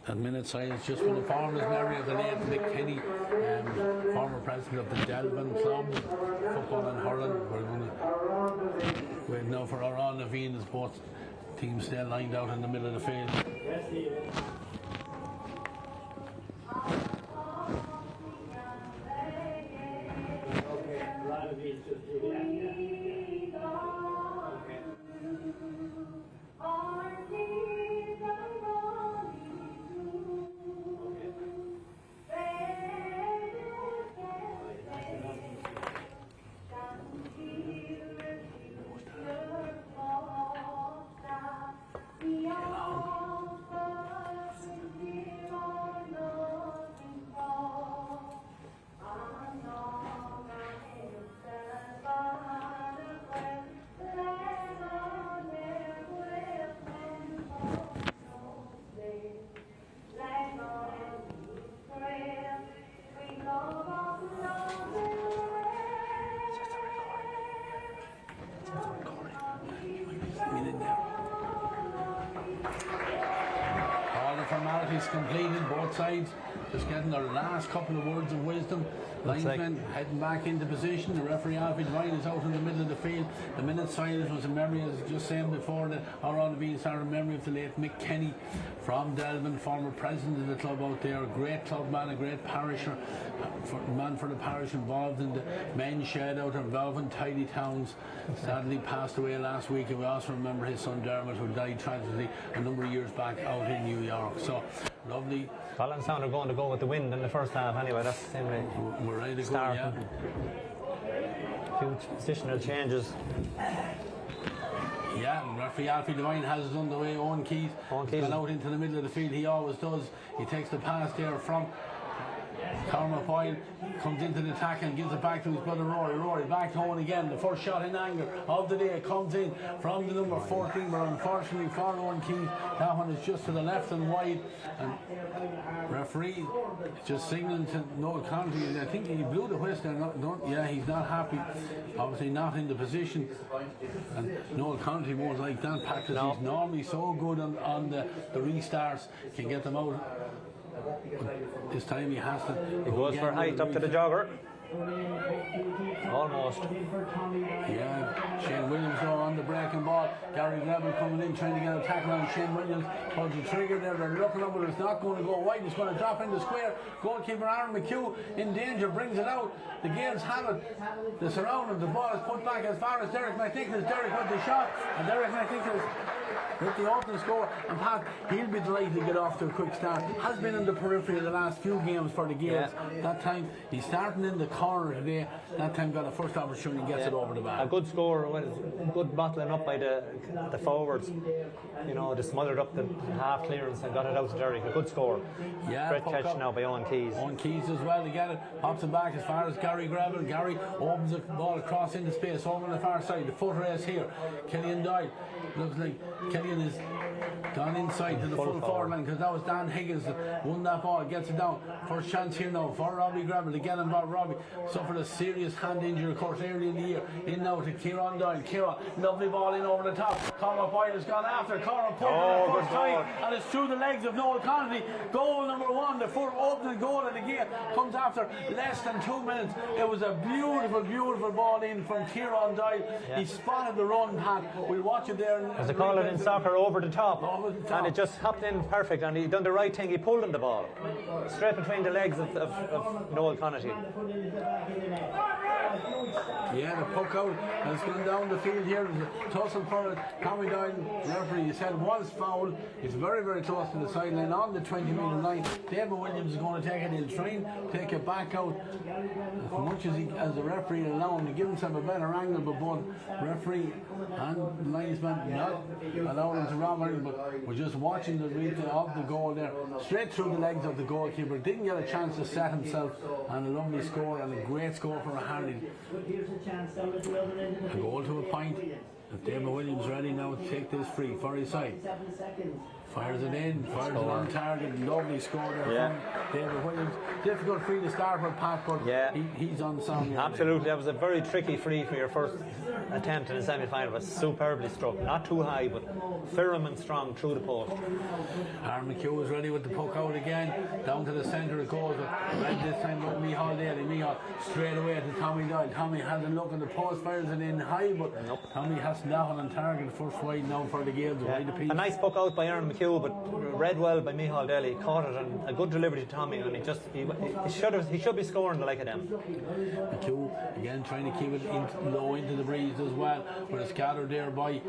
A minute silence just for the foreman's memory of the late Mick Kenny, former president of the Delvin club, football and hurling. We're going to wait now for Raharney Levine as both teams stay lined out in the middle of the field. Formalities completed, both sides just getting their last couple of words of wisdom. Linesmen heading back into position. The referee Alfie Devine is out in the middle of the field. The minute silence was a memory, as I was just saying before, that Raharney Levine started a memory of the late Mick Kenny from Delvin, former president of the club out there, a great club man, a great parisher, man for the parish, involved in the men's shed out in Delvin, tidy towns. Sadly passed away last week, and we also remember his son Dermot, who died tragically a number of years back out in New York. So lovely. Ballanstown are going to go with the wind in the first half anyway. That's the same way. We're ready to go, yeah. Few positional changes. Yeah, referee Alfie Devine has it underway. Owen Keys gone out into the middle of the field. He always does. He takes the pass there from Cormac Boyle, comes into the attack and gives it back to his brother Rory. Rory back to Owen again. The first shot in anger of the day comes in from the number 14, but unfortunately for Owen Keys, that one is just to the left and wide. And referee just signaling to Noel Conti. I think he blew the whistle. Yeah, he's not happy. Obviously not in the position. And Noel Conti won't like that practice. No. He's normally so good on the restarts, can get them out. This time he has to. He goes for height up to the jogger. Almost. Yeah, Shane Williams though on the breaking ball. Gary Gravel coming in trying to get a tackle on Shane Williams. Pulls the trigger there. They're looking up, but it's not going to go wide. It's going to drop in the square. Goalkeeper Aaron McHugh in danger, brings it out. The Gaels have it. The surrounding. The ball is put back as far as Derek McNicholas. Derek with the shot, and Derek McNicholas with the opening score. And Pat, he'll be delighted to get off to a quick start. Has been in the periphery the last few games for the Gaels. Yeah. That time he's starting in the corner today. That time got a first opportunity, gets it over the bar. A good score, good bottling up by the forwards. You know, they smothered up the half clearance and got it out to Derek. A good score. Yeah, great catch now by Owen Keys. Owen Keys as well to get it. Pops it back as far as Gary Gravel. Gary opens the ball across into space over on the far side. The foot race here. Killian Doyle. Looks like Killian is gone inside to the full forward line, because that was Dan Higgins that won that ball. Gets it down. First chance here now for Robbie Gravel to get involved. Robbie suffered a serious hand injury, of course, early in the year. In now to Kieran Doyle. Kieran, lovely ball in over the top. Cormac Boyle has gone after. Cormac put it the first time, and it's through the legs of Noel Connolly. Goal number 1, the first opening goal of the game, comes after less than 2 minutes. It was a beautiful, beautiful ball in from Kieran Doyle. Yeah. He spotted the run, Pat. We'll watch it there. As they call it in soccer, over the top. And it just hopped in perfect, and he done the right thing. He pulled in the ball straight between the legs of Noel Connolly. Yeah, the puck out has gone down the field here. Tussle for it. Tommy Doyle, referee, said was foul. It's very, very close to the sideline on the 20-metre line. David Williams is going to take it. He'll try and take it back out as much as the referee will allow him to give himself a better angle, but both referee and linesman not allowing him to rob him. But we're just watching the replay of the goal there, straight through the legs of the goalkeeper. Didn't get a chance to set himself, and a lovely score and a great score for Raharney. A goal to a point. David Williams ready now to take this free for his side. Fires it in, fires it on target. Lovely score there from David Williams. Difficult free to start for Pat, but he's on song. Absolutely, that was a very tricky free for your first attempt in the semi-final. It was superbly struck, not too high, but firm and strong through the post. Aaron McHugh was ready with the puck out again, down to the centre it goes, but right this time with Micheál Daly. Micheál straight away to Tommy Doyle. Tommy has a look at the post, fires it in high, but Tommy has nothing on target. First wide now for the Gaels. A nice puck out by Aaron McHugh, but read well by Micheál Daly. Caught it and a good delivery to Tommy, and he should be scoring the like of them. McHugh again trying to keep it low into the breeze as well, but it's scattered there by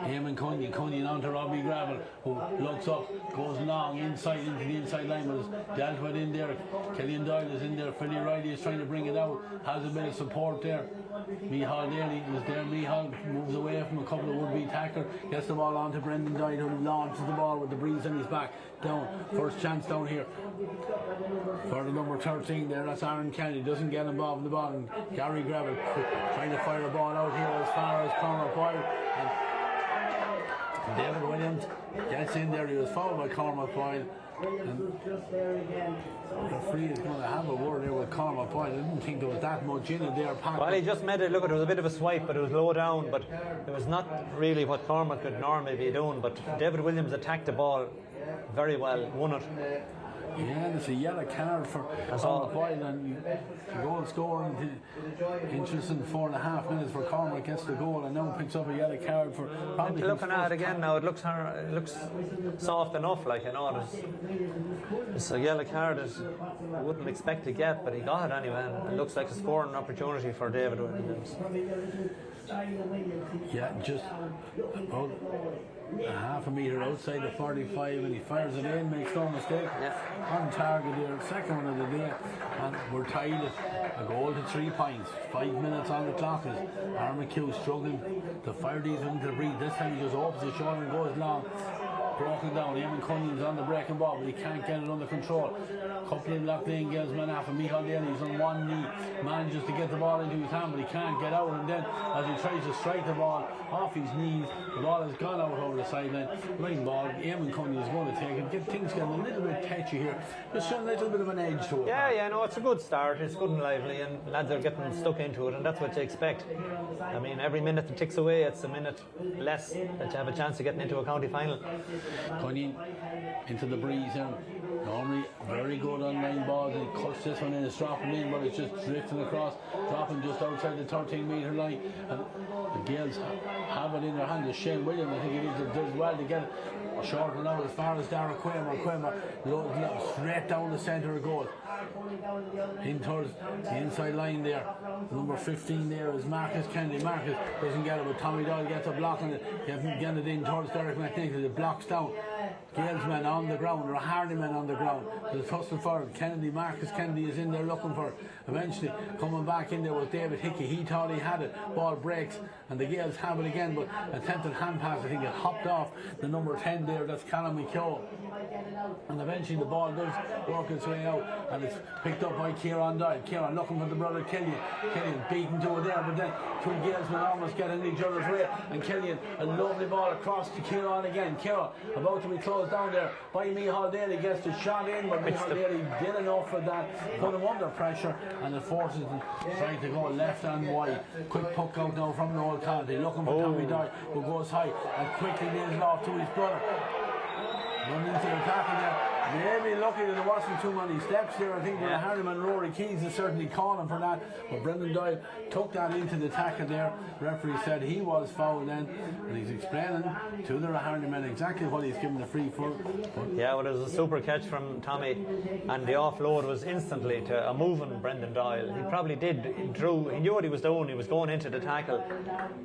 Eamon Cunningham. Cunningham on to Robbie Gravel, who looks up, goes long inside into the inside line, but is dealt with in there. Killian Doyle is in there. Philly Riley is trying to bring it out, has a bit of support there. Micheál Daly is there. Micheál moves away from a couple of would-be tackler, gets the ball on to Brendan Doyle, who launches the ball with the breeze on his back. Down, first chance down here for the number 13 there, that's Aaron Kennedy. Doesn't get involved in the ball, and Gary Gravel trying to fire a ball out here as far as Cormac Boyle, and David Williams gets in there. He was fouled by Cormac Boyle, and the referee is going to have a word there with Cormac Boyle. I didn't think there was that much in it there, Pat. Well, he just made it look, it was a bit of a swipe, but it was low down, but it was not really what Cormac could normally be doing. But David Williams attacked the ball very well, won it. Yeah, there's a yellow card for Cormac Boyle, and goal scoring. Interesting 4.5 minutes for Cormac gets the goal, and now picks up a yellow card for probably. Looking at it again now, it looks soft enough, like, you know. It's a yellow card that I wouldn't expect to get, but he got it anyway. And it looks like a scoring opportunity for David Williams. Yeah, just about a half a metre outside the 45, and he fires it in, makes no mistake. On target here, second one of the day, and we're tied at a goal to 3 points. 5 minutes on the clock as Aaron McHugh struggling to fire these into the breeze. This time he just opens his shoulder and goes long. Broken down. Eamon Cunningham's on the breaking ball, but he can't get it under control. Couple of Lough Gaels men after Micheál Daly. He's on one knee, manages to get the ball into his hand, but he can't get out. And then, as he tries to strike the ball off his knees, the ball has gone out over the sideline. Line ball. Eamon Cunningham is going to take it. Things getting a little bit touchy here. Just a little bit of an edge to it. Yeah, no, it's a good start. It's good and lively, and lads are getting stuck into it, and that's what you expect. I mean, every minute that ticks away, it's a minute less that you have a chance of getting into a county final. Cunningham into the breeze here. Normally very good on line balls, and he cuts this one in, it's dropping in, but it's just drifting across, dropping just outside the 13-metre line. And the Gaels have it in their hand. Shane Williams, I think it is, does well to get it short and out as far as Darragh Quamer straight down the centre of goal. In towards the inside line there. Number 15 there is Marcus Kennedy. Marcus doesn't get it, but Tommy Doyle gets a block on it. Getting it in towards Derek McNicholas. It blocks down. Gaels men on the ground, Raharney men on the ground. There's a tussle forward. Kennedy, Marcus Kennedy is in there looking for it. Eventually coming back in there was David Hickey. He thought he had it. Ball breaks and the Gaels have it again, but attempted hand pass, I think it hopped off the number 10 there. That's Callum McHugh. And eventually the ball does work its way out, and it's picked up by Kieran Doyle. Kieran looking for the brother Killian. Killian beaten to it there, but then two Gaels men almost get in each other's way, and Killian, a lovely ball across to Kieran again. Kieran about to be closed down there by Micheál Daly, gets the shot in, but Micheál Daly did enough for that, put him under pressure, and it forces him trying to go left and wide. Quick puck out now from Noel County, looking for Tommy Doyle, who goes high and quickly nails it off to his brother. Running into the tackle there. Maybe lucky that there wasn't too many steps there. I think the Harriman and Rory Keys is certainly calling for that. But Brendan Doyle took that into the tackle there. The referee said he was fouled then, and he's explaining to the Harriman exactly what he's given the free for. Yeah, well, it was a super catch from Tommy, and the offload was instantly to a moving Brendan Doyle. He probably he knew what he was doing. He was going into the tackle.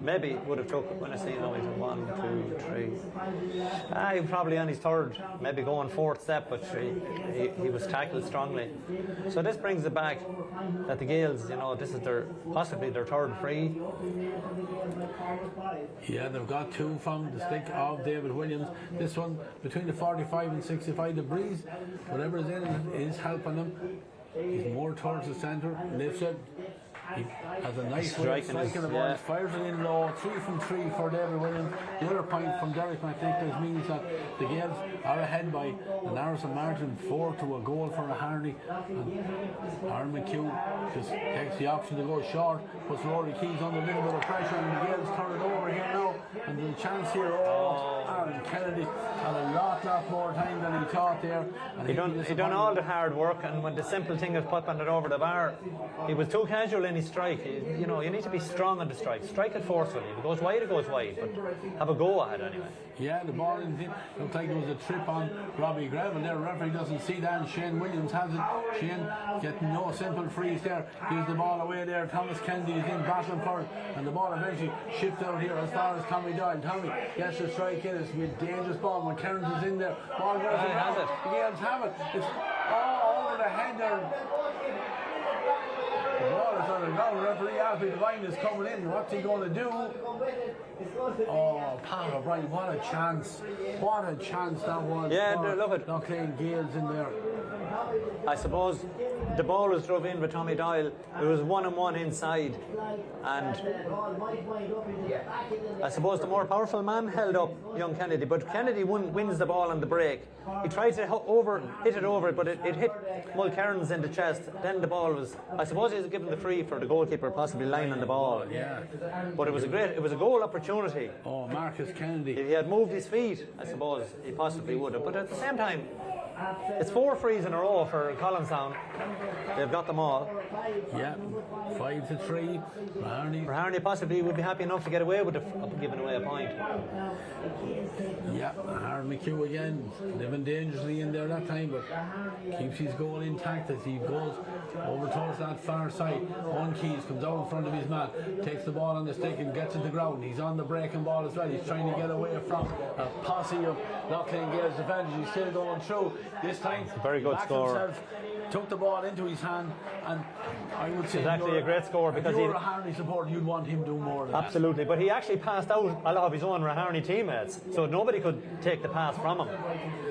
Maybe would have took, when I see now, he's 1, 2, 3. He probably on his third, maybe going fourth step, but he was tackled strongly. So this brings it back that the Gaels, this is possibly their third free. Yeah, they've got two from the stick of David Williams. This one between the 45 and 65. The breeze, whatever is in it, is helping them. He's more towards the centre, lifts it, He has a nice Striking way of is- striking the ball. yeah. He fires it in low, 3 from 3 for David Williams. The other point from Derek McNicholas means that the Gaels are ahead by an Harrison margin, 4 to a goal for Raharney. And Aaron McHugh just takes the option to go short, puts Rory Keys under a little bit of pressure, and the Gaels turn it over here now. And the chance here, Aaron Kennedy had a lot more time than he thought there. And He done all the hard work, and when the simple thing of putting it over the bar, he was too casual in his strike. You know, you need to be strong on the strike. Strike it forcefully. If it goes wide, it goes wide, but have a go at it anyway. Yeah, the ball in looked like there was a trip on Robbie Gravel there. The referee doesn't see that, and Shane Williams has it. Shane getting no simple freeze there. Gives the ball away there. Thomas Kennedy is in battling for it, and the ball eventually shifts out here as far as Tommy Doyle. Tommy gets the strike in. It's a dangerous ball when Cairns is in there. Ball goes has it. The Gaels have it. It's over the head there. The ball is on the ground. Referee Alfie Devine is coming in. What's he going to do? Oh, Pat O'Brien, what a chance. What a chance that was. Yeah, for look at Lough Gaels in there. I suppose the ball was drove in with Tommy Doyle. It was 1-on-1 inside, and I suppose the more powerful man held up young Kennedy, but Kennedy wins the ball on the break. He tried to hit it over, but it hit Mulcairns in the chest. Then the ball was, I suppose he was given the free for the goalkeeper possibly lying on the ball. Yeah. But it was a goal opportunity. Oh, Marcus Kennedy. If he had moved his feet, I suppose he possibly would have. But at the same time, it's 4 frees in a row for Collinstown. They've got them all. Yeah, 5-3. Raharney possibly would be happy enough to get away with giving away a point. Yeah, Aaron McHugh again, living dangerously in there that time, but keeps his goal intact as he goes over towards that far side. Owen Keys comes out in front of his man, takes the ball on the stick and gets it to the ground. He's on the breaking ball as well. He's trying to get away from a posse of Lough Gaels defenders. He's still going through. This time, very good score. Took the ball into his hand, and I would say it's actually a great score because if you're a Raharney supporter, you'd want him to do more than absolutely. But he actually passed out a lot of his own Raharney teammates, so nobody could take the pass from him.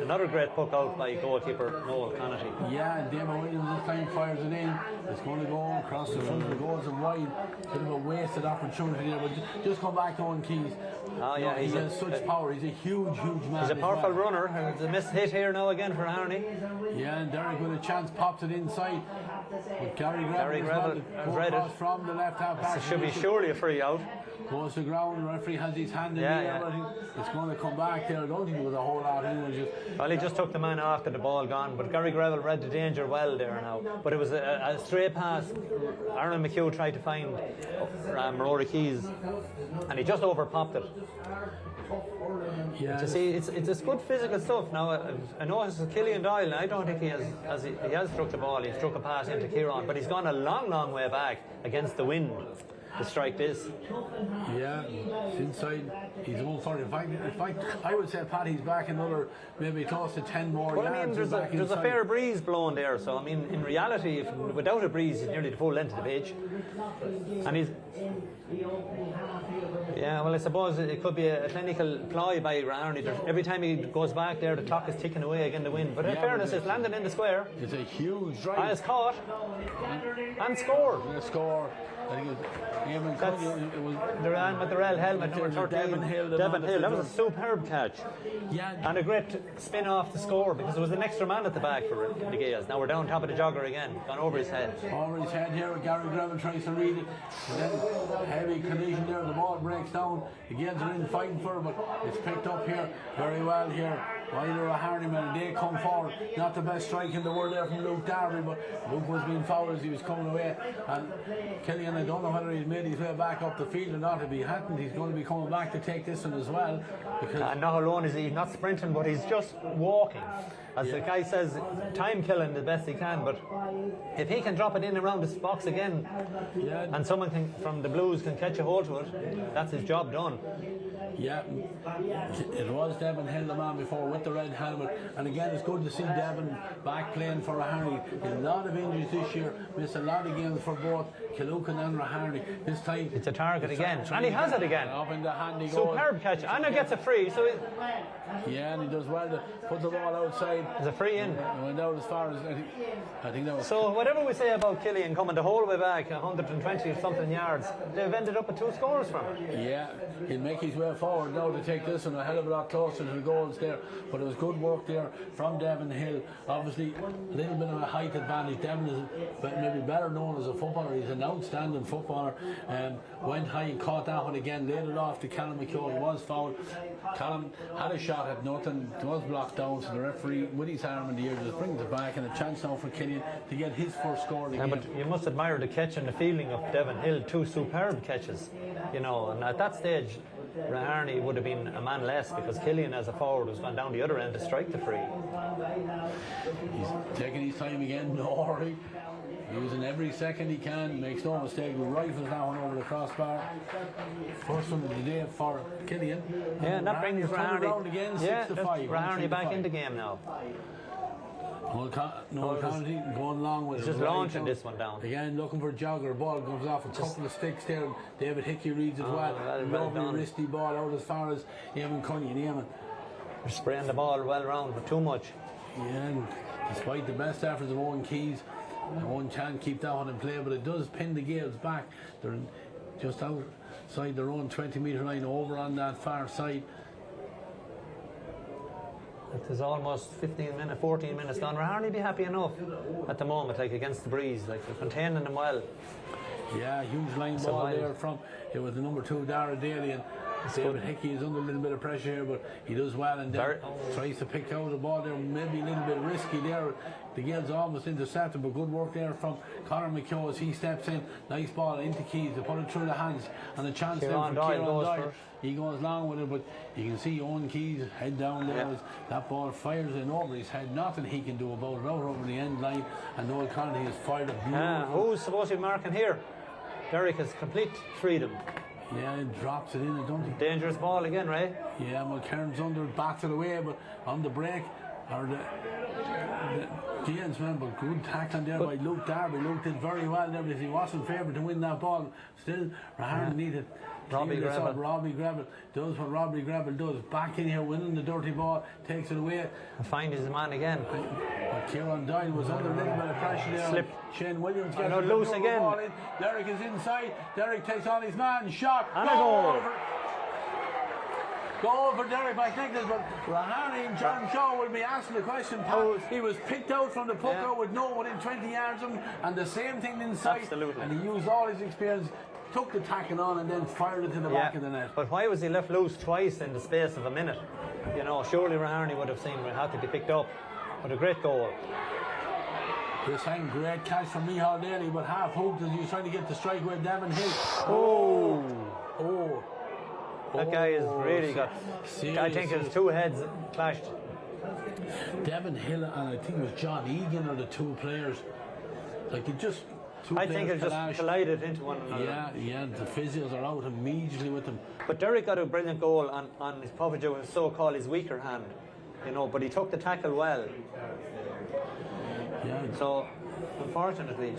Another great puck out by goalkeeper Noel Connaughey. Yeah, and Damon Williams this time fires it in. It's going to go across the front of the goals and wide. Bit of a wasted opportunity there, but just come back to Owen Keys. Oh yeah, he has such power. He's a huge man. He's a powerful runner. There's a missed hit here now again for Raharney. Yeah, and Derek with a chance pops it inside. But Gary Gravel read it from the left half back. It should be surely a free out. Goes to the ground, the referee has his hand in the air. But it's going to come back there. I don't think there was a whole lot in it. Well, he just took the man after the ball gone, but Gary Gravel read the danger well there now. But it was a straight pass. Aaron McHugh tried to find Rory Keys, and he just overpopped it. Yeah. To see, it's good physical stuff. Now, I know it's Killian Doyle, and I don't think he has struck the ball. He struck a pass into Kieran, but he's gone a long way back against the wind to strike this. Yeah, it's inside his own 40. In fact, I would say Paddy's back another maybe close to 10 more well, yards. I mean, there's a fair breeze blowing there, so I mean, in reality, without a breeze, he's nearly the full length of the pitch, and he's. Yeah, well, I suppose it could be a clinical ploy by Raharney. Every time he goes back there, the clock is ticking away again the wind. But in fairness, it's landed in the square. It's a huge drive. And it's caught and scored. A score. I think it was the man with the red helmet, number 13, Devin Hill. That was a superb catch. Yeah. And a great spin off the score because there was an extra man at the back for the Gaels. Now we're down top of the jogger again, gone over his head. Over his head here, Gary Gravel tries to read it. And then heavy collision there, the ball breaks down. The Gaels are in fighting for it, but it's picked up here very well here. Either a Raharney man, and they come forward. Not the best strike in the world there from Luke Darby, but Luke was being fouled as he was coming away. And Killian, I don't know whether he's made his way back up the field or not. If he hadn't, he's going to be coming back to take this one as well. Because not alone is he not sprinting, but he's just walking. As the guy says, time killing the best he can, but if he can drop it in around this box again, and someone from the Blues can catch a hold to it, that's his job done. Yeah, it was Devin Hill, the man before, with the red helmet. And again, it's good to see Devin back playing for Raharney. A lot of injuries this year, missed a lot of games for both Killucan and Raharney. This time, it's a target again, and he has it again. Up in the hand he goes. Superb catch, and he gets a free. So yeah, and he does well to put the ball outside. There's a free in. Went out as far as I think that was. So whatever we say about Killian coming the whole way back, 120 something yards, they've ended up with 2 scores from it. Yeah, he'll make his way forward now to take this one a hell of a lot closer to the goals there. But it was good work there from Devin Hill. Obviously, a little bit of a height advantage. Devin is maybe better known as a footballer. He's an outstanding footballer. Went high and caught that one again, laid it off to Callum McCall. He was fouled. Callum had a shot at nothing. It was blocked down, so the referee, with his arm in the air, just brings it back, and a chance now for Killian to get his first score of the game. But you must admire the catch and the fielding of Devin Hill. 2 superb catches, you know, and at that stage Raharney would have been a man less, because Killian as a forward was gone down the other end to strike the free. He's taking his time again, no hurry, using every second he can, makes no mistake, rifles that one over the crossbar. First one of the day for Killian. Yeah, and that brings Raharney again, yeah, 6-5. Raharney back in the game now. No County going along with he's it. just launching this one down. Again, looking for a jogger. Ball comes off a couple of sticks there. David Hickey reads it well. Lovely wristy ball out as far as Eamon Cunny and Eamon. They're spraying the ball well round, but too much. Yeah, and despite the best efforts of Owen Keys, Owen can't keep that one in play, but it does pin the Gaels back. They're just outside their own 20-metre line, over on that far side. It is almost 14 minutes gone. Raharney be happy enough at the moment, like against the breeze, like they're containing them well. Yeah, huge line ball there from, it was the number 2 Dara Daly, and David Hickey is under a little bit of pressure here, but he does well and then tries to pick out the ball there, maybe a little bit risky there. The Gaels almost intercepted, but good work there from Conor McHugh as he steps in. Nice ball into Keys to put it through the hands, and a chance there for Kieran Doyle. He goes long with it, but you can see Owen Keys head down there as that ball fires in over his head. Nothing he can do about it, out over the end line, and Noel Connolly has fired it beautiful. Who's supposed to be marking here? Derek has complete freedom. Yeah, it drops it in, I don't think. Dangerous ball again, right? Yeah, well, Cairns under it, bats it away, but on the break, or the Gaels man, but good tackling there by Luke Darby. Luke did very well there, because he wasn't favoured to win that ball. Still, Raharney needed Robbie Gravel. Robbie Gravel does what Robbie Gravel does. Back in here, winning the dirty ball, takes it away. And find his man again. But Kieran Doyle was under a little bit of pressure there. Slip. Shane Williams gets it loose again. In. Derek is inside. Derek takes on his man. Shot. And a goal. Goal for Derek McNicholas, but Raharney and John Shaw will be asking the question. He was picked out from the puck out with no one in 20 yards of him, and the same thing inside. Absolutely. And he used all his experience, took the tackle on, and then fired it to the back of the net. But why was he left loose twice in the space of a minute? You know, surely Raharney would have seen it had to be picked up. But a great goal. This time, great catch from Micheál Daly, but half hooked as he was trying to get the strike with Devin Hill. That guy has really got. I think his 2 heads clashed. Devin Hill and I think it was John Egan are the 2 players. Like it just. I think it just collided into one another. Yeah, the physios are out immediately with them. But Derek got a brilliant goal on his Povich, was so-called his weaker hand, you know, but he took the tackle well. Yeah. So, unfortunately,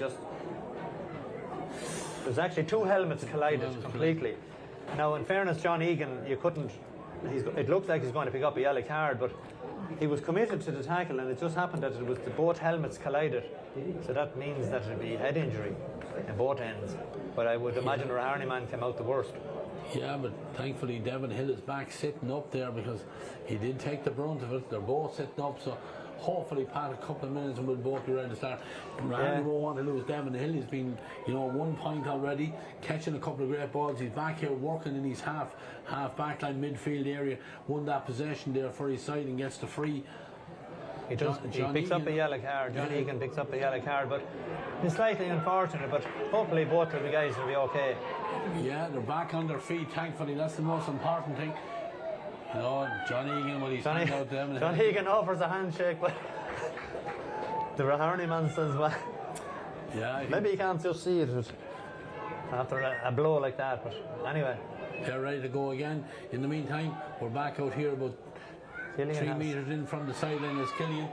there's actually 2 helmets collided completely. Now, in fairness, John Egan, you couldn't. It looks like he's going to pick up a yellow card, but he was committed to the tackle, and it just happened that both helmets collided. So that means that it'll be head injury in both ends. But I would imagine Raharney man came out the worst. Yeah, but thankfully Devin Hill is back sitting up there, because he did take the brunt of it. They're both sitting up, so hopefully Pat a couple of minutes and we'll both be ready to start. Raharney won't want to lose. Devin Hill has been, 1 point already, catching a couple of great balls. He's back here working in his half backline midfield area. Won that possession there for his side and gets the free. He picks up a yellow card. John Egan picks up a yellow card, but it's slightly unfortunate, but hopefully both of the guys will be okay. Yeah, they're back on their feet, thankfully. That's the most important thing. John Egan, when he's hand out them. John Egan offers a handshake, but the Raharney man says, well, maybe you can't just see it after a blow like that, but anyway. They're ready to go again. In the meantime, we're back out here about Killian 3 has- metres in from the sideline as Killian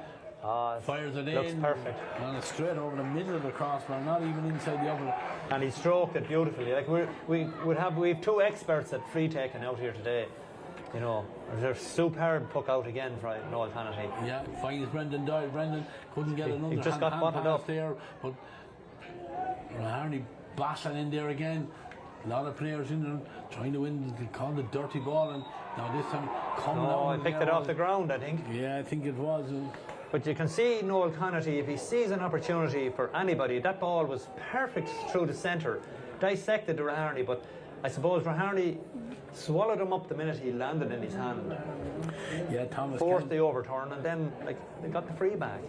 fires it looks in. perfect. And it's straight over the middle of the crossbar, not even inside the upper. And he stroked it beautifully. Like we've 2 experts at free taking out here today. You know, there's superb puck out again for Noel Connaughey. Yeah, finds Brendan Doyle. Brendan couldn't get another just got hand bottled pass up there, but Raharney battling in there again. A lot of players in there trying to win. They call the dirty ball, and now this time coming out. Oh, I picked it off the ground, I think. Yeah, I think it was. But you can see Noel Connaughey, if he sees an opportunity for anybody, that ball was perfect through the centre, dissected the Raharney, but I suppose Raharney swallowed him up the minute he landed in his hand. Yeah, Thomas Forced Kennedy. the overturn, and then they got the free back.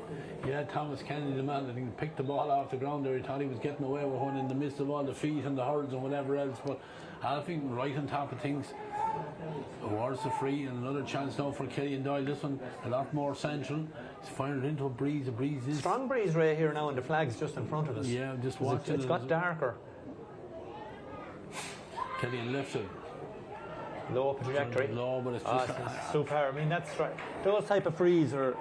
Yeah, Thomas Kennedy, the man, I think, picked the ball off the ground there. He thought he was getting away with one in the midst of all the feet and the hurls and whatever else. But I think right on top of things, awards the free, and another chance now for Killian Doyle. This one a lot more central. He's fired into a breeze. The breeze is Strong breeze ray here now, and the flag's just in front of us. Yeah, just watching. It's got darker. Killian lifts it. Low trajectory. Low, but it's Ah, just it's superb. I mean, that's right. Those type of frees are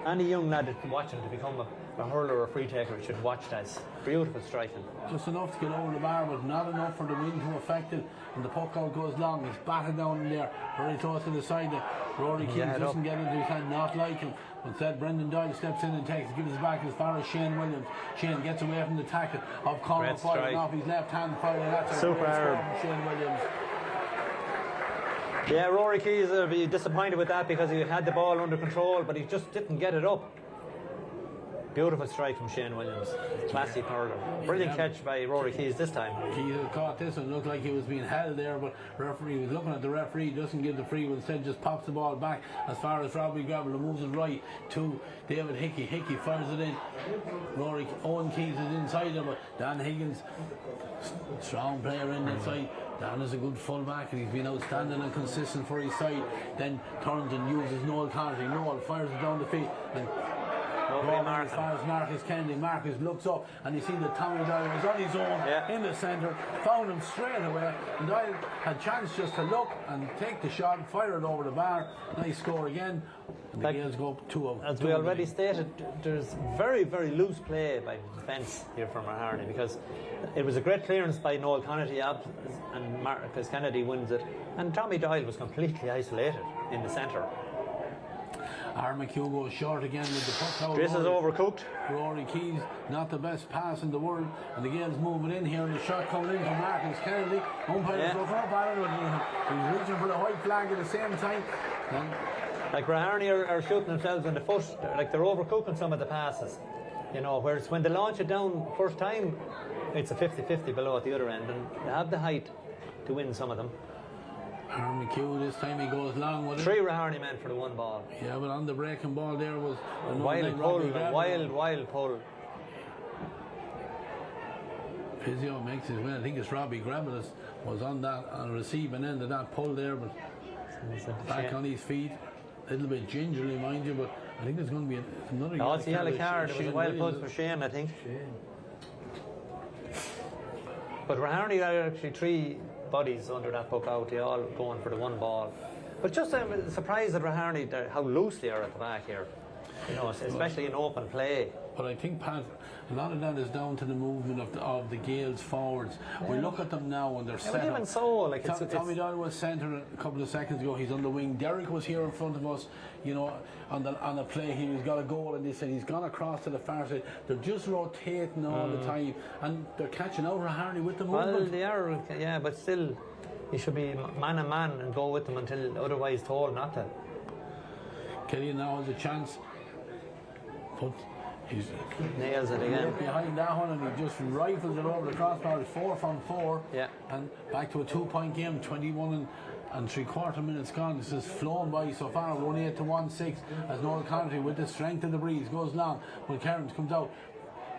any young lad that's watching to become a hurler or a free taker should watch that. It's beautiful striking. just enough to get over the bar, but not enough for the wind to affect it. And the puck out goes long. It's batted down in there, very close to the side. Rory Keane Yeah, doesn't get into his hand, not like him. Instead, Brendan Doyle steps in and takes, gives it back as far as Shane Williams. Shane gets away from the tackle of Conor Great firing strike. off his left hand, firing. That's a Superb. great score from Shane Williams. Yeah, Rory Keys will be disappointed with that because he had the ball under control, but he just didn't get it up. Beautiful strike from Shane Williams. Classy hurler. Brilliant catch by Rory Keys this time. He caught this and looked like he was being held there, but referee was looking at the referee, doesn't give the free, but instead just pops the ball back as far as Robbie Gravel, and moves it right to David Hickey. Hickey fires it in. Owen Keys is inside him, but Dan Higgins, strong player in that side. Dan is a good full-back, and he's been outstanding and consistent for his side. Then turns and uses Noel Connaughey. Noel fires it down the field, and as far as Marcus Kennedy. Marcus looks up and you see that Tommy Doyle was on his own in the centre, found him straight away, and Doyle had chance just to look and take the shot and fire it over the bar. Nice score again, and the Gaels go up 2-0. As we already stated, there's very, very loose play by defence here from Raharney, because it was a great clearance by Noel Connaughey and Marcus Kennedy wins it, and Tommy Doyle was completely isolated in the centre. Aaron McHugh goes short again with the puck out. This is overcooked. Rory Keys, not the best pass in the world, and the Gaels moving in here, and the shot coming in from Marcus Kennedy. Umpire's looking up at it, and he's reaching for the white flag at the same time. Like Raharney are shooting themselves in the foot, like they're overcooking some of the passes. You know, whereas when they launch it down first time, it's a 50-50 below at the other end, and they have the height to win some of them. Aaron McHugh, this time he goes long with it. 3 Raharney men for the one ball. Yeah, but on the breaking ball there was a Wild pull. Physio makes his win. I think it's Robbie Gravel was on the receiving end of that pull there, but back on his feet. A little bit gingerly, mind you, but I think there's going to be another yellow card. Yellow card. It was a wild pull for Shane, I think. But Raharney got actually 3 bodies under that puck out. They all going for the one ball. But just I'm surprised at Raharney how loose they are at the back here. You know, especially in open play. But I think, Pat, a lot of that is down to the movement of the Gaels forwards. We look at them now and they're set But even up. so, like Tommy Doyle was centre a couple of seconds ago. He's on the wing. Derek was here in front of us. You know, on the play here, he's got a goal, and they said he's gone across to the far side. They're just rotating all the time, and they're catching out Raharney with the movement. Well, they are, yeah, but still, you should be man and man and go with them until otherwise told not to. Killian now has a chance, but he's nails it again. Behind that one, and he just rifles it over the crossbar. It's 4 from 4. Yeah. And back to a 2-point game. 21 and 3/4 minutes gone. This has flown by so far. 1-8 to 1-6 as Noel Connaughey with the strength of the breeze goes long. When Cairns comes out,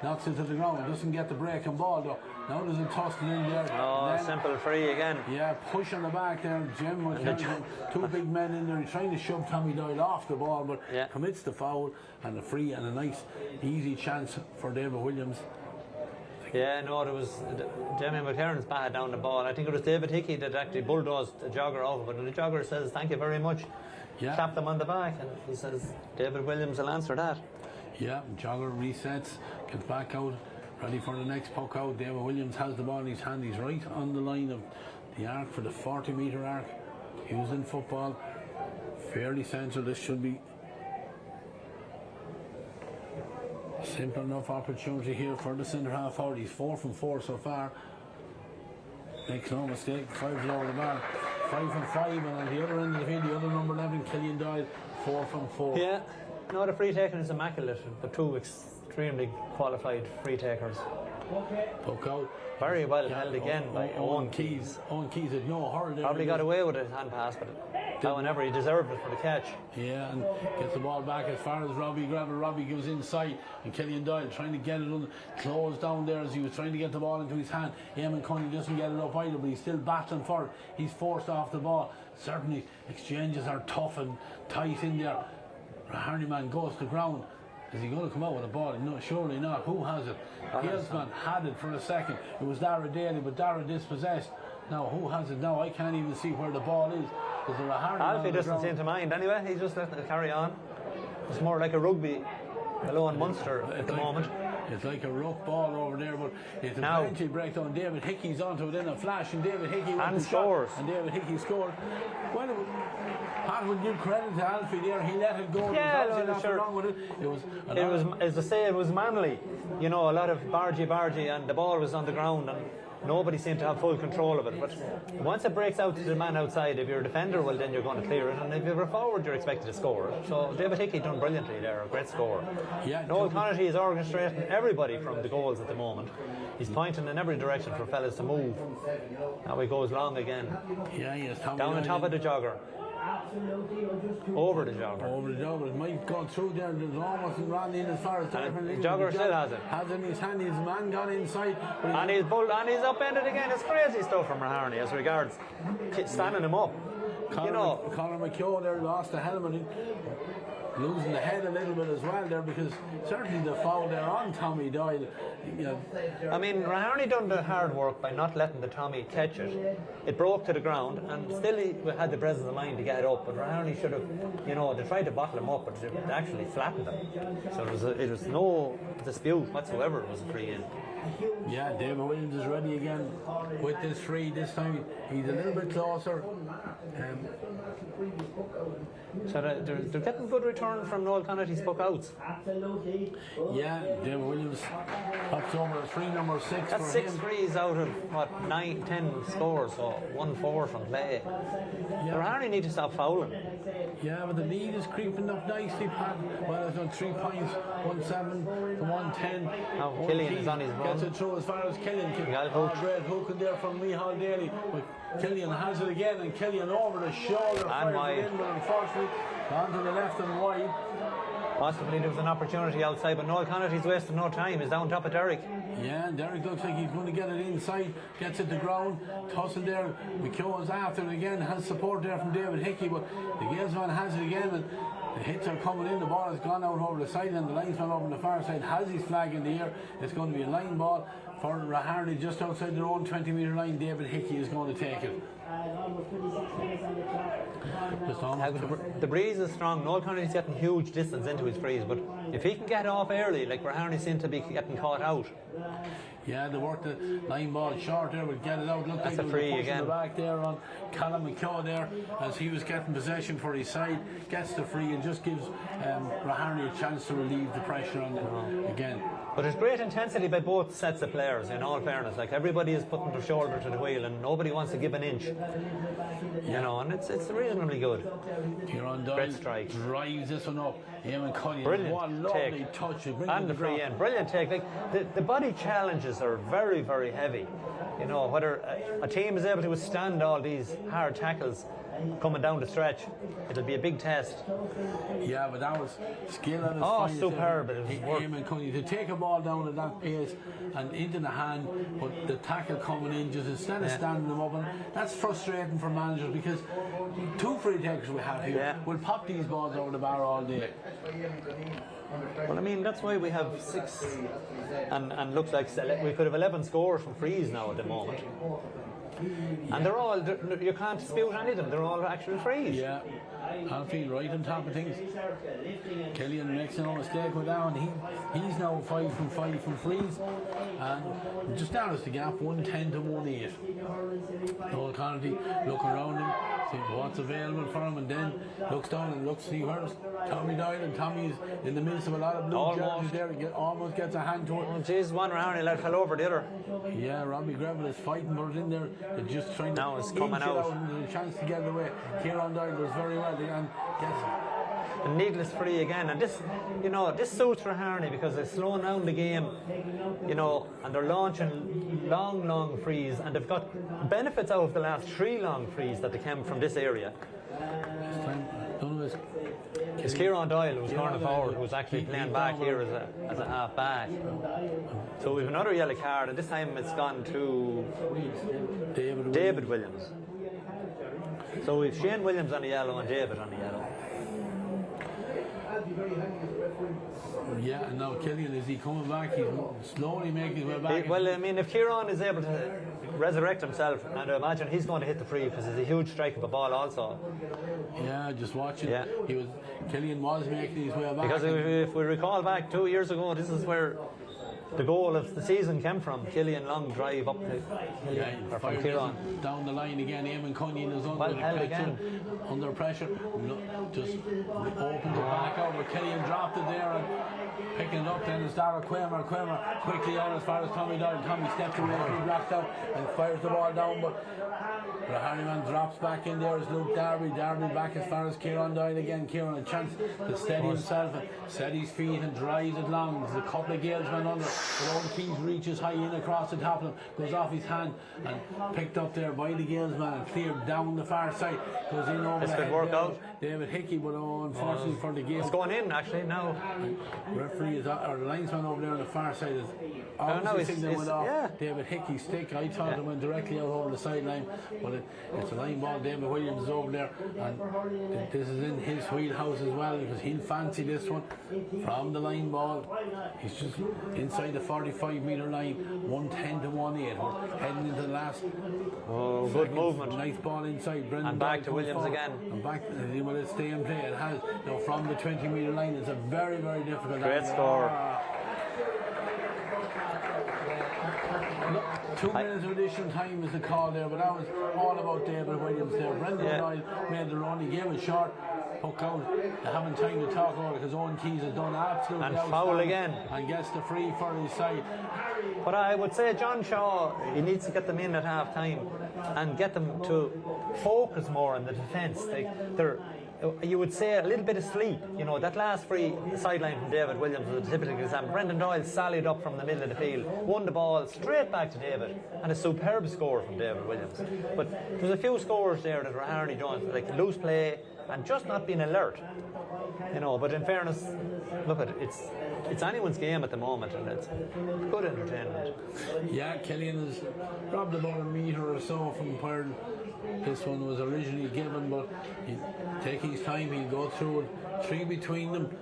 knocks it to the ground. Doesn't get the breaking ball though. Now there's a tussle in there. Oh, simple free again. Yeah, push on the back there. Jim was two big men in there. He's trying to shove Tommy Doyle off the ball, but commits the foul and a free and a nice, easy chance for David Williams. The Yeah, no, there was Jamie McLaren's batted down the ball. I think it was David Hickey that actually bulldozed the jogger off of it, and the jogger says, "Thank you very much." Yeah. Tapped him on the back, and he says, "David Williams will answer that." Yeah, jogger resets, gets back out, ready for the next puck out. David Williams has the ball in his hand. He's right on the line of the arc for the 40-metre arc. Used in football, fairly central. This should be simple enough opportunity here for the centre half forward. He's 4 from 4 so far. Makes no mistake, 5 over the bar. 5 from 5, and on the other end of the field, the other number 11, Killian Doyle, 4 from 4. Yeah, no, the free taking is immaculate. The two extremely qualified free takers. Puck out. Very well held again by Owen Keys. Owen Keys had no hurl there. Probably got away with it, hand pass, but however, he deserved it for the catch. Yeah, and gets the ball back as far as Robbie Gravel. Robbie goes inside, and Killian Doyle trying to get it closed down there as he was trying to get the ball into his hand. Eamon Cunningham doesn't get it up either, but he's still battling for it. He's forced off the ball. Certainly, exchanges are tough and tight in there. Raharney man goes to ground. Is he going to come out with a ball? No, surely not. Who has it? Gaels man had it for a second. It was Dara Daly, but Dara dispossessed. Now, who has it now? I can't even see where the ball is. Is there a Raharney? Alfie doesn't seem to mind anyway. He's just letting it carry on. It's more like a rugby below in Munster at the moment. It's like a rough ball over there, but it's eventually break down. David Hickey's onto it in a flash, and David Hickey went and scores. And David Hickey scored. Well, Pat would give credit to Alfie there. He let it go. Yeah, there was nothing sure. wrong with it. It was, as I say, it was manly. You know, a lot of bargy, and the ball was on the ground, and nobody seemed to have full control of it. But once it breaks out to the man outside, if you're a defender, well, then you're going to clear it. And if you're a forward, you're expected to score it. So David Hickey done brilliantly there, a great score. Yeah, Noel Connaughty is orchestrating everybody from the goals at the moment. He's pointing in every direction for fellas to move. Now he goes long again. Yeah, yes. Down on top of the jogger. Over the jogger. Over the jogger. It might go through there. There's almost run in as far as Delvin. The jogger still has it. Has it in his hand. His man got inside. And he's upended again. It's crazy stuff from Raharney as regards standing him up. Conor McKeown there lost the helmet. Losing the head a little bit as well there, because certainly the foul there on Tommy Doyle. I mean, Raharney done the hard work by not letting the Tommy catch it. It broke to the ground, and still he had the presence of mind to get it up. But Raharney should have, they tried to bottle him up, but it actually flattened him. So it was no dispute whatsoever. It was a free in. Yeah, David Williams is ready again with this free. This time he's a little bit closer. So they're getting good return from Noel Connaughty's puck outs. Yeah, David Williams pops over a free number 6. That's 6 frees out of 9-10 scores, so 1-4 from play. Yeah. Raharney need to stop fouling. Yeah, but the lead is creeping up nicely, Pat. Well, it's on 3 points, 1-7 to 1-10. Now Killian is on his run. Gets it through as far as Killian can. Great hook in there from Micheál Daly. But Killian has it again, and Killian over the shoulder. And wide. In, but unfortunately, gone to the left and wide. Possibly there was an opportunity outside, but Noel Connaughty's wasting no time. He's down top of Derek. Yeah, and Derek looks like he's going to get it inside, gets it to ground, tossing there. McKeown's after it again, has support there from David Hickey, but the Gaels man has it again, and the hits are coming in. The ball has gone out over the side, and the linesman over on the far side has his flag in the air. It's going to be a line ball for Raharney just outside their own 20-metre line. David Hickey is going to take it. The breeze is strong. Noel Connaughty's getting huge distance into his breeze, but if he can get off early, like Raharney seemed to be getting caught out. Yeah, they worked the line ball short there, but get it out. Looked That's like a free again. The back there on Callum McKeown there as he was getting possession for his side, gets the free and just gives Raharney a chance to relieve the pressure on them again. But there's great intensity by both sets of players, in all fairness. Like, everybody is putting their shoulder to the wheel and nobody wants to give an inch. And it's reasonably good. Great strike. Drives this one up. Eamon Cunningham. Brilliant what a lovely touch. And the free end. Brilliant take. Like, the body challenges are very, very heavy. Whether a team is able to withstand all these hard tackles, coming down the stretch. It'll be a big test. Yeah, but that was skill and Oh, superb. It was work. Aim and cunning to take a ball down at that pace and into the hand, but the tackle coming in just instead of standing them up, and that's frustrating for managers because 2 free takers we have here will pop these balls over the bar all day. Well, I mean, that's why we have 6 and looks like we could have 11 scores from frees now at the moment. And they're all, you can't dispute any of them, they're all actual frees. Yeah, Alfie right on top of things. Killian makes no mistake with that one. He's now 5 from 5 from frees. And just narrows the gap, 110 to 1-8. Noel Connolly look around him, see what's available for him, and then looks down and looks, see where's Tommy Doyle, and Tommy's in the midst of a lot of blue jerseys there. He almost gets a hand to it. Oh, jeez, one Raharney lad fell over the other. Yeah, Robbie Greville is fighting, but in there, they're just trying now to it's coming out. And there's a chance to get it away. Kieran Doyle does very well and gets it. A needless free again, and this, you know, this suits Raharney because they're slowing down the game, you know, and they're launching long frees, and they've got benefits out of the last 3 long frees that they came from this area. It's Kieran Doyle, who's corner forward, who's actually playing back here as a half back. So we've another yellow card, and this time it's gone to David Williams. So we've Shane Williams on the yellow and David on the yellow. Yeah, and now Killian, is he coming back? He's slowly making his way back. Well, I mean, if Kieran is able to resurrect himself, and I imagine he's going to hit the free because he's a huge strike of a ball also. Yeah, just watching. Yeah. Killian was making his way back. Because if we recall back 2 years ago, this is where the goal of the season came from. Killian long drive up to from Kieran. Down the line again, Eamon Cunningham is under pressure. Just opens it back out, but Killian dropped it there and picking it up. Then it's Dara Quamer quickly out as far as Tommy Doyle. Tommy steps away, he blocks out and fires the ball down, but Raharney drops back in there as Luke Darby back as far as Kieran Doyle again. Kieran a chance to steady himself and set his feet and drives it long. There's a couple of Gaels went under. The old Keys reaches high in across the top of him, goes off his hand and picked up there by the Gaels man and cleared down the far side. Goes in over this the could head work there. out. David Hickey, but unfortunately for the Gaels. It's going in actually now. Referee is, or the linesman over there on the far side is obviously went off. Yeah. David Hickey's stick. I thought it went directly out over the sideline, but it's a line ball. David Williams is over there, and this is in his wheelhouse as well because he'll fancy this one from the line ball. He's just inside the 45-metre line, 110 to 1-8. We're heading into the last. Oh, good movement. Nice ball inside. Brendan and back to Williams forward. again. And back. Will it stay in play? It has. You know, from the 20-metre line, it's a very, very difficult. Great score. 2 minutes of additional time is the call there, but that was all about David Williams there. Brendan Doyle made the run, he gave it short, hook out. They haven't time to talk about it because Owen Keys has done absolutely and foul again. And gets the free for his side. But I would say John Shaw, he needs to get them in at half time and get them to focus more on the defence. You would say a little bit of sleep. You know, that last free sideline from David Williams was a typical example. Brendan Doyle sallied up from the middle of the field, won the ball straight back to David, and a superb score from David Williams. But there's a few scores there that Raharney Jones, like loose play and just not being alert. You know, but in fairness, look at it, it's anyone's game at the moment, and it's good entertainment. Yeah, Killian is robbed about a metre or so from where this one was originally given, but he'll take his time, he'll go through it, 3 between them.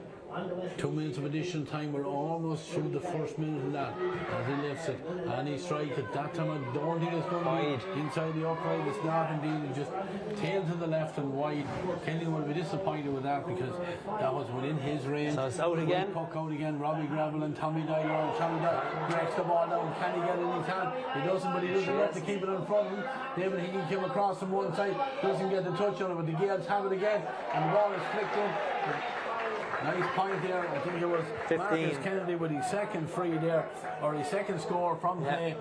2 minutes of additional time. We're almost through the first minute of that as he lifts it and he strikes it. That time I don't think it's going to be inside the upright. It's not indeed. It's just tail to the left and wide. Kenny will be disappointed with that because that was within his range. So it's out again. Puck out again. Robbie Gravel and Tommy Doyle. Tommy Doyle breaks the ball down. Can he get it in his hand? He doesn't, but he doesn't have to keep it in front of him. David Higgins came across from one side, doesn't get the touch on it, but the Gaels have it again and the ball is flicked in. Nice point there. I think it was 15. Marcus Kennedy with his second free there, or his second score from play.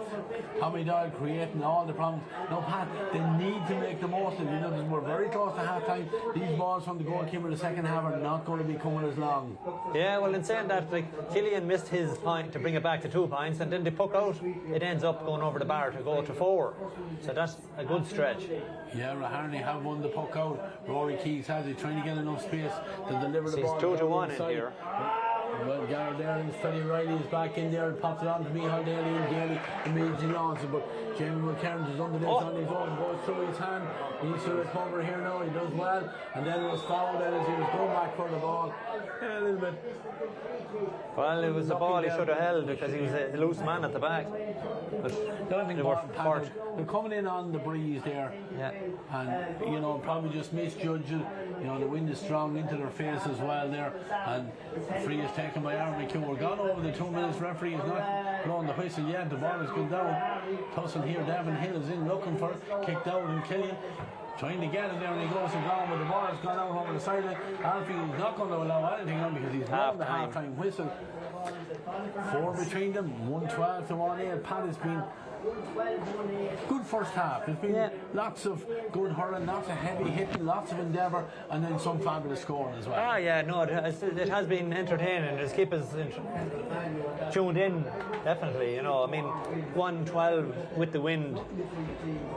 Tommy Doyle creating all the problems. No, Pat, they need to make the most of it. You know, we're very close to half time. These balls from the goalkeeper in the second half are not going to be coming as long. Yeah, well, in saying that, like, Killian missed his point to bring it back to 2 points, and then they puck out, it ends up going over the bar to go to 4. So that's a good stretch. Yeah, Raharney have won the puck out. Rory Keys has it, trying to get enough space to deliver the He's ball. 2-1 in here. Well, Gareth there and Freddie Riley is back in there and pops it on to Micheál Daly, and Daly immediately launches it, but Jamie McCarran is under this on his own, goes through his hand. He needs to recover here now, he does well, and then it was fouled as he was going back for the ball. A little bit. Well, it was a ball he should have held because he was a loose man at the back. But they were hurt. They're coming in on the breeze there, and you know, probably just misjudged it. You know, the wind is strong into their face as well there, and free is taken by Aaron McHugh. We're gone over the 2 minutes. Referee is not blowing the whistle yet. The ball has gone down. Tussle here. Devin Hill is in looking for it. Kicked out, and Killian trying to get it there, and he goes to ground, but the ball has gone out over the sideline. Alfie is not going to allow anything on because he's blown the half-time whistle. 4 between them, 112 to 1-8. Pat has been good first half. There's been lots of good hurling, lots of heavy hitting, lots of endeavour, and then some fabulous scoring as well. It has been entertaining. Just keep us tuned in, definitely. You know, I mean, 112 with the wind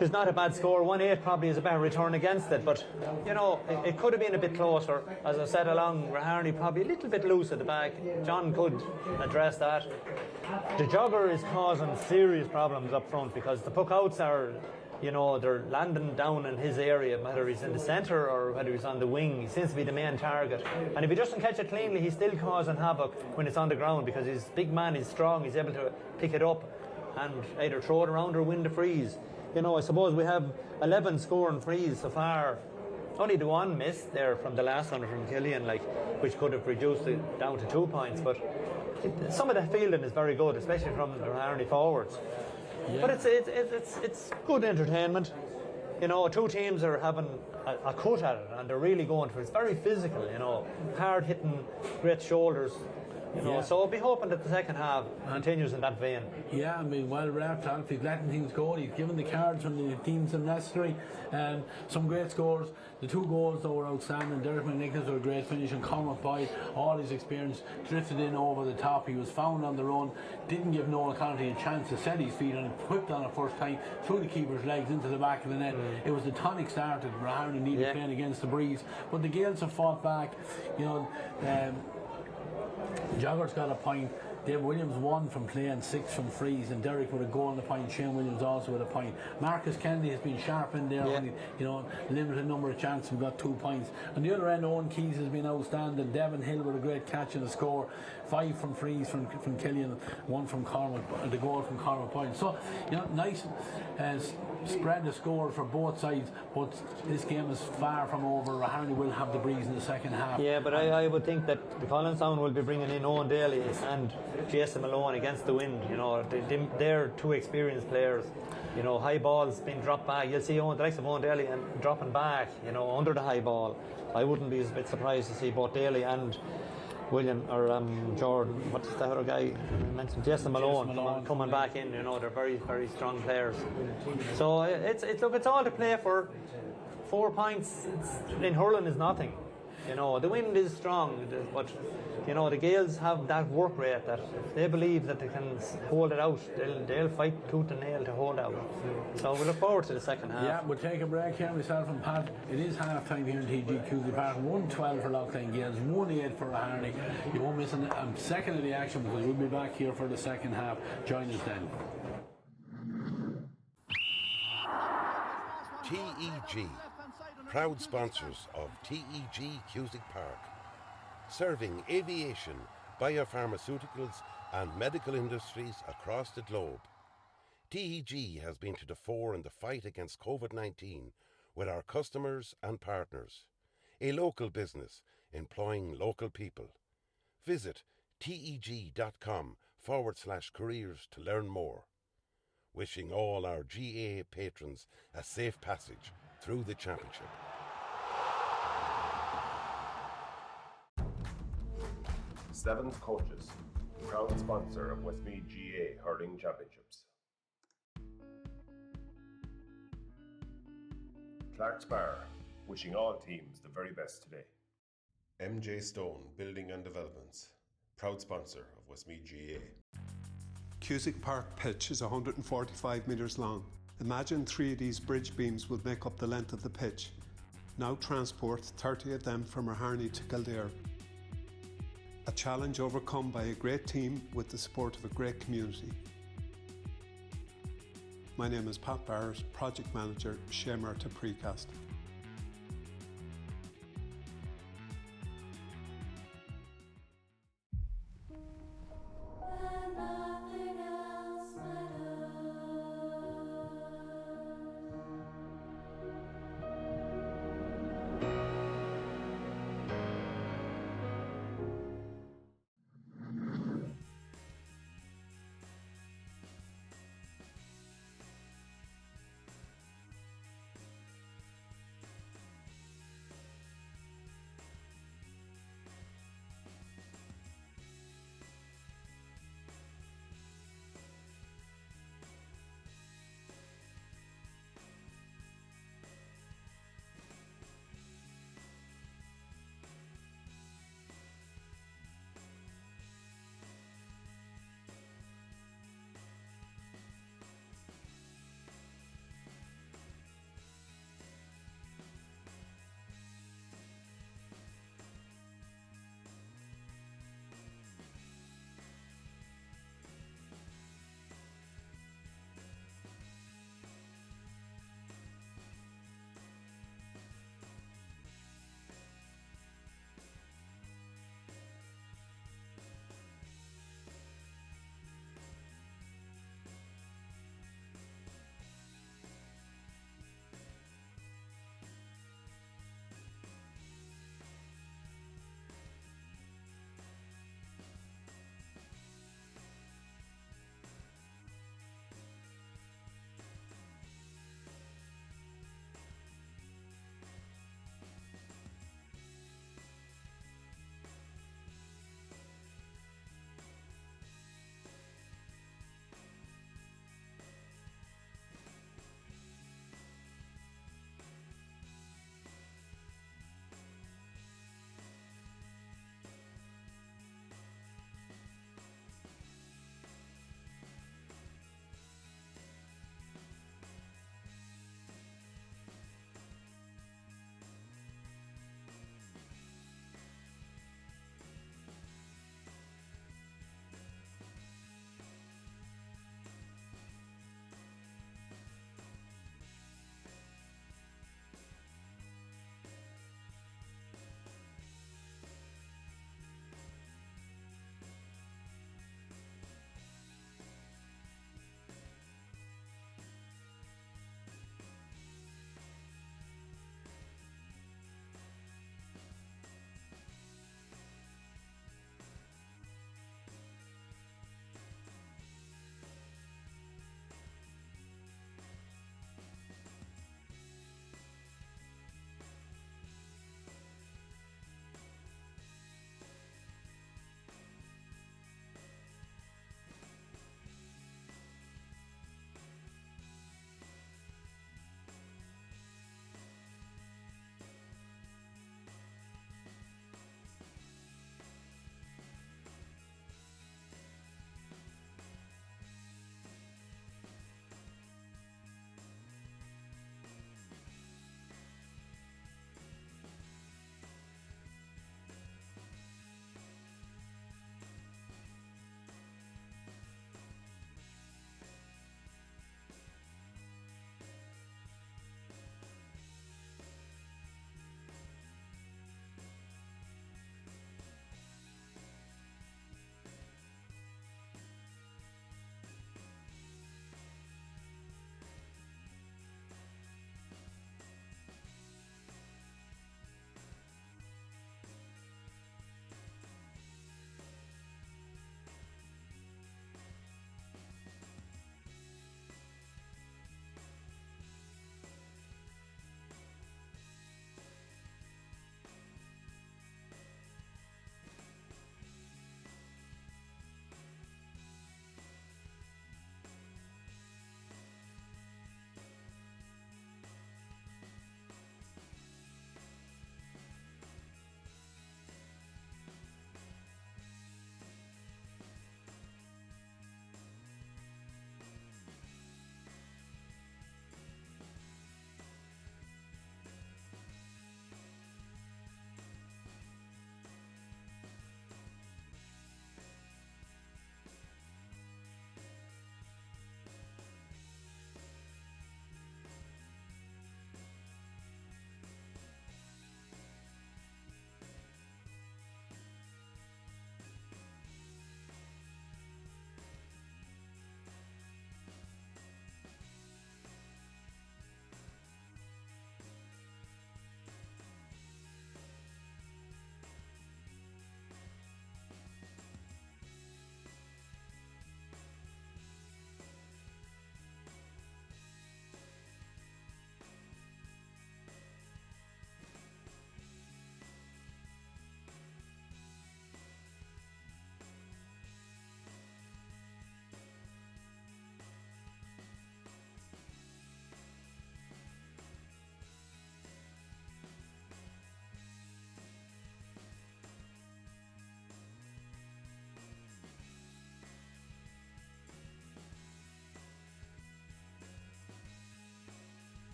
is not a bad score. 1-8 probably is a better return against it, but you know, it could have been a bit closer. As I said, along Raharney probably a little bit loose at the back. John could address that. The jogger is causing serious problems up front because the puck outs are, you know, they're landing down in his area, whether he's in the centre or whether he's on the wing. He seems to be the main target, and if he doesn't catch it cleanly, he's still causing havoc when it's on the ground because he's big man, he's strong, he's able to pick it up and either throw it around or win the freeze. You know, I suppose we have 11 scoring frees so far. Only the one missed there from the last one from Killian, like, which could have reduced it down to 2 points, but some of the fielding is very good, especially from the Raharney forwards. Yeah. But it's good entertainment. You know, 2 teams are having a cut at it, and they're really going for it. It's very physical, you know, hard hitting, great shoulders. You know, so I'll be hoping that the second half continues in that vein. Yeah, I mean, well wrapped. He's letting things go. He's given the cards when the teams are necessary. Some great scores. The 2 goals though were outstanding. Derek McNichols with a great finish, and Cormac Boyd, all his experience, drifted in over the top. He was found on the run, didn't give Noel Connolly a chance to set his feet on it, whipped on it first time, through the keeper's legs into the back of the net. It was the tonic start that Raharney needed playing against the breeze. But the Gaels have fought back. You know, Jogger's got a point. Dave Williams 1 from play and 6 from freeze, and Derek with a goal and a point. Shane Williams also with a point. Marcus Kennedy has been sharp in there. Only, you know, limited number of chances. We've got 2 points. On the other end, Owen Keys has been outstanding. Devin Hill with a great catch and a score. 5 from freeze from Killian, 1 from Cormac, the goal from Cormac Point. So, you know, nice spread the score for both sides, but this game is far from over. Raharney will have the breeze in the second half. Yeah, but I would think that the Collinstown will be bringing in Owen Daly and Jason Malone against the wind. You know, they're 2 experienced players. You know, high balls being dropped back. You'll see the likes of Owen Daly and dropping back, you know, under the high ball. I wouldn't be a bit surprised to see both Daly and William or Jordan, what's the other guy I mentioned, Jason Malone coming back in. You know, they're very, very strong players. So it's all to play for. 4 points in hurling is nothing. You know, the wind is strong, but you know, the Gaels have that work rate that if they believe that they can hold it out, they'll fight tooth and nail to hold out. So we look forward to the second half. Yeah, we'll take a break here, myself and Pat. It is half time here in TG Cusie Park. 112 for Lough Gaels, 1-8 for Raharney. You won't miss a second of the action because we'll be back here for the second half. Join us then. TEG, proud sponsors of TEG Cusick Park, serving aviation, biopharmaceuticals and medical industries across the globe. TEG has been to the fore in the fight against COVID-19 with our customers and partners. A local business employing local people. Visit teg.com/careers to learn more. Wishing all our GA patrons a safe passage through the championship. Slevin coaches, proud sponsor of Westmeath GA Hurling Championships. Clark's Bar, wishing all teams the very best today. MJ Stone Building and Developments, proud sponsor of Westmeath GA. Cusick Park pitch is 145 metres long. Imagine 3 of these bridge beams would make up the length of the pitch. Now transport 30 of them from Raharney to Kildare. A challenge overcome by a great team with the support of a great community. My name is Pat Barrett, Project Manager, Shamer to Precast.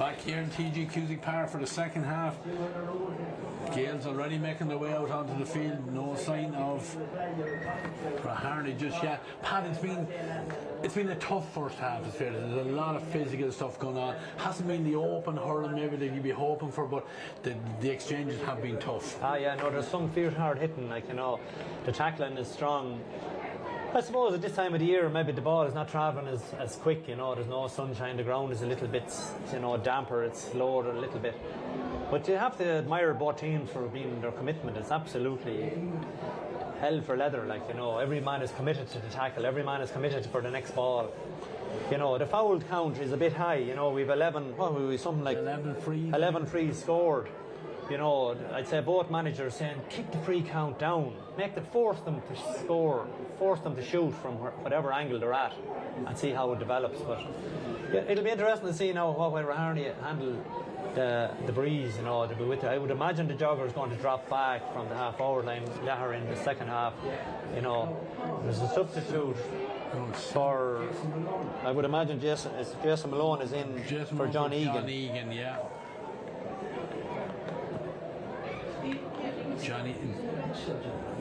Back here in TG Cusick Park for the second half. Gaels already making their way out onto the field. No sign of Raharney just yet. Pat, it's been a tough first half. It's fair. There's a lot of physical stuff going on. Hasn't been the open hurling maybe that you'd be hoping for, but the exchanges have been tough. Yeah, no, there's some fierce hard hitting. Like, you know, the tackling is strong. I suppose at this time of the year, maybe the ball is not travelling as quick, you know, there's no sunshine, the ground is a little bit, you know, damper, it's slower a little bit. But you have to admire both teams for being their commitment. It's absolutely hell for leather, like, you know, every man is committed to the tackle, every man is committed for the next ball. You know, the foul count is a bit high, you know, we've 11, what were we, something like 11 frees scored. You know, I'd say both managers saying keep the free count down, force them to score, force them to shoot from whatever angle they're at, and see how it develops. But yeah, it'll be interesting to see now what way Raharney handle the breeze. You know, to be with it. I would imagine the jogger is going to drop back from the half-forward line, Lough in the second half. You know, there's a substitute for. I would imagine Jason Malone is in for John Egan. John Egan, yeah.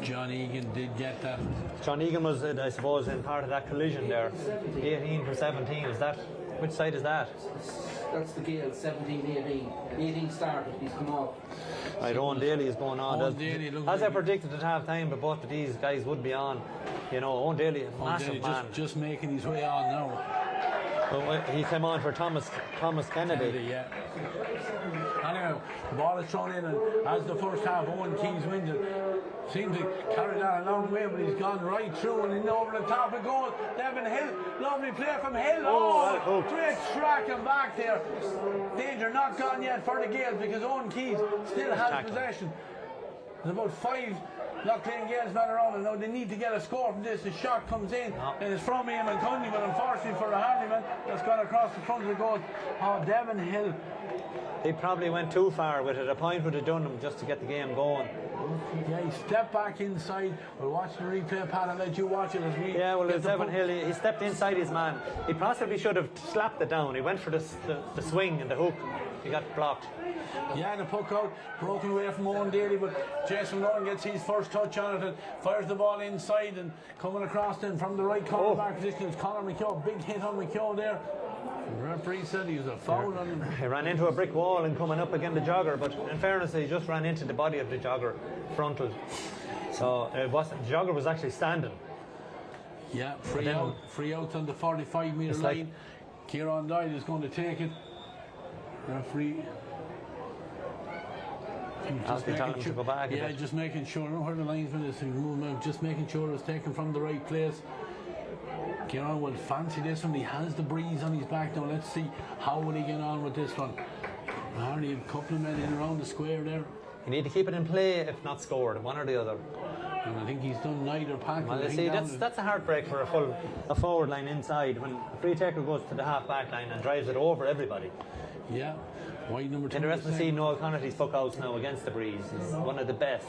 John Egan did get that. John Egan was, I suppose, in part of that collision there. 18 for 17. Is that? Which side is that? That's the Gaels, 17-18. 18 started, he's come off. Right, Owen Daly is going on. As I predicted at half time, but both of these guys would be on. You know, Owen Daly, a massive man. Just making his way on now. Well, he came on for Thomas Kennedy. Yeah. Anyway, the ball is thrown in, and as the first half, Owen Keys wins it. Seems to carry that a long way, but he's gone right through and in over the top of goal. Delvin Hill, lovely play from Hill. Oh, great tracking back there. Danger not gone yet for the Gaels because Owen Keys still has possession. There's about 5 Lough Gaels men around, and now they need to get a score from this. The shot comes in, and it's from Ian McCundy, but unfortunately for Raharney man, that's gone across the front of the goal. Oh, Delvin Hill. He probably went too far with it. A point would have done him just to get the game going. Yeah, he stepped back inside. We'll watch the replay, Pat, and let you watch it as we. Yeah, well, it's Devon Hill. He stepped inside his man. He possibly should have slapped it down. He went for the swing and the hook. He got blocked. Yeah, the puck out, broken away from Owen Daly, but Jason Lauren gets his first touch on it and fires the ball inside and coming across then from the right corner back position. It's Conor McKeown, big hit on McKeown there. The referee said he was a foul on him. He ran into a brick wall and coming up against the jogger, but in fairness, he just ran into the body of the jogger frontal. So the jogger was actually standing. Yeah, free out on the 45-metre line. Kieran Doyle is going to take it. Referee. Just telling him to go back. Yeah, just making sure. I don't know where the linesman is moving. Just making sure it was taken from the right place. Kieran will fancy this one. He has the breeze on his back now. Let's see how will he get on with this one. Harney, a couple of men in around the square there. You need to keep it in play, if not scored, one or the other. And I think he's done neither pack. Well, you see, that's a heartbreak for a forward line inside when a free taker goes to the half back line and drives it over everybody. Yeah. Wide number 2. Interesting to see Noel Connaughty's puck outs now against the breeze. He's one of the best.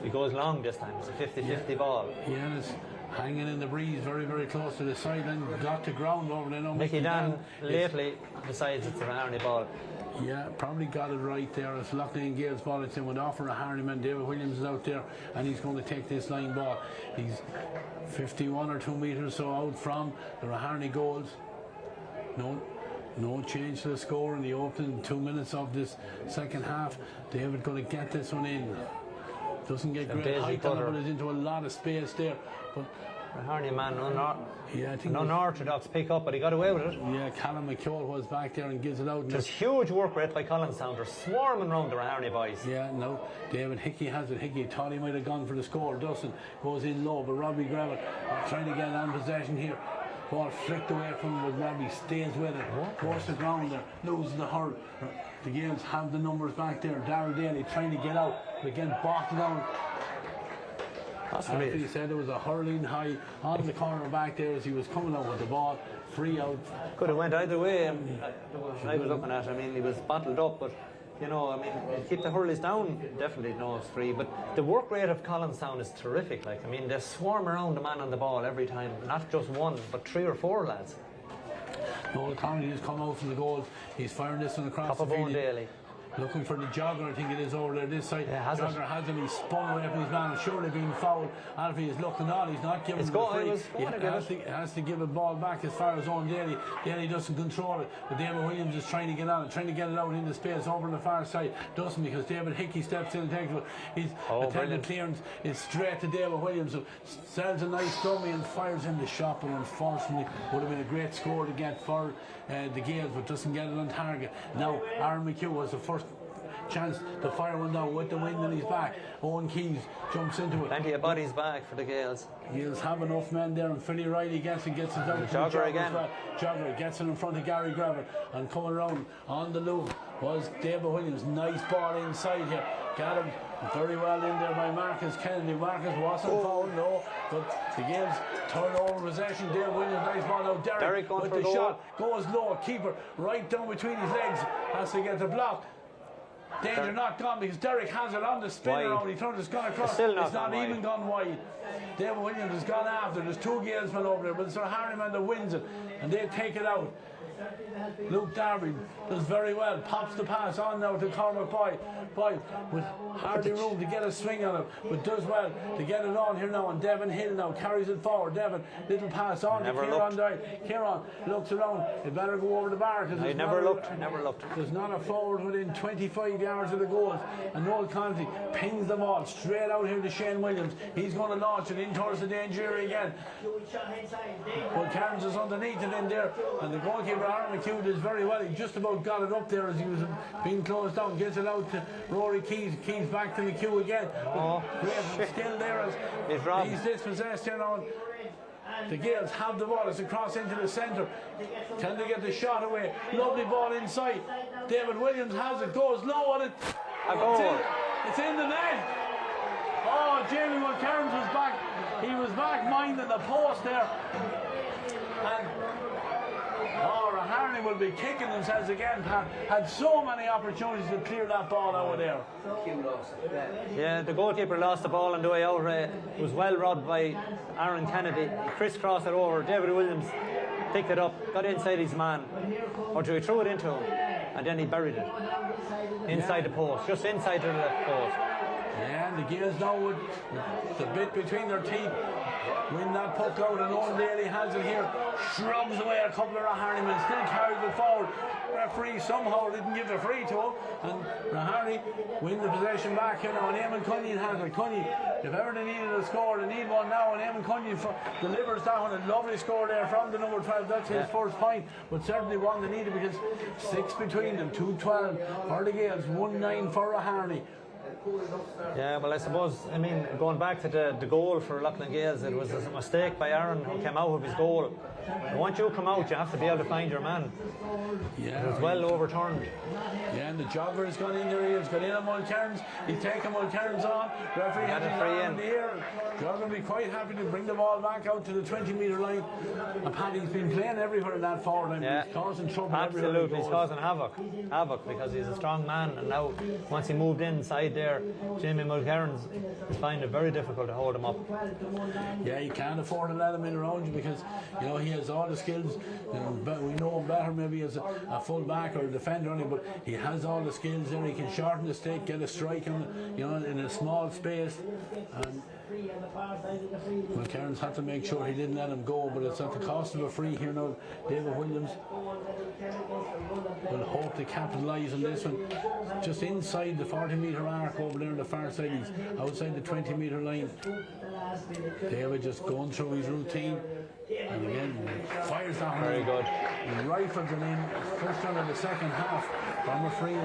He goes long this time. It's a 50-50 ball. Yeah, it's hanging in the breeze, very, very close to the sideline. Got to ground over there now. Mickey Dan lately decides it's a Raharney ball. Yeah, probably got it right there. It's Lough Gaels ball. It's in with offer a Raharney man. David Williams is out there and he's going to take this line ball. He's 51 or 2 metres so out from the Raharney goals. No change to the score in the opening 2 minutes of this second half. David going to get this one in. Doesn't get great height on it, but it's into a lot of space there. But Raharney man, an unorthodox pick up, but he got away with it. Yeah, Callum McKeown was back there and gives it out. There's huge work rate by Colin Saunders, swarming around the Raharney boys. Yeah, no, David Hickey has it. Hickey thought he might have gone for the score. Dustin goes in low, but Robbie Gravitt trying to get on possession here. Ball flicked away from him, but Robbie stays with it. Goes to ground there, loses the hurl. The Gaels have the numbers back there. Darryl Daly trying to get out, but again bottled down. He said there was a hurling high on the corner back there as he was coming out with the ball, free out. Could have went either way. I was looking at it. I mean, he was bottled up, but you know, I mean, keep the hurleys down. Definitely, no, it's free. But the work rate of Colin Sound is terrific. Like, I mean, they swarm around the man on the ball every time. Not just one, but 3 or 4 lads. Noel Connolly has come out from the goal. He's firing this one across the field. Daly. Looking for the jogger, I think it is over there this side. Yeah, jogger has him, he's spun away from his man, surely being fouled. Alfie is looking on, he's not giving him the free. He has to give a ball back as far as on Daly. Daly doesn't control it, but David Williams is trying to get on it, trying to get it out into space over on the far side. Doesn't, because David Hickey steps in and takes it. He's attempting clearance, it's straight to David Williams, who sells a nice dummy and fires in the shot, but unfortunately would have been a great score to get for the Gaels, but doesn't get it on target. Now Aaron McHugh was the first chance to fire one down with the wind in his back. Owen Keys jumps into it. Plenty of bodies back for the Gaels. Gaels have enough men there, and Philly Riley gets it down to the jogger again. Jogger gets it in front of Gary Gravel, and coming around on the Lough was David Williams. Nice ball inside here. Got him very well in there by Marcus Kennedy. Marcus wasn't fouled, no, but the Gaels turn over possession. David Williams, nice ball now. Derek with the shot goes low. Keeper right down between his legs, has to get the block. Danger not gone, because Derek has it on the spin around. He turns his gun across. It's not even gone wide. David Williams has gone after. There's two Gaelsmen over there, but it's Raharney man that wins it, and they take it out. Luke Darby does very well, pops the pass on now to Cormac Boyd with hardly room to get a swing on it, but does well to get it on here now, and Devon Hill now carries it forward. Devon, little pass on to Kieran Doyle. Kieran looks around, he better go over the bar, because he never looked. There's not a forward within 25 yards of the goals, and Noel Conti pings the ball straight out here to Shane Williams. He's going to launch it in towards the danger area again, but Cairns is underneath it in there, and the goalkeeper Aaron McHugh did very well. He just about got it up there as he was being closed down. Gets it out to Rory Keys. Keys back to McHugh again. Still there as he's dispossessed here now. The Gaels have the ball. It's across into the centre. Can they get the shot away? Lovely ball inside. David Williams has it. Goes low on it. It's in the net. Oh, Jamie Mulcairns was back. He was back minding the post there. And Raharney will be kicking themselves again. Had so many opportunities to clear that ball out of there. Yeah, the goalkeeper lost the ball on the way out. It was well robbed by Aaron Kennedy. Crisscrossed it over. David Williams picked it up, got inside his man, or he threw it into him, and then he buried it inside the post, just inside the post. Yeah, and the Gaels now with the bit between their teeth win that puck out, and Owen Daly has it here, shrugs away a couple of Raharney men, still carries it forward. Referee somehow didn't give the free to him, and Raharney win the possession back here now, and Eamon Cunningham has it. Cunningham, if ever they needed a score, they need one now, and Eamon Cunningham delivers that one. A lovely score there from the number 12. That's his first point, but certainly one they needed, because 6 between them, 2-12 for the Gaels, 1-9 for Raharney. Yeah, well, I suppose, going back to the goal for Lough Gaels, it was a mistake by Aaron who came out of his goal. And once you come out, you have to be able to find your man. Yeah, it was well overturned. Yeah, and the jogger has gone in there. He's gone in on Mulcairns. He's taken Mulcairns on. Referee has his arm in the air. Jogger will be quite happy to bring the ball back out to the 20-metre line. And Paddy's been playing everywhere in that forward line. He's causing trouble everywhere. Absolutely, he's causing havoc because he's a strong man. And now, once he moved inside there, Jamie Mulcairns is finding it very difficult to hold him up. Yeah, you can't afford to let him in around you, because he has all the skills. We know him better maybe as a full back or a defender only, but he has all the skills there. He can shorten the stick, get a strike in a small space. And Mulcairns had to make sure he didn't let him go, but it's at the cost of a free here now. David Williams will hope to capitalise on this one. Just inside the 40-metre arc over there on the far side. He's outside the 20-metre line. David just going through his routine, and again fires that one. Very good. Rifles it in first round of the second half from a free.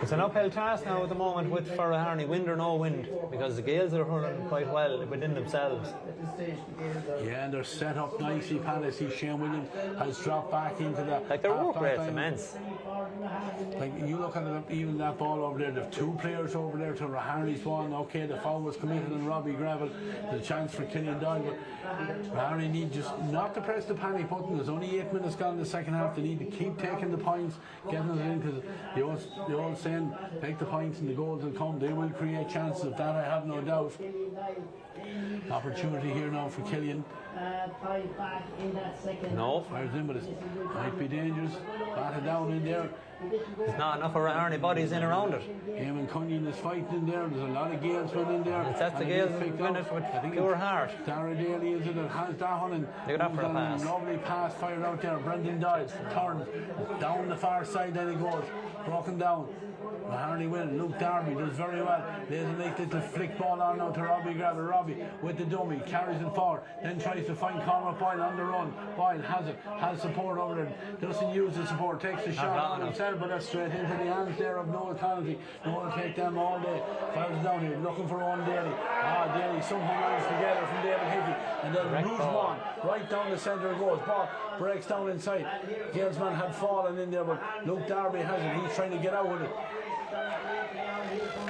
It's an uphill task now at the moment with Raharney, wind or no wind, because the Gaels are hurling quite well within themselves. Yeah, and they're set up nicely. See Shane Williams has dropped back into that. Like their work rate's immense. Like you look at it, even that ball over there, there are 2 players over there to Raharney's one. Okay, the foul was committed on Robbie Gravel. The chance for Killian Doyle, but Raharney need just not to press the panic button. There's only 8 minutes gone in the second half. They need to keep taking the points, getting it in, because the old saying, take the points and the goals will come. They will create chances. Of that I have no doubt. Opportunity here now for Killian. 5 back in that second. No. Fires in, but it might be dangerous. Batted down in there. There's not enough of Raharney bodies in around it. Eamon Cunningham is fighting in there. There's a lot of Gaels men in there. It's that's the Gaels win it with pure heart. Dara Daly is it that has that one, and Look at that for a pass. lovely pass fired out there. Brendan Doyle turns down the far side, then he goes broken down. Raharney win. Luke Darby does very well. There's a nice little flick ball on now to Robbie Grabber. Robbie with the dummy carries it forward, then tries to find Conor Boyle on the run. Boyle has it, has support over there. Doesn't use the support, takes the shot on himself, but that's straight into the hands there of Noel Connolly. Noel will take them all day. Fouls down here, looking for Owen Daly. Daly somehow managed to get it from David Hickey, and then Roosman right down the centre it goes. Ball breaks down inside. Galesman had fallen in there, but Luke Darby has it. He's trying to get out with it.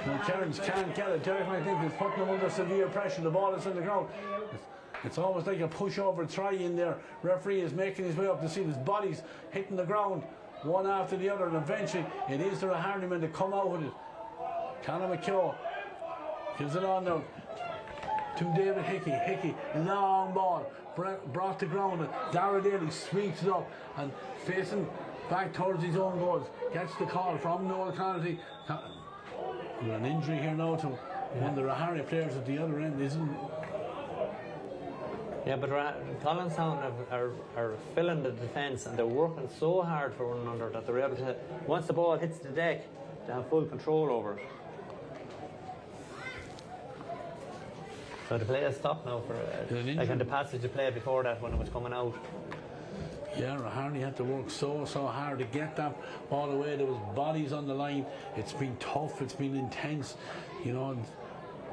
No, Cairns can't get it. Derek McNichols is putting them under severe pressure. The ball is in the ground. It's almost like a pushover try in there. Referee is making his way up to see his bodies hitting the ground one after the other, and eventually it is the Raharney men to come out with it. Conor McKeown gives it on now to David Hickey. Hickey, long ball, brought to ground, and Dara Daly sweeps it up and facing back towards his own goals. Gets the call from Noel Connolly. An injury here now to one of the Raharney players at the other end, isn't? Yeah, but Collinstown are filling the defence, and they're working so hard for one another that they're able to, once the ball hits the deck, to have full control over it. So the play has stopped now for like in the passage of play before that when it was coming out. Yeah, Raharney had to work so hard to get that ball away. There was bodies on the line. It's been tough, it's been intense, you know, and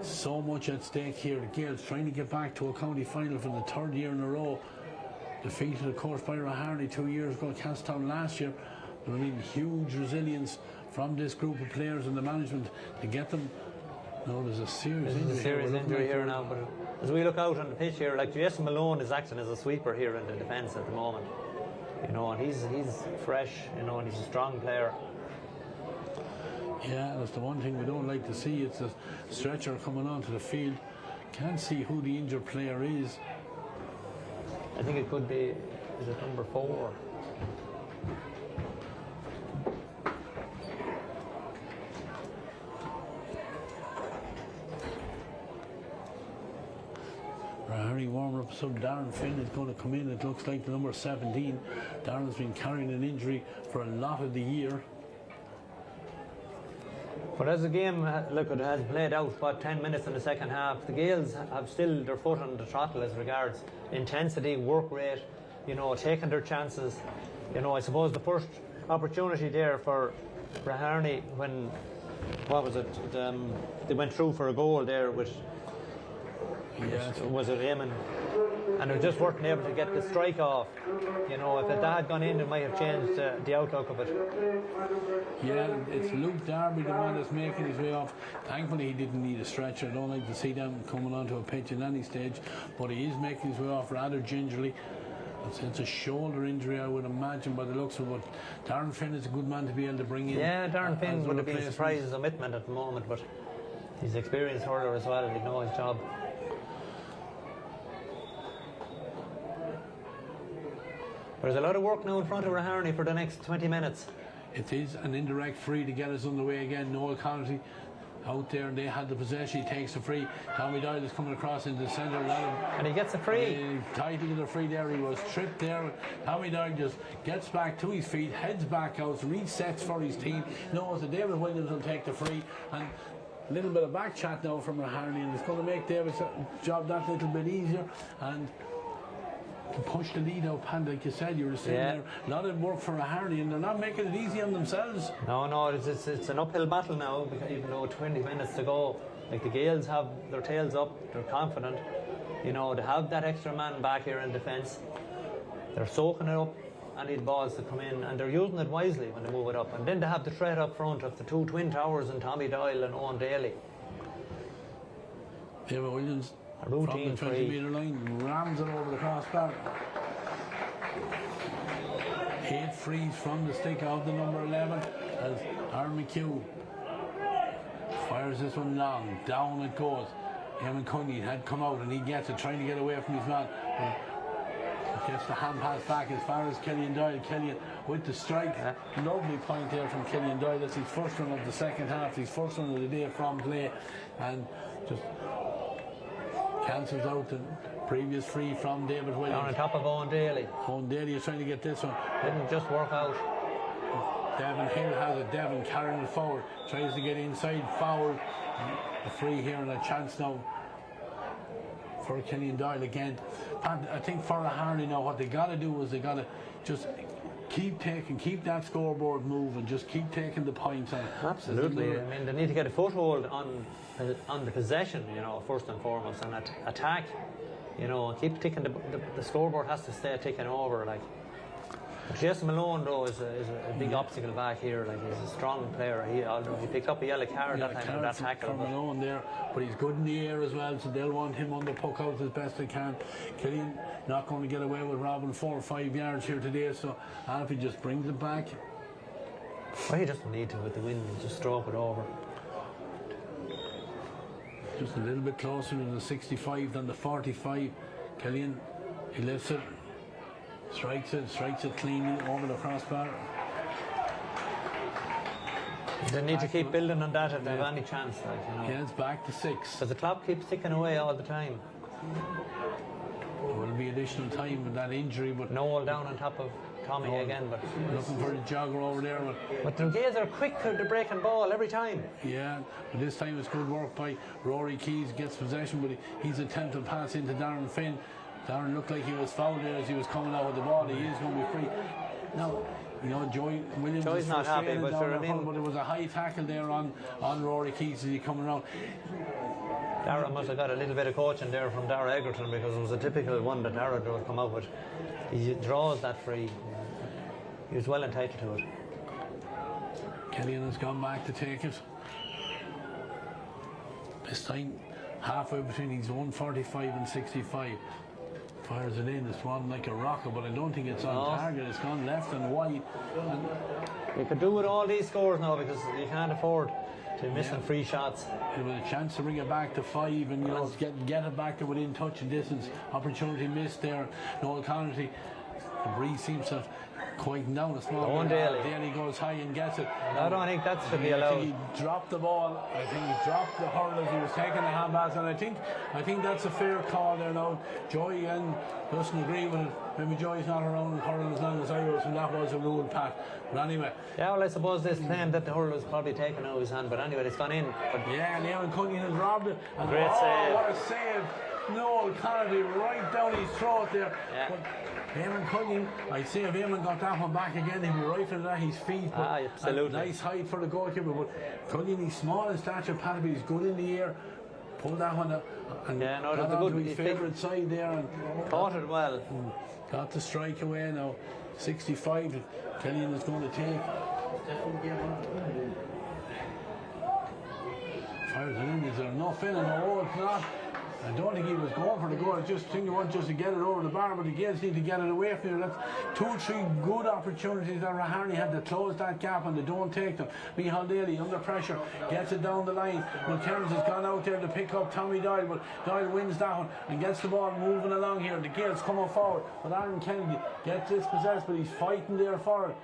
so much at stake here. The Gaels trying to get back to a county final for the third year in a row. Defeated, of course, by Raharney 2 years ago, Casttown last year. But I mean, huge resilience from this group of players and the management to get them. No, there's a serious injury here now. But as we look out on the pitch here, like Jason Malone is acting as a sweeper here in the defence at the moment. You know, and he's fresh, you know, and he's a strong player. Yeah, that's the one thing we don't like to see. It's a stretcher coming onto the field. Can't see who the injured player is. I think it could be, is it number 4? Raharney warming up, so Darren Finn is going to come in. It looks like the number 17. Darren's been carrying an injury for a lot of the year. But as the game, look, it has played out, what, 10 minutes in the second half, the Gaels have still their foot on the throttle as regards intensity, work rate, you know, taking their chances. You know, I suppose the first opportunity there for Raharney when, what was it, they went through for a goal there with, was it Eamon? And they just weren't able to get the strike off. You know, if that had gone in, it might have changed the outlook of it. Yeah, it's Luke Darby, the man that's making his way off. Thankfully, he didn't need a stretcher. I don't like to see them coming onto a pitch at any stage, but he is making his way off rather gingerly. It's a shoulder injury, I would imagine, by the looks of it. Darren Finn is a good man to be able to bring in. Yeah, Darren Finn would have been surprised as omitment at the moment, but he's an experienced hurler as well. He'd know his job. There's a lot of work now in front of Raharney for the next 20 minutes. It is an indirect free to get us underway again. Noel Connolly out there, and they had the possession. He takes the free. Tommy Doyle is coming across into the centre. And he gets a free. Tight into the free there. He was tripped there. Tommy Doyle just gets back to his feet, heads back out, resets for his team. Knows that David Williams will take the free. And a little bit of back chat now from Raharney, and it's going to make David's job that little bit easier. And to push the lead out, Pan, like you said, you were saying there, a lot of work for Raharney, and they're not making it easy on themselves. No, it's an uphill battle now, because even though 20 minutes to go, like the Gaels have their tails up, they're confident, you know, they have that extra man back here in defence, they're soaking it up, any balls to come in, and they're using it wisely when they move it up, and then they have the threat up front of the two twin towers and Tommy Doyle and Owen Daly. David Williams from the 20-metre line rams it over the crossbar. 8 frees from the stick of the number 11 as Aaron McHugh fires this one long. Down it goes. Eamon Cunningham had come out and he gets it, trying to get away from his man. Gets the hand pass back as far as Killian Doyle. Killian with the strike. Lovely point there from Killian Doyle. That's his first one of the second half, his first one of the day from play, and just cancels out the previous free from David Williams. Down on top of Owen Daly. Owen Daly is trying to get this one. Didn't just work out. Devin Hill has it. Devin carrying it forward. Tries to get inside. Foul. A free here and a chance now for Killian Doyle again. I think for Raharney now what they got to do is they got to just keep that scoreboard moving, just keep taking the points on it. Absolutely. I mean, they need to get a foothold on the possession, you know, first and foremost, and attack, you know, keep ticking. The scoreboard has to stay ticking over, like. Jason Malone though is a big obstacle back here. Like, he's a strong player. He picked up a yellow card that time in that tackle. Malone there, but he's good in the air as well, so they'll want him on the puck out as best they can. Killian not going to get away with Robin 4 or 5 yards here today, so Alfie just brings it back. Well, he doesn't need to with the wind, just stroke it over. Just a little bit closer to the 65 than the 45. Killian, he lifts it. Strikes it cleanly over the crossbar. They need to keep building on that if they have any chance, like, you know. Yeah, it's back to 6. Because the clock keeps ticking away all the time. There will be additional time with that injury, but Noel down on top of Tommy again, but looking for the jogger over there. But the Gaels are quick to the breaking ball every time. Yeah, but this time it's good work by Rory Keys. Gets possession, but he's attempted to pass into Darren Finn. Darren looked like he was fouled there as he was coming out with the ball. He is going to be free. Now, you know, Joy Williams Joy's is not happy, frustrated but down sure, the front, but it was a high tackle there on Rory Keys as he coming around. Dara must have got a little bit of coaching there from Dara Egerton, because it was a typical one that Dara would come out with. He draws that free. He was well entitled to it. Killian has gone back to take it. This time halfway between his 145 and 65. Fires it in. It's one like a rocket, but I don't think it's on target. It's gone left and wide. And you could do with all these scores now, because you can't afford to miss some free shots. There was a chance to bring it back to 5 and, you know, get it back to within touch and distance. Opportunity missed there. Noel Connerty. The breeze seems to have quietened down a small bit. There he goes high and gets it. I don't think that should be allowed. He dropped the ball. I think he dropped the hurl as he was taking the handpass, and I think that's a fair call there now. Joy doesn't agree with it. Maybe Joy's not around the hurl as long as I was, and that was a rule, Pat. But anyway. Yeah, well, I suppose this claim that the hurl was probably taken out of his hand, but anyway, it's gone in. But yeah, and Eamon Cunningham has robbed it. And great save. What a save. Noel Connerty right down his throat there. Yeah. But Eamon Cunningham, I'd say if Eamon got that one back again, he'd be rifling at his feet. Absolutely. Nice height for the goalkeeper. But Cunningham, he's small in stature, Pat, but he's good in the air. Pulled that one up and got onto his favourite side there. And caught it well. Got the strike away now. 65 Killian is going to take. Fires it in. Is there enough in it? No, it's not. I don't think he was going for the goal. I just think he wanted just to get it over the bar, but the Gaels need to get it away from here. That's 2 or 3 good opportunities that Raharney had to close that gap, and they don't take them. Micheál Daly under pressure gets it down the line. McKerns has gone out there to pick up Tommy Doyle, but Doyle wins that one and gets the ball moving along here. The Gaels coming forward, but Aaron Kennedy gets dispossessed, but he's fighting there for it.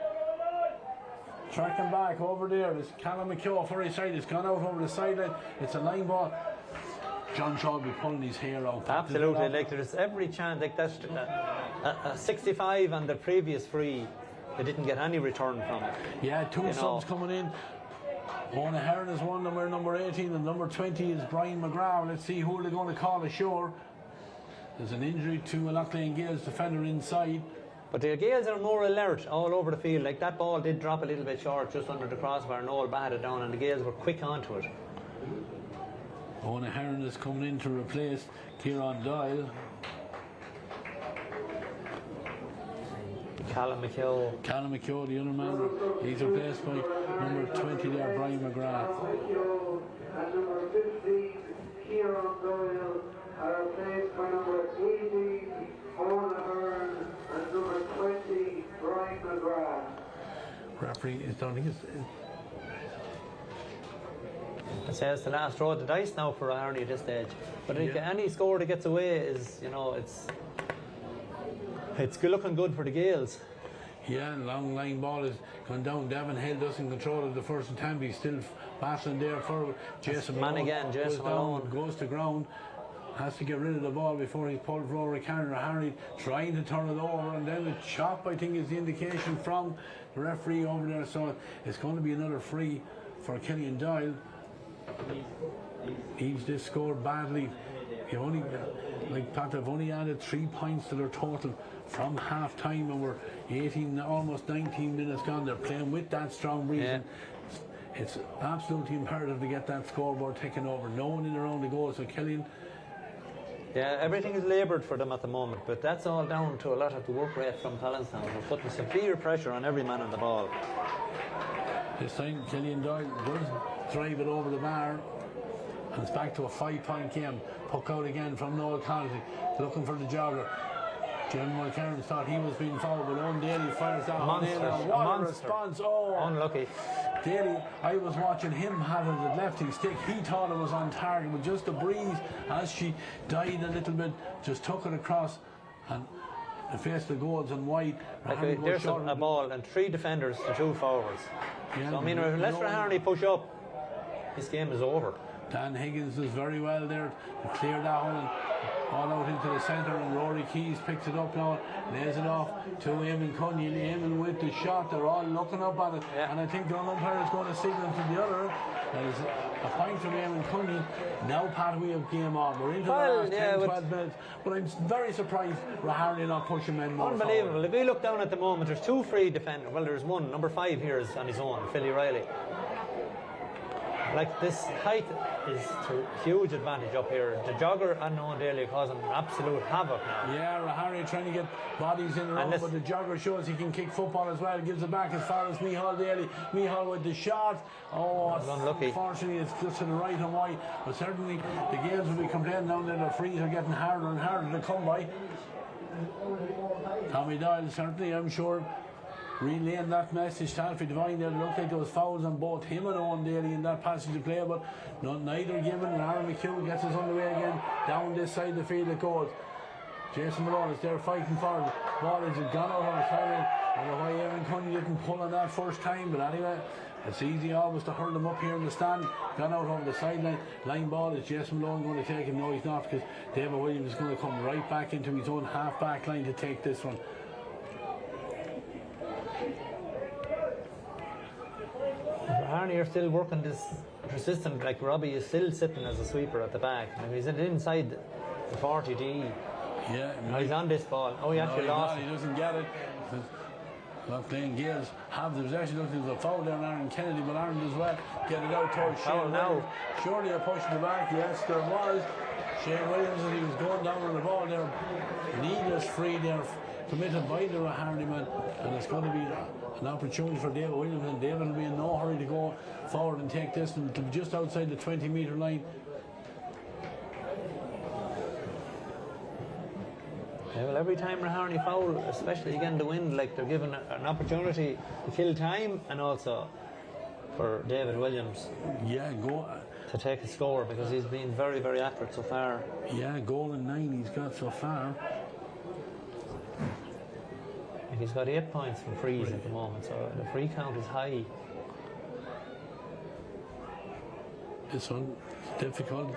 Tracking back over there. There's Callum McKeough for his side. It's gone out over the sideline. It's a line ball. John Shaw will be pulling his hair out. Absolutely, like there's every chance, like that's a 65 on the previous free, they didn't get any return from it. Yeah, 2 subs coming in. Ona Heron is one, number 18, and number 20 is Brian McGrath. Let's see who they're going to call ashore. There's an injury to a Loughlane Gaels defender inside. But the Gaels are more alert all over the field. Like that ball did drop a little bit short just under the crossbar, Noel batted it down, and the Gaels were quick onto it. Ona Heron is coming in to replace Kieran Doyle. Callum McKeough, the other man, he's replaced by number 20 there, Brian McGrath. And number 15, Kieran Doyle, are replaced by number 18, Ona Heron, and number 20, Brian McGrath. Referee is done. say it's the last throw of the dice now for Raharney at this stage. But any score that gets away is, it's looking good for the Gaels. Yeah, and long line ball is gone down. Devin Hill doesn't control it the first attempt. He's still battling there forward. Jason man again, Jason Malone goes to ground. Has to get rid of the ball before he's pulled for over Raharney, trying to turn it over, and then the chop, I think, is the indication from the referee over there. So it's going to be another free for Killian Doyle. He's just scored badly. They've only added 3 points to their total from half time, and we're 18, almost 19 minutes gone. They're playing with that strong breeze. Yeah. It's absolutely imperative to get that scoreboard taken over. No one in around the goal, so Killian. Yeah, everything is laboured for them at the moment, but that's all down to a lot of the work rate from Collinstown. We're putting severe pressure on every man on the ball. This time Killian Doyle does drive it over the bar, and it's back to a 5-point game. Puck out again from Noel Connolly, looking for the jogger. Jim Mulcairn thought he was being fouled, but Owen Daly fires down. What a response! Oh, unlucky. Daly, I was watching him have it at lefty stick. He thought it was on target, but just the breeze as she died a little bit, just took it across and faced the goals and wide. Okay, there's a ball and 3 defenders to 2 forwards. Yeah, so unless Raharney push up, this game is over. Dan Higgins does very well there to clear that one. All out into the centre, and Rory Keys picks it up now, lays it off to Eamon Cunningham. Eamon with the shot, they're all looking up at it, and I think the umpire is going to signal to the other. There's a point from Eamon Cunningham. Now, Pat, we have game on. We're into the last 10-12 minutes, but I'm very surprised Raharney not pushing men more unbelievable forward. If we look down at the moment, there's 2 free defenders. Well, there's one, number 5 here is on his own, Philly Riley. Like, this height is to huge advantage up here. The jogger and Owen Daly are causing absolute havoc now. Yeah, Raharney trying to get bodies in the row, but the jogger shows he can kick football as well. Gives it back as far as Micheál Daly. Micheál with the shot. Oh, unlucky. Unfortunately, it's just to the right and wide. But certainly, the Gaels will be complaining down there. The frees are getting harder and harder to come by. Tommy Doyle, certainly, I'm sure, relaying that message to Alfie Devine there. It looked like there was fouls on both him and Owen Daly in that passage of play, but neither given. And Aaron McHugh gets us underway again. Down this side of the field it goes. Jason Malone is there fighting for it. Ball is gone out on the sideline. I don't know why Eamon Cunningham didn't pull on that first time, but anyway, it's easy always to hurl them up here in the stand. Gone out over the sideline. Line ball, is Jason Malone going to take him? No, he's not, because David Williams is going to come right back into his own half-back line to take this one. Raharney are still working this system. Like, Robbie is still sitting as a sweeper at the back. I mean, he's inside the 40D. Yeah, he's on this ball. Oh, he actually lost. He doesn't get it. Not playing Gaels there's actually looking at the foul there on Aaron Kennedy, but Aaron does well. Get it out towards Shane Williams. Surely a push in the back. Yes, there was. Shane Williams, as he was going down on the ball there, needless free there, committed by the Raharney man, and it's going to be an opportunity for David Williams, and David will be in no hurry to go forward and take this and just outside the 20-metre line. Yeah, well, every time Raharney foul, especially again the wind, like, they're given an opportunity to kill time, and also for David Williams to take a score, because he's been very, very accurate so far. Yeah, goal and 9 he's got so far. And he's got 8 points from frees at the moment, so the free count is high. This one difficult,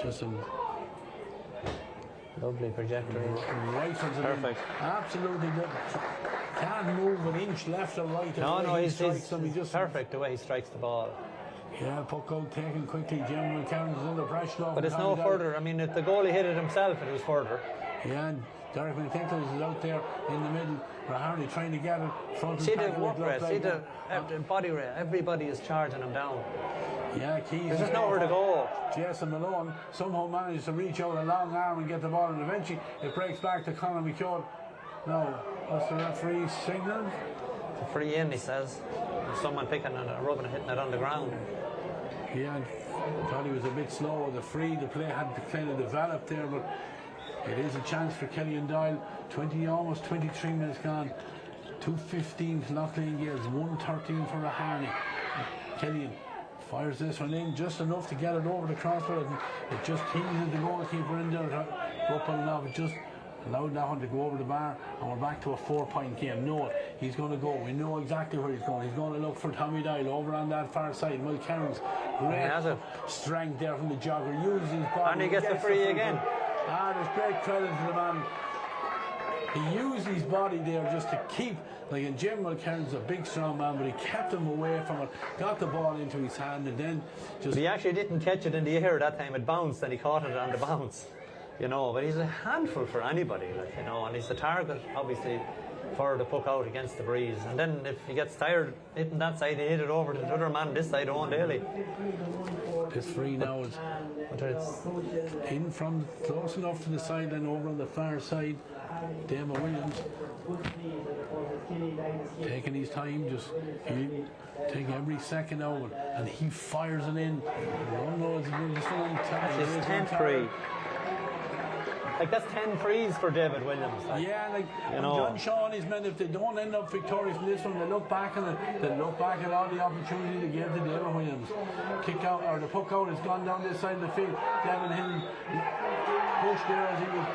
just a lovely trajectory. Right for the perfect. Absolutely can't move an inch left or right. No, he's just perfect the way he strikes the ball. Yeah, puck out taken quickly. Jim Mulcairn is under pressure. But it's no further. I mean, if the goalie hit it himself, it was further. Yeah, and Derek McNichols is out there in the middle. Raharney trying to get it front. See the work rate, see the body rate. Everybody is charging him down. Yeah, Keys. There's just nowhere to go. Jason Malone somehow managed to reach out a long arm and get the ball, and eventually it breaks back to Conor McHugh. No, what's the referee signal? It's a free in, he says. There's someone picking and rubbing and hitting it on the ground. Yeah, I thought he was a bit slow. The play had to kind of develop there, but it is a chance for Killian Doyle. Almost 23 minutes gone. 2:15 Lough Gaels, 1:13 for Raharney. Killian Fires this one in just enough to get it over the crossbar. It just teases the goalkeeper in there. Up and off. It just allowed that one to go over the bar, and we're back to a 4-point game. No, he's going to go. We know exactly where he's going. He's going to look for Tommy Doyle over on that far side. Will Cairns, great strength there from the jogger. Uses his body. And he gets the free again. There's great credit to the man. He used his body there just to keep, like, in Jim Mulcairn's a big strong man, but he kept him away from it, got the ball into his hand, and then just... But he actually didn't catch it in the air that time. It bounced and he caught it on the bounce. You know, but he's a handful for anybody, like, you know, and he's the target, obviously, for the puck out against the breeze. And then if he gets tired hitting that side, he hit it over to the other man this side, Owen Daly. This free now is in from close enough to the side and over on the far side. Demo Williams taking his time, just take every second out, and he fires it in. That's his 10th free. Like, that's 10 frees for David Williams. Like, yeah, like, you know, John Shaw, his men, if they don't end up victorious in this one, they look back on it, they look back at all the opportunity they gave to David Williams. Kick out, or the puck out has gone down this side of the field. Devin Hill pushed there as he was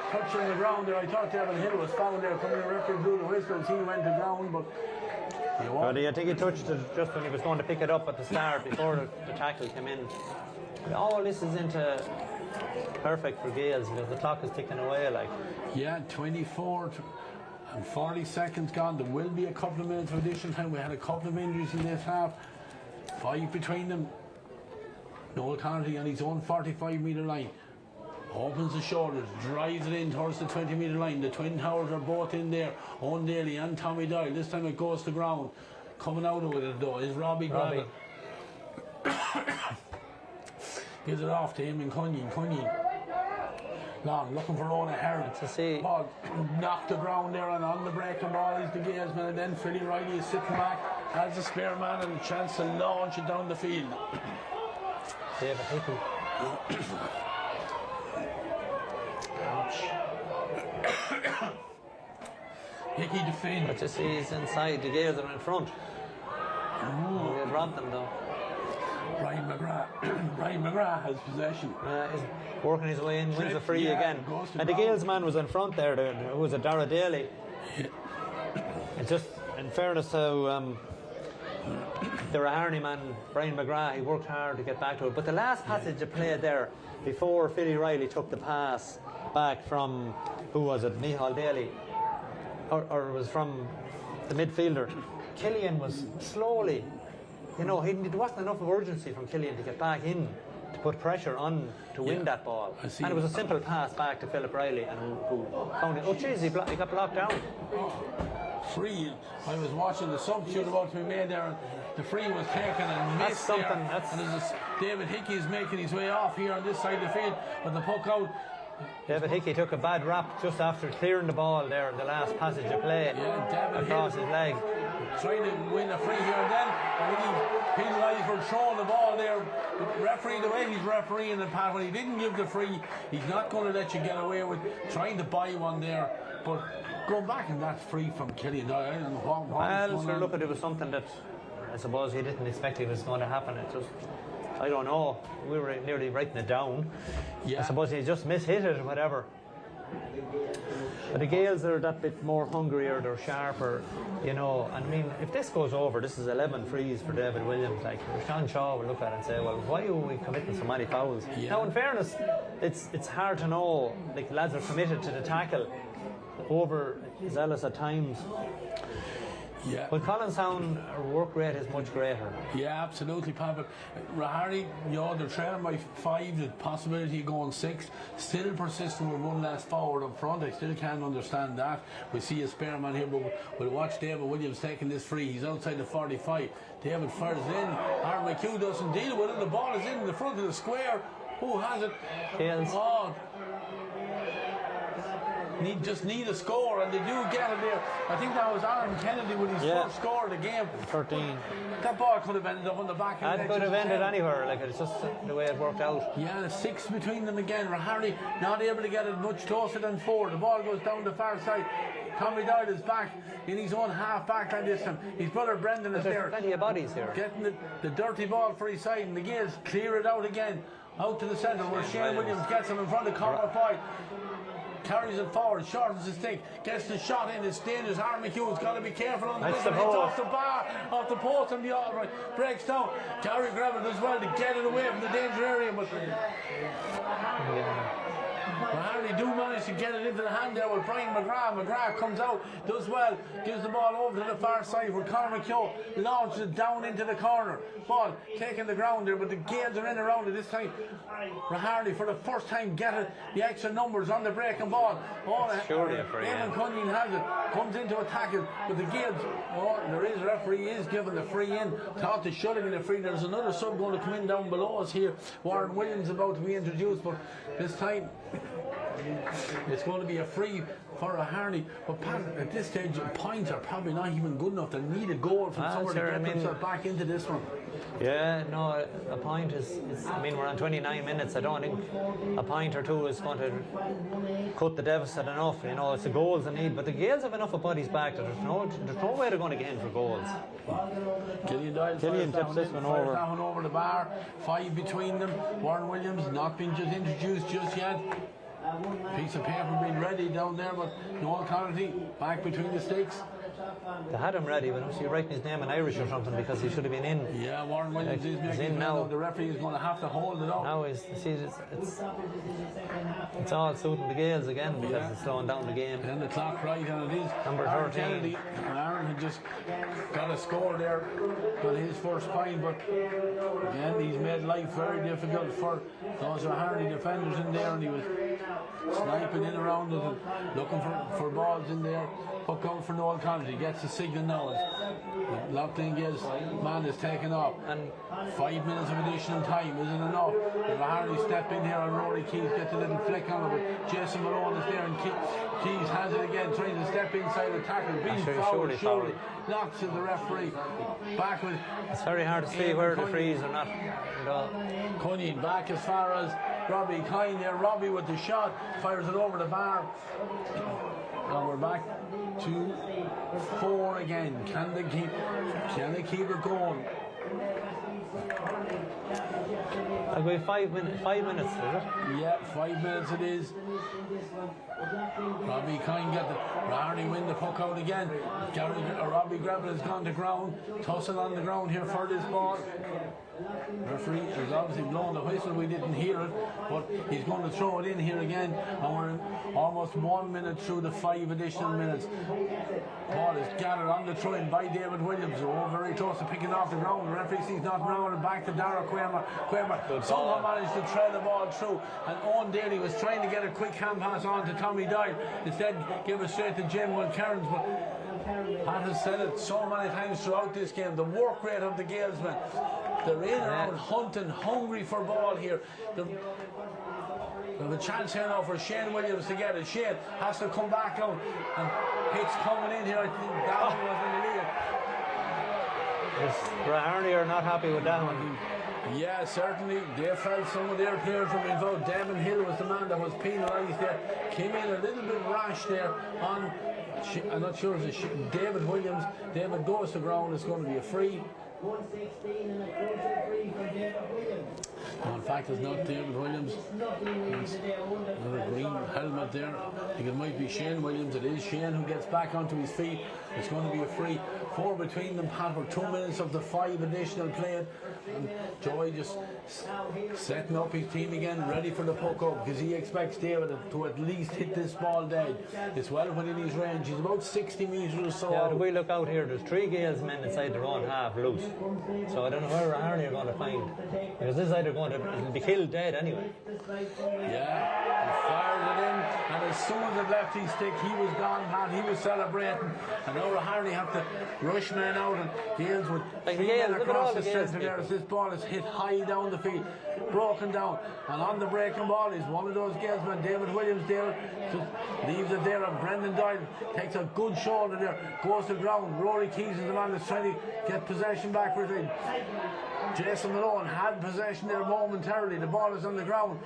touching the ground there. I thought Devin Hill was found there, coming, the referee blew the whistle as he went to ground, but I think he touched it just when he was going to pick it up at the start, before the tackle came in. All this is into perfect for Gaels because the clock is ticking away, like. Yeah, 24 and 40 seconds gone. There will be a couple of minutes of additional time. We had a couple of injuries in this half. 5 between them. Noel Connerty on his own 45-metre line. Opens the shoulders, drives it in towards the 20-metre line. The Twin Towers are both in there. Owen Daly and Tommy Doyle. This time it goes to ground. Coming out with it though is Robbie Gravel. Gives it off to him in Cunyon. Long, looking for Owen Heron. To see. Ball knocked the ground there, and on the breaking ball is the Gaels man, and then Philly Riley is sitting back as a spare man and a chance to launch it down the field. David Hickey. Hickey defends. But you see, he's inside. The Gaels are in front. They've robbed them though. Brian McGrath has possession. He's working his way in, wins a free again. And the Gaels man was in front there, who was a Dara Daly. It's just, in fairness to the Raharney man, Brian McGrath, he worked hard to get back to it. But the last passage of play there, before Philly Riley took the pass back from, who was it, Micheál Daly, or it was from the midfielder, Killian was slowly, you know, there wasn't enough of urgency from Killian to get back in to put pressure on to win that ball. And it was a simple pass back to Philip Riley, and who found it. Oh, jeez, he got blocked down. Free. I was watching the substitute about to be made there, and the free was taken and missed there. And David Hickey is making his way off here on this side of the field, but the puck out. David Hickey took a bad rap just after clearing the ball there in the last passage of play across his leg. Trying to win a free here and then, and he penalised for throwing the ball there. The referee, the way he's refereeing the pass, when he didn't give the free, he's not going to let you get away with trying to buy one there. But going back and that's free from Killian, I don't know what well, sure, look, it was something that I suppose he didn't expect it was going to happen. It just, I don't know, we were nearly writing it down. I suppose he just mishit it or whatever. But the Gaels are that bit more hungrier, they're sharper, you know. And I mean, if this goes over, this is 11 frees for David Williams. Like, Sean Shaw will look at it and say, well, why are we committing so many fouls? Now, in fairness, it's hard to know. Like, the lads are committed to the tackle, over zealous at times. Yeah. But Collinstown, our work rate is much greater. Yeah, absolutely, Pat. But Raharney, you know, they're trailing by 5, the possibility of going 6. Still persistent with one less forward up front. I still can't understand that. We see a spare man here, but we'll watch David Williams taking this free. He's outside the 45. David fires in. Aaron McHugh doesn't deal with it. The ball is in the front of the square. Who has it? Gaels. Oh. just need a score, and they do get it there. I think that was Aaron Kennedy with his first score of the game. 13. That ball could have ended up on the back. That could have ended anywhere. Like, it's just the way it worked out. Yeah, 6 between them again. Raharney not able to get it much closer than 4. The ball goes down the far side. Tommy Doyle is back in his own half back line this time. His brother Brendan is there. Plenty of bodies here. Getting the dirty ball for his side, and the Gaels clear it out again. Out to the centre where Shane Williams gets him in front of corner 5. Carries it forward, shortens the stick, gets the shot in, it's dangerous. Aaron McHugh's got to be careful on the wing. It's off the bar, off the post, and the right, breaks down. Gary grabbed it as well to get it away from the danger area, but Raharney do manage to get it into the hand there with Brian McGrath. McGrath comes out, does well, gives the ball over to the far side where Conor McHugh launches it down into the corner. Ball taking the ground there, but the Gaels are in around it this time. Raharney for the first time get it, the extra numbers on the breaking ball. Surely a free. Eamon Cunningham has it, comes into attack it, but the Gaels, there is a referee, is given the free in. Thought they should have been a free. There's another sub going to come in down below us here. Warren Williams about to be introduced, but this time it's going to be a free for Raharney. But Pat, at this stage, points are probably not even good enough. They need a goal from somewhere to get themselves back into this one. Yeah, no, a point is, I mean, we're on 29 minutes. I don't think a point or two is going to cut the deficit enough. You know, it's the goals they need. But the Gaels have enough of bodies back that there's no way they're going to get in for goals. Killian tips this one over. That one over the bar. 5 between them. Warren Williams not been just introduced just yet. Piece of paper being ready down there, but Noel Connolly back between the stakes. They had him ready, but obviously writing his name in Irish or something because he should have been in. Yeah, Warren Williams is making in now. The referee is going to have to hold it up. Now it's all suiting the Gaels again because it's slowing down the game. And the clock right, and it is number 13. Kennedy, and Aaron had just got a score there on his first point, but again he's made life very difficult for those Raharney defenders in there, and he was sniping in around it and looking for balls in there. Hook out for Noel Connolly, gets the signal now. Lough Gaels man is taken off, and 5 minutes of additional time isn't enough. Raharney step in here and Rory Keys gets a little flick on it, but Jason Malone is there and Keys has it again, trying to step inside the tackle, being fouled, surely knocks to the referee. Back with it's very hard to see where the frees are not. Cunningham back as far as Robbie Kine there. Robbie with the shot, fires it over the bar. And we're back to 4 again. Can they keep it going? I'll go 5 minutes. 5 minutes, is it? Yeah, 5 minutes it is. Robbie Kine got the Raharney win the puck out again. Robbie Gravel has gone to ground. Tussle on the ground here for this ball. Referee has obviously blown the whistle. We didn't hear it, but he's going to throw it in here again. And we're almost 1 minute through the 5 additional minutes. Ball is gathered on the throw-in by David Williams. Very close to picking off the ground. The referee sees nothing wrong and back to Dara Quamer. Somehow managed to thread the ball through, and Owen Daly was trying to get a quick hand pass on to Tommy Doyle. Instead, give it straight to Jim Cairns. But Pat has said it so many times throughout this game, the work rate of the Gaels men. They're in and out hunting, hungry for ball here. They have a chance here now for Shane Williams to get it. Shane has to come back out, and hits coming in here. I think Delvin was in the lead. Raharney are not happy with that one. Yeah, certainly. They felt some of their players from involved. Damon Hill was the man that was penalised there. Came in a little bit rash there on, I'm not sure if it's David Williams. David goes to ground. It's going to be a free. 116 and a crucial free from David Williams. No, in fact, it's not David Williams. It's another green helmet there. I think it might be Shane Williams. It is Shane who gets back onto his feet. It's going to be a free. 4 between them, Pat, for 2 minutes of the 5 additional played. And Joey just setting up his team again, ready for the puck up, because he expects David to at least hit this ball dead. It's well within his range. He's about 60 metres or so. Yeah, if we look out here, there's 3 Gaels men inside their own half loose. So I don't know where Raharney are going to find, because this is either going to it'll be killed dead anyway. Yeah, he fired it in, and as soon as it left his stick, he was gone, Pat. He was celebrating, and now Raharney have to rush men out, and Gaels with Like three Gaels, men look at across all the the Gaels centre there people. as this ball is hit high down the field, broken down, and on the breaking ball is one of those Gaels men, David Williams there, just leaves it there, and Brendan Doyle takes a good shoulder there, goes to the ground. Rory Keys is the man that's trying to get possession back for his team. Jason Malone had possession there momentarily. The ball is on the ground.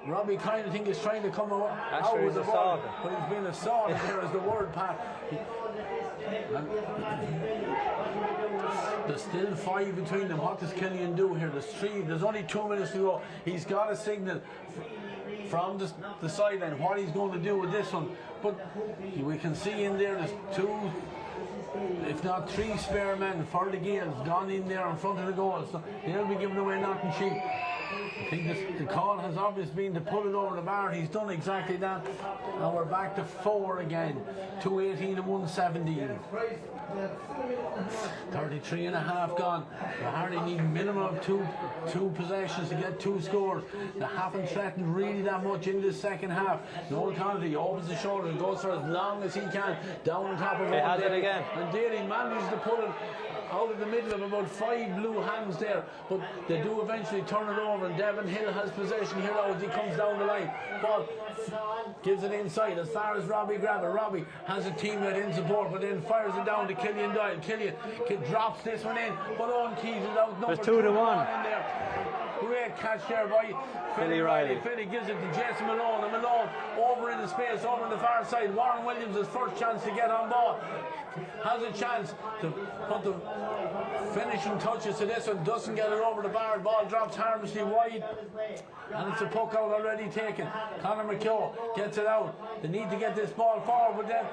Robbie kind of think is trying to come out with the ball, but he's been assaulted there is the word, Pat. There's still 5 between them. What does Killian do here? There's 3. There's only 2 minutes to go. He's got a signal from the sideline what he's going to do with this one. But we can see in there's 2, if not 3 spare men for the Gaels gone in there in front of the goal. So they'll be giving away nothing cheap. I think the call has obviously been to pull it over the bar. He's done exactly that. And we're back to 4 again. 2:18 and 1:17. 33 and a half gone. Raharney need minimum of two possessions to get 2 scores. They haven't threatened really that much in the second half. No Kennedy opens the shoulder and goes for as long as he can down on top of He has it again. And there he manages to pull it out of the middle of about 5 blue hands there, but they do eventually turn it over, and Devin Hill has possession here now as he comes down the line. Ball gives it inside as far as Robbie Grabber. Robbie has a teammate in support, but then fires it down to Killian Doyle. Killian drops this one in, but Owen Keys is out. There's 2 to 1. In there. Great catch there by Philly Riley. Philly gives it to Jason Malone, and Malone over in the space, over on the far side. Warren Williams' his first chance to get on ball. Has a chance to put the finishing touches to this one, doesn't get it over the bar. Ball drops harmlessly wide, and it's a puck out already taken. Conor McKeown gets it out. They need to get this ball forward, but then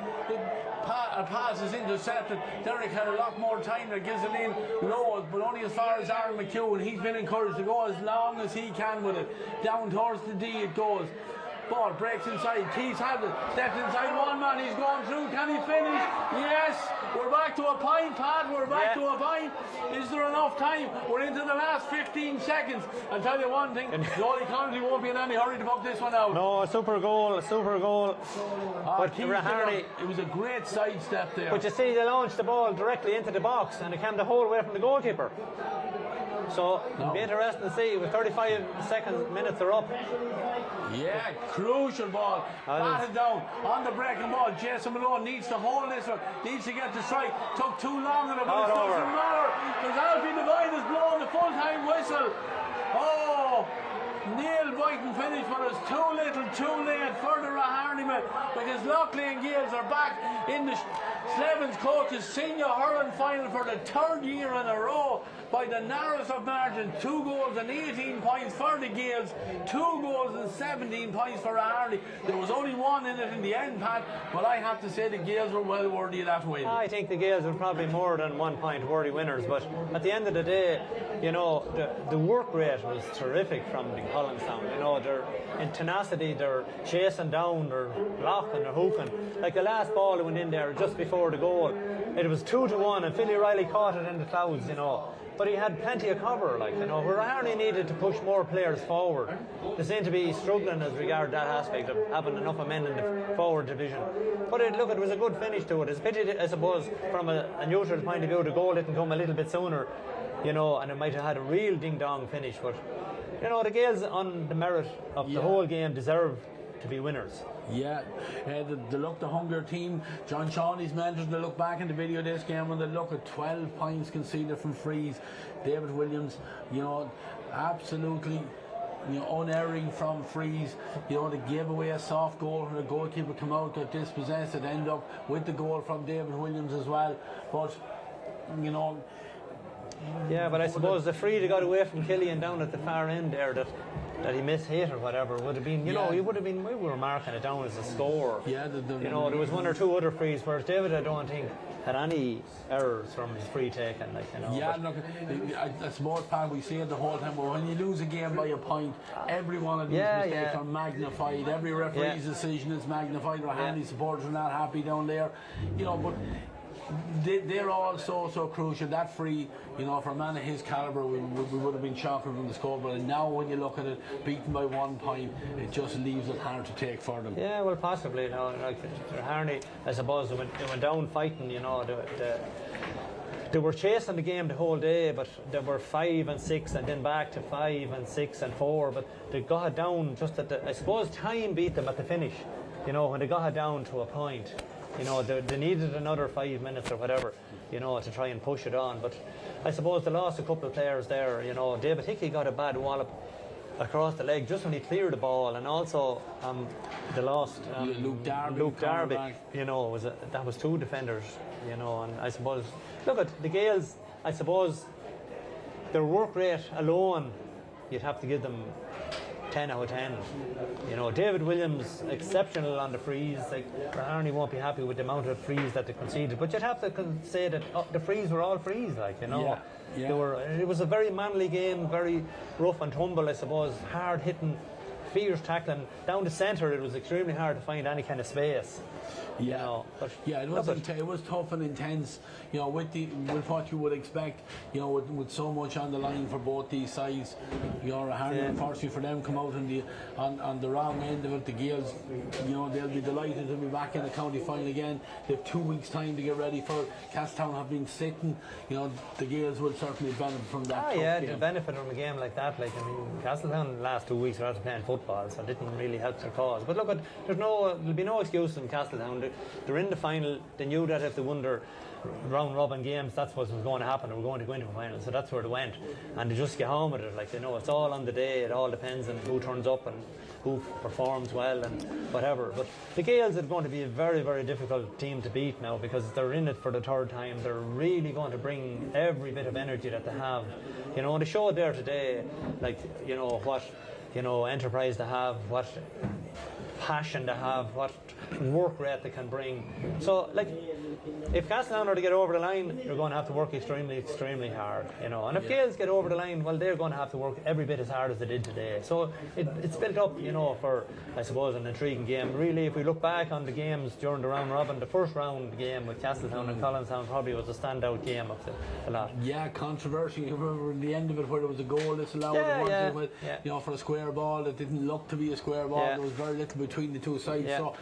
a pass is intercepted. Derek had a lot more time there, gives it in low, but only as far as Aaron McHugh, and he's been encouraged to go as long as he can with it. Down towards the D it goes. Ball breaks inside. Keys has it. Steps inside one man. He's going through. Can he finish? Yes. We're back to a point, Pat. We're back to a point. Is there enough time? We're into the last 15 seconds. I'll tell you one thing. Johnny Connolly won't be in any hurry to pop this one out. No, a super goal. But Raharney, it was a great sidestep there. but you see, they launched the ball directly into the box, and it came the whole way from the goalkeeper. So it'll be interesting to see. With 35 minutes are up. Yeah, crucial ball. Batted down on the breaking ball. Jason Malone needs to hold this one. Needs to get the strike. Took too long on it, but it doesn't matter. Because Alfie Devine is blowing the full-time whistle. Oh, Neil Boyton finished, but it's too little, too late for the Raharney men, because Lough and Gaels are back in the Slevin's coach's senior hurling final for the 3rd year in a row by the narrowest of margin. 2 goals and 18 points for the Gaels, 2 goals and 17 points for Raharney. There was only 1 in it in the end, Pat, but I have to say the Gaels were well worthy of that win. I think the Gaels were probably more than 1 point worthy winners, but at the end of the day, you know, the work rate was terrific from the Collinstown. You know, they're in tenacity, they're chasing down, they're blocking, they're hooping. Like the last ball that went in there just before the goal, it was 2 to 1, and Philly Riley caught it in the clouds, you know. But he had plenty of cover, like, you know, where Raharney needed to push more players forward. They seem to be struggling as regard that aspect of having enough of men in the forward division. But look, it was a good finish to it. It's a pity, I suppose, from a neutral point of view, the goal didn't come a little bit sooner, you know, and it might have had a real ding-dong finish. But, you know, the Gaels, on the merit of the whole game, deserve to be winners. Yeah, the Lough the Hunger team, John Shawnee's mentors, they look back in the video of this game and they look at 12 points conceded from frees. David Williams, you know, absolutely, you know, unerring from frees. You know, they gave away a soft goal and the goalkeeper come out, got dispossessed, and end up with the goal from David Williams as well. But, you know, yeah, but I suppose the free that got away from Killian down at the far end there that he mishit or whatever would have been, you know, he would have been, we were marking it down as a score. Yeah, you know, there was 1 or 2 other frees, whereas David, I don't think, had any errors from his free taking, like, you know. Yeah, look, I suppose, Pat, we say it the whole time, but when you lose a game by a point, every one of these mistakes are magnified. Every referee's decision is magnified. Raharney supporters are not happy down there, you know, but they're all so crucial. That free, you know, for a man of his calibre, we would have been shocked from the scoreboard. And now when you look at it, beaten by 1 point, it just leaves it hard to take for them. Yeah, well, possibly. You know, like Raharney, I suppose, they went down fighting. You know, they were chasing the game the whole day, but they were 5 and 6, and then back to 5 and 6 and 4. But they got it down just at I suppose time beat them at the finish. You know, when they got it down to a point, you know, they needed another 5 minutes or whatever, you know, to try and push it on. But I suppose they lost a couple of players there. You know, David Hickey got a bad wallop across the leg just when he cleared the ball, and also they lost Luke Darby. You know, that was 2 defenders. You know, and I suppose, look at the Gaels. I suppose their work rate alone, you'd have to give them 10 out of 10. You know, David Williams exceptional on the frees. Like, Raharney won't be happy with the amount of frees that they conceded, but you'd have to say that the frees were all frees. Like, you know, it was a very manly game, very rough and tumble. I suppose hard hitting, fierce tackling down the centre. It was extremely hard to find any kind of space. Yeah, you know, but it was tough and intense. You know, with what you would expect. You know, with so much on the line for both these sides. You know, Raharney, unfortunately for them, come out on the wrong end of it. The Gaels, you know, they'll be delighted to be back in the county final again. They have 2 weeks' time to get ready for it. Castletown have been sitting. You know, the Gaels will certainly benefit from that. They benefit from a game like that. Like, I mean, Castletown the last 2 weeks were out playing football, so it didn't really help their cause. But look, there'll be no excuse in Castletown. They're in the final. They knew that if they won their round robin games, that's what was going to happen. They were going to go into the final, so that's where they went. And they just get home with it. Like, they know it's all on the day. It all depends on who turns up and who performs well and whatever. But the Gaels are going to be a very, very difficult team to beat now, because they're in it for the 3rd time. They're really going to bring every bit of energy that they have. You know, and they showed there today, like, you know, what, you know, enterprise they have, what passion they have, what work rate they can bring. So, like, if Castletown are to get over the line, you're going to have to work extremely hard, you know. And if Gaels get over the line, well, they're going to have to work every bit as hard as they did today. So it's built up, you know, for, I suppose, an intriguing game. Really, if we look back on the games during the round robin, the first round game with Castletown and Collinstown probably was a standout game of the lot. Yeah, controversy. You remember in the end of it where there was a goal disallowed, you know, for a square ball that didn't look to be a square ball. There was very little between the two sides. So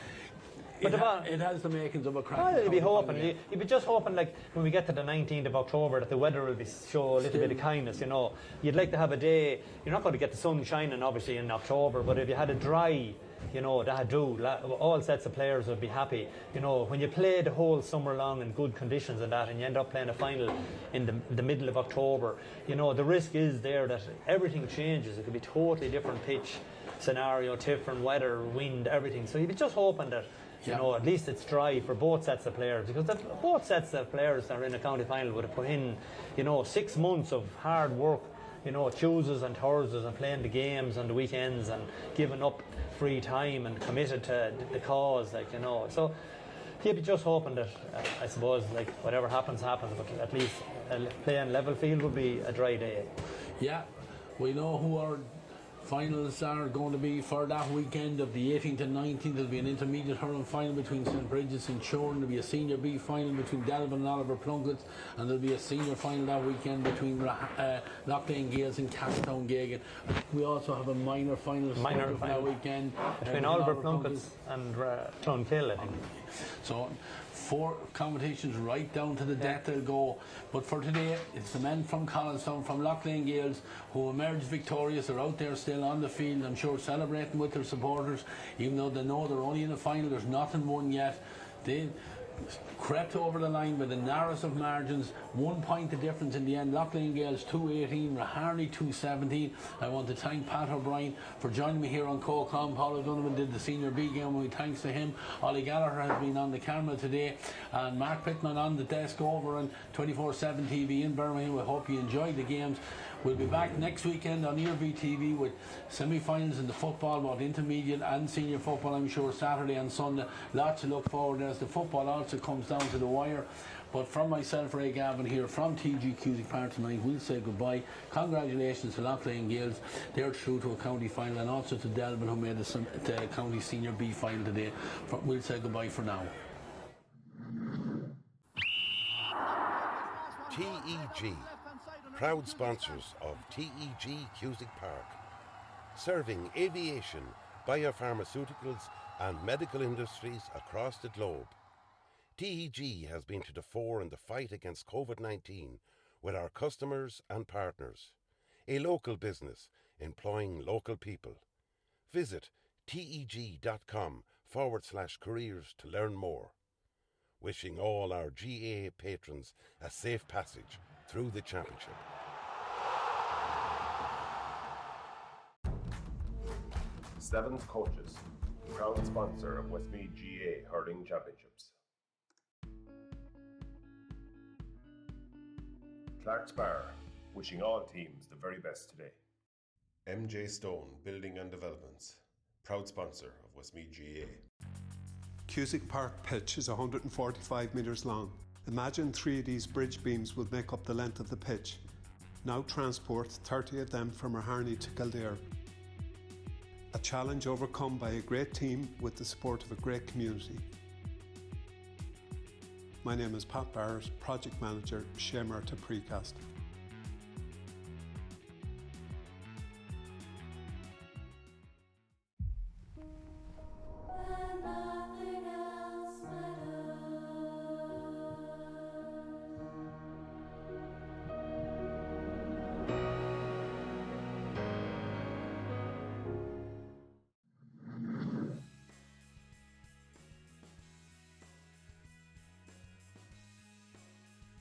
it has the makings of a crack. Well, you'd be hoping. You'd be just hoping, like, when we get to the 19th of October, that the weather will show a little bit of kindness, you know. You'd like to have a day. You're not going to get the sun shining, obviously, in October, but if you had a dry, you know, that'd do. All sets of players would be happy. You know, when you play the whole summer long in good conditions and that, and you end up playing a final in the middle of October, you know, the risk is there that everything changes. It could be totally different pitch scenario, different weather, wind, everything. So you'd be just hoping that, you know, at least it's dry for both sets of players, because both sets of players that are in a county final would have put in, you know, 6 months of hard work, you know, Tuesdays and Thursdays, and playing the games on the weekends and giving up free time and committed to the cause, like, you know. So you'd be just hoping that, I suppose, like, whatever happens, but at least playing level field would be a dry day. Yeah, we know who our finals are going to be for that weekend of the 18th and 19th. There'll be an intermediate hurling final between St. Bridget's and Shorn. There'll be a senior B final between Delvin and Oliver Plunkett's, and there'll be a senior final that weekend between Lough Gaels and Castletown Gagan. We also have a minor final that weekend between Oliver Plunkett's and Clonkill, I think. So 4 competitions right down to the death they'll go. But for today, it's the men from Collinstown, from Lough Gaels, who emerged victorious. They're out there still on the field, I'm sure, celebrating with their supporters, even though they know they're only in the final. There's nothing won yet. They crept over the line with the narrowest of margins. 1 point the difference in the end. Lough Gaels 218, Raharney 217. I want to thank Pat O'Brien for joining me here on CoCom. Paul O'Donovan did the senior B game, and thanks to him. Ollie Gallagher has been on the camera today, and Mark Pittman on the desk over on 24/7 TV in Birmingham. We hope you enjoyed the games. We'll be back next weekend on Ear TV with semi-finals in the football, both intermediate and senior football, I'm sure, Saturday and Sunday. Lots to look forward to as the football also comes down to the wire. But from myself, Ray Gavin, here from TG Cusick Park tonight, we'll say goodbye. Congratulations to Lough Gaels. They're through to a county final, and also to Delvin, who made the county senior B final today. We'll say goodbye for now. TEG, proud sponsors of TEG Cusick Park, serving aviation, biopharmaceuticals and medical industries across the globe. TEG has been to the fore in the fight against COVID-19 with our customers and partners. A local business employing local people. Visit teg.com/careers to learn more. Wishing all our GAA patrons a safe passage through the championship. Slevin's Coaches, proud sponsor of Westmeath GAA Hurling Championships. Clark's Bar, wishing all teams the very best today. MJ Stone Building and Developments, proud sponsor of Westmeath GAA. Cusick Park pitch is 145 metres long. Imagine 3 of these bridge beams would make up the length of the pitch. Now transport 30 of them from Raharney to Kildare. A challenge overcome by a great team with the support of a great community. My name is Pat Barrett, Project Manager, Shamer to Precast.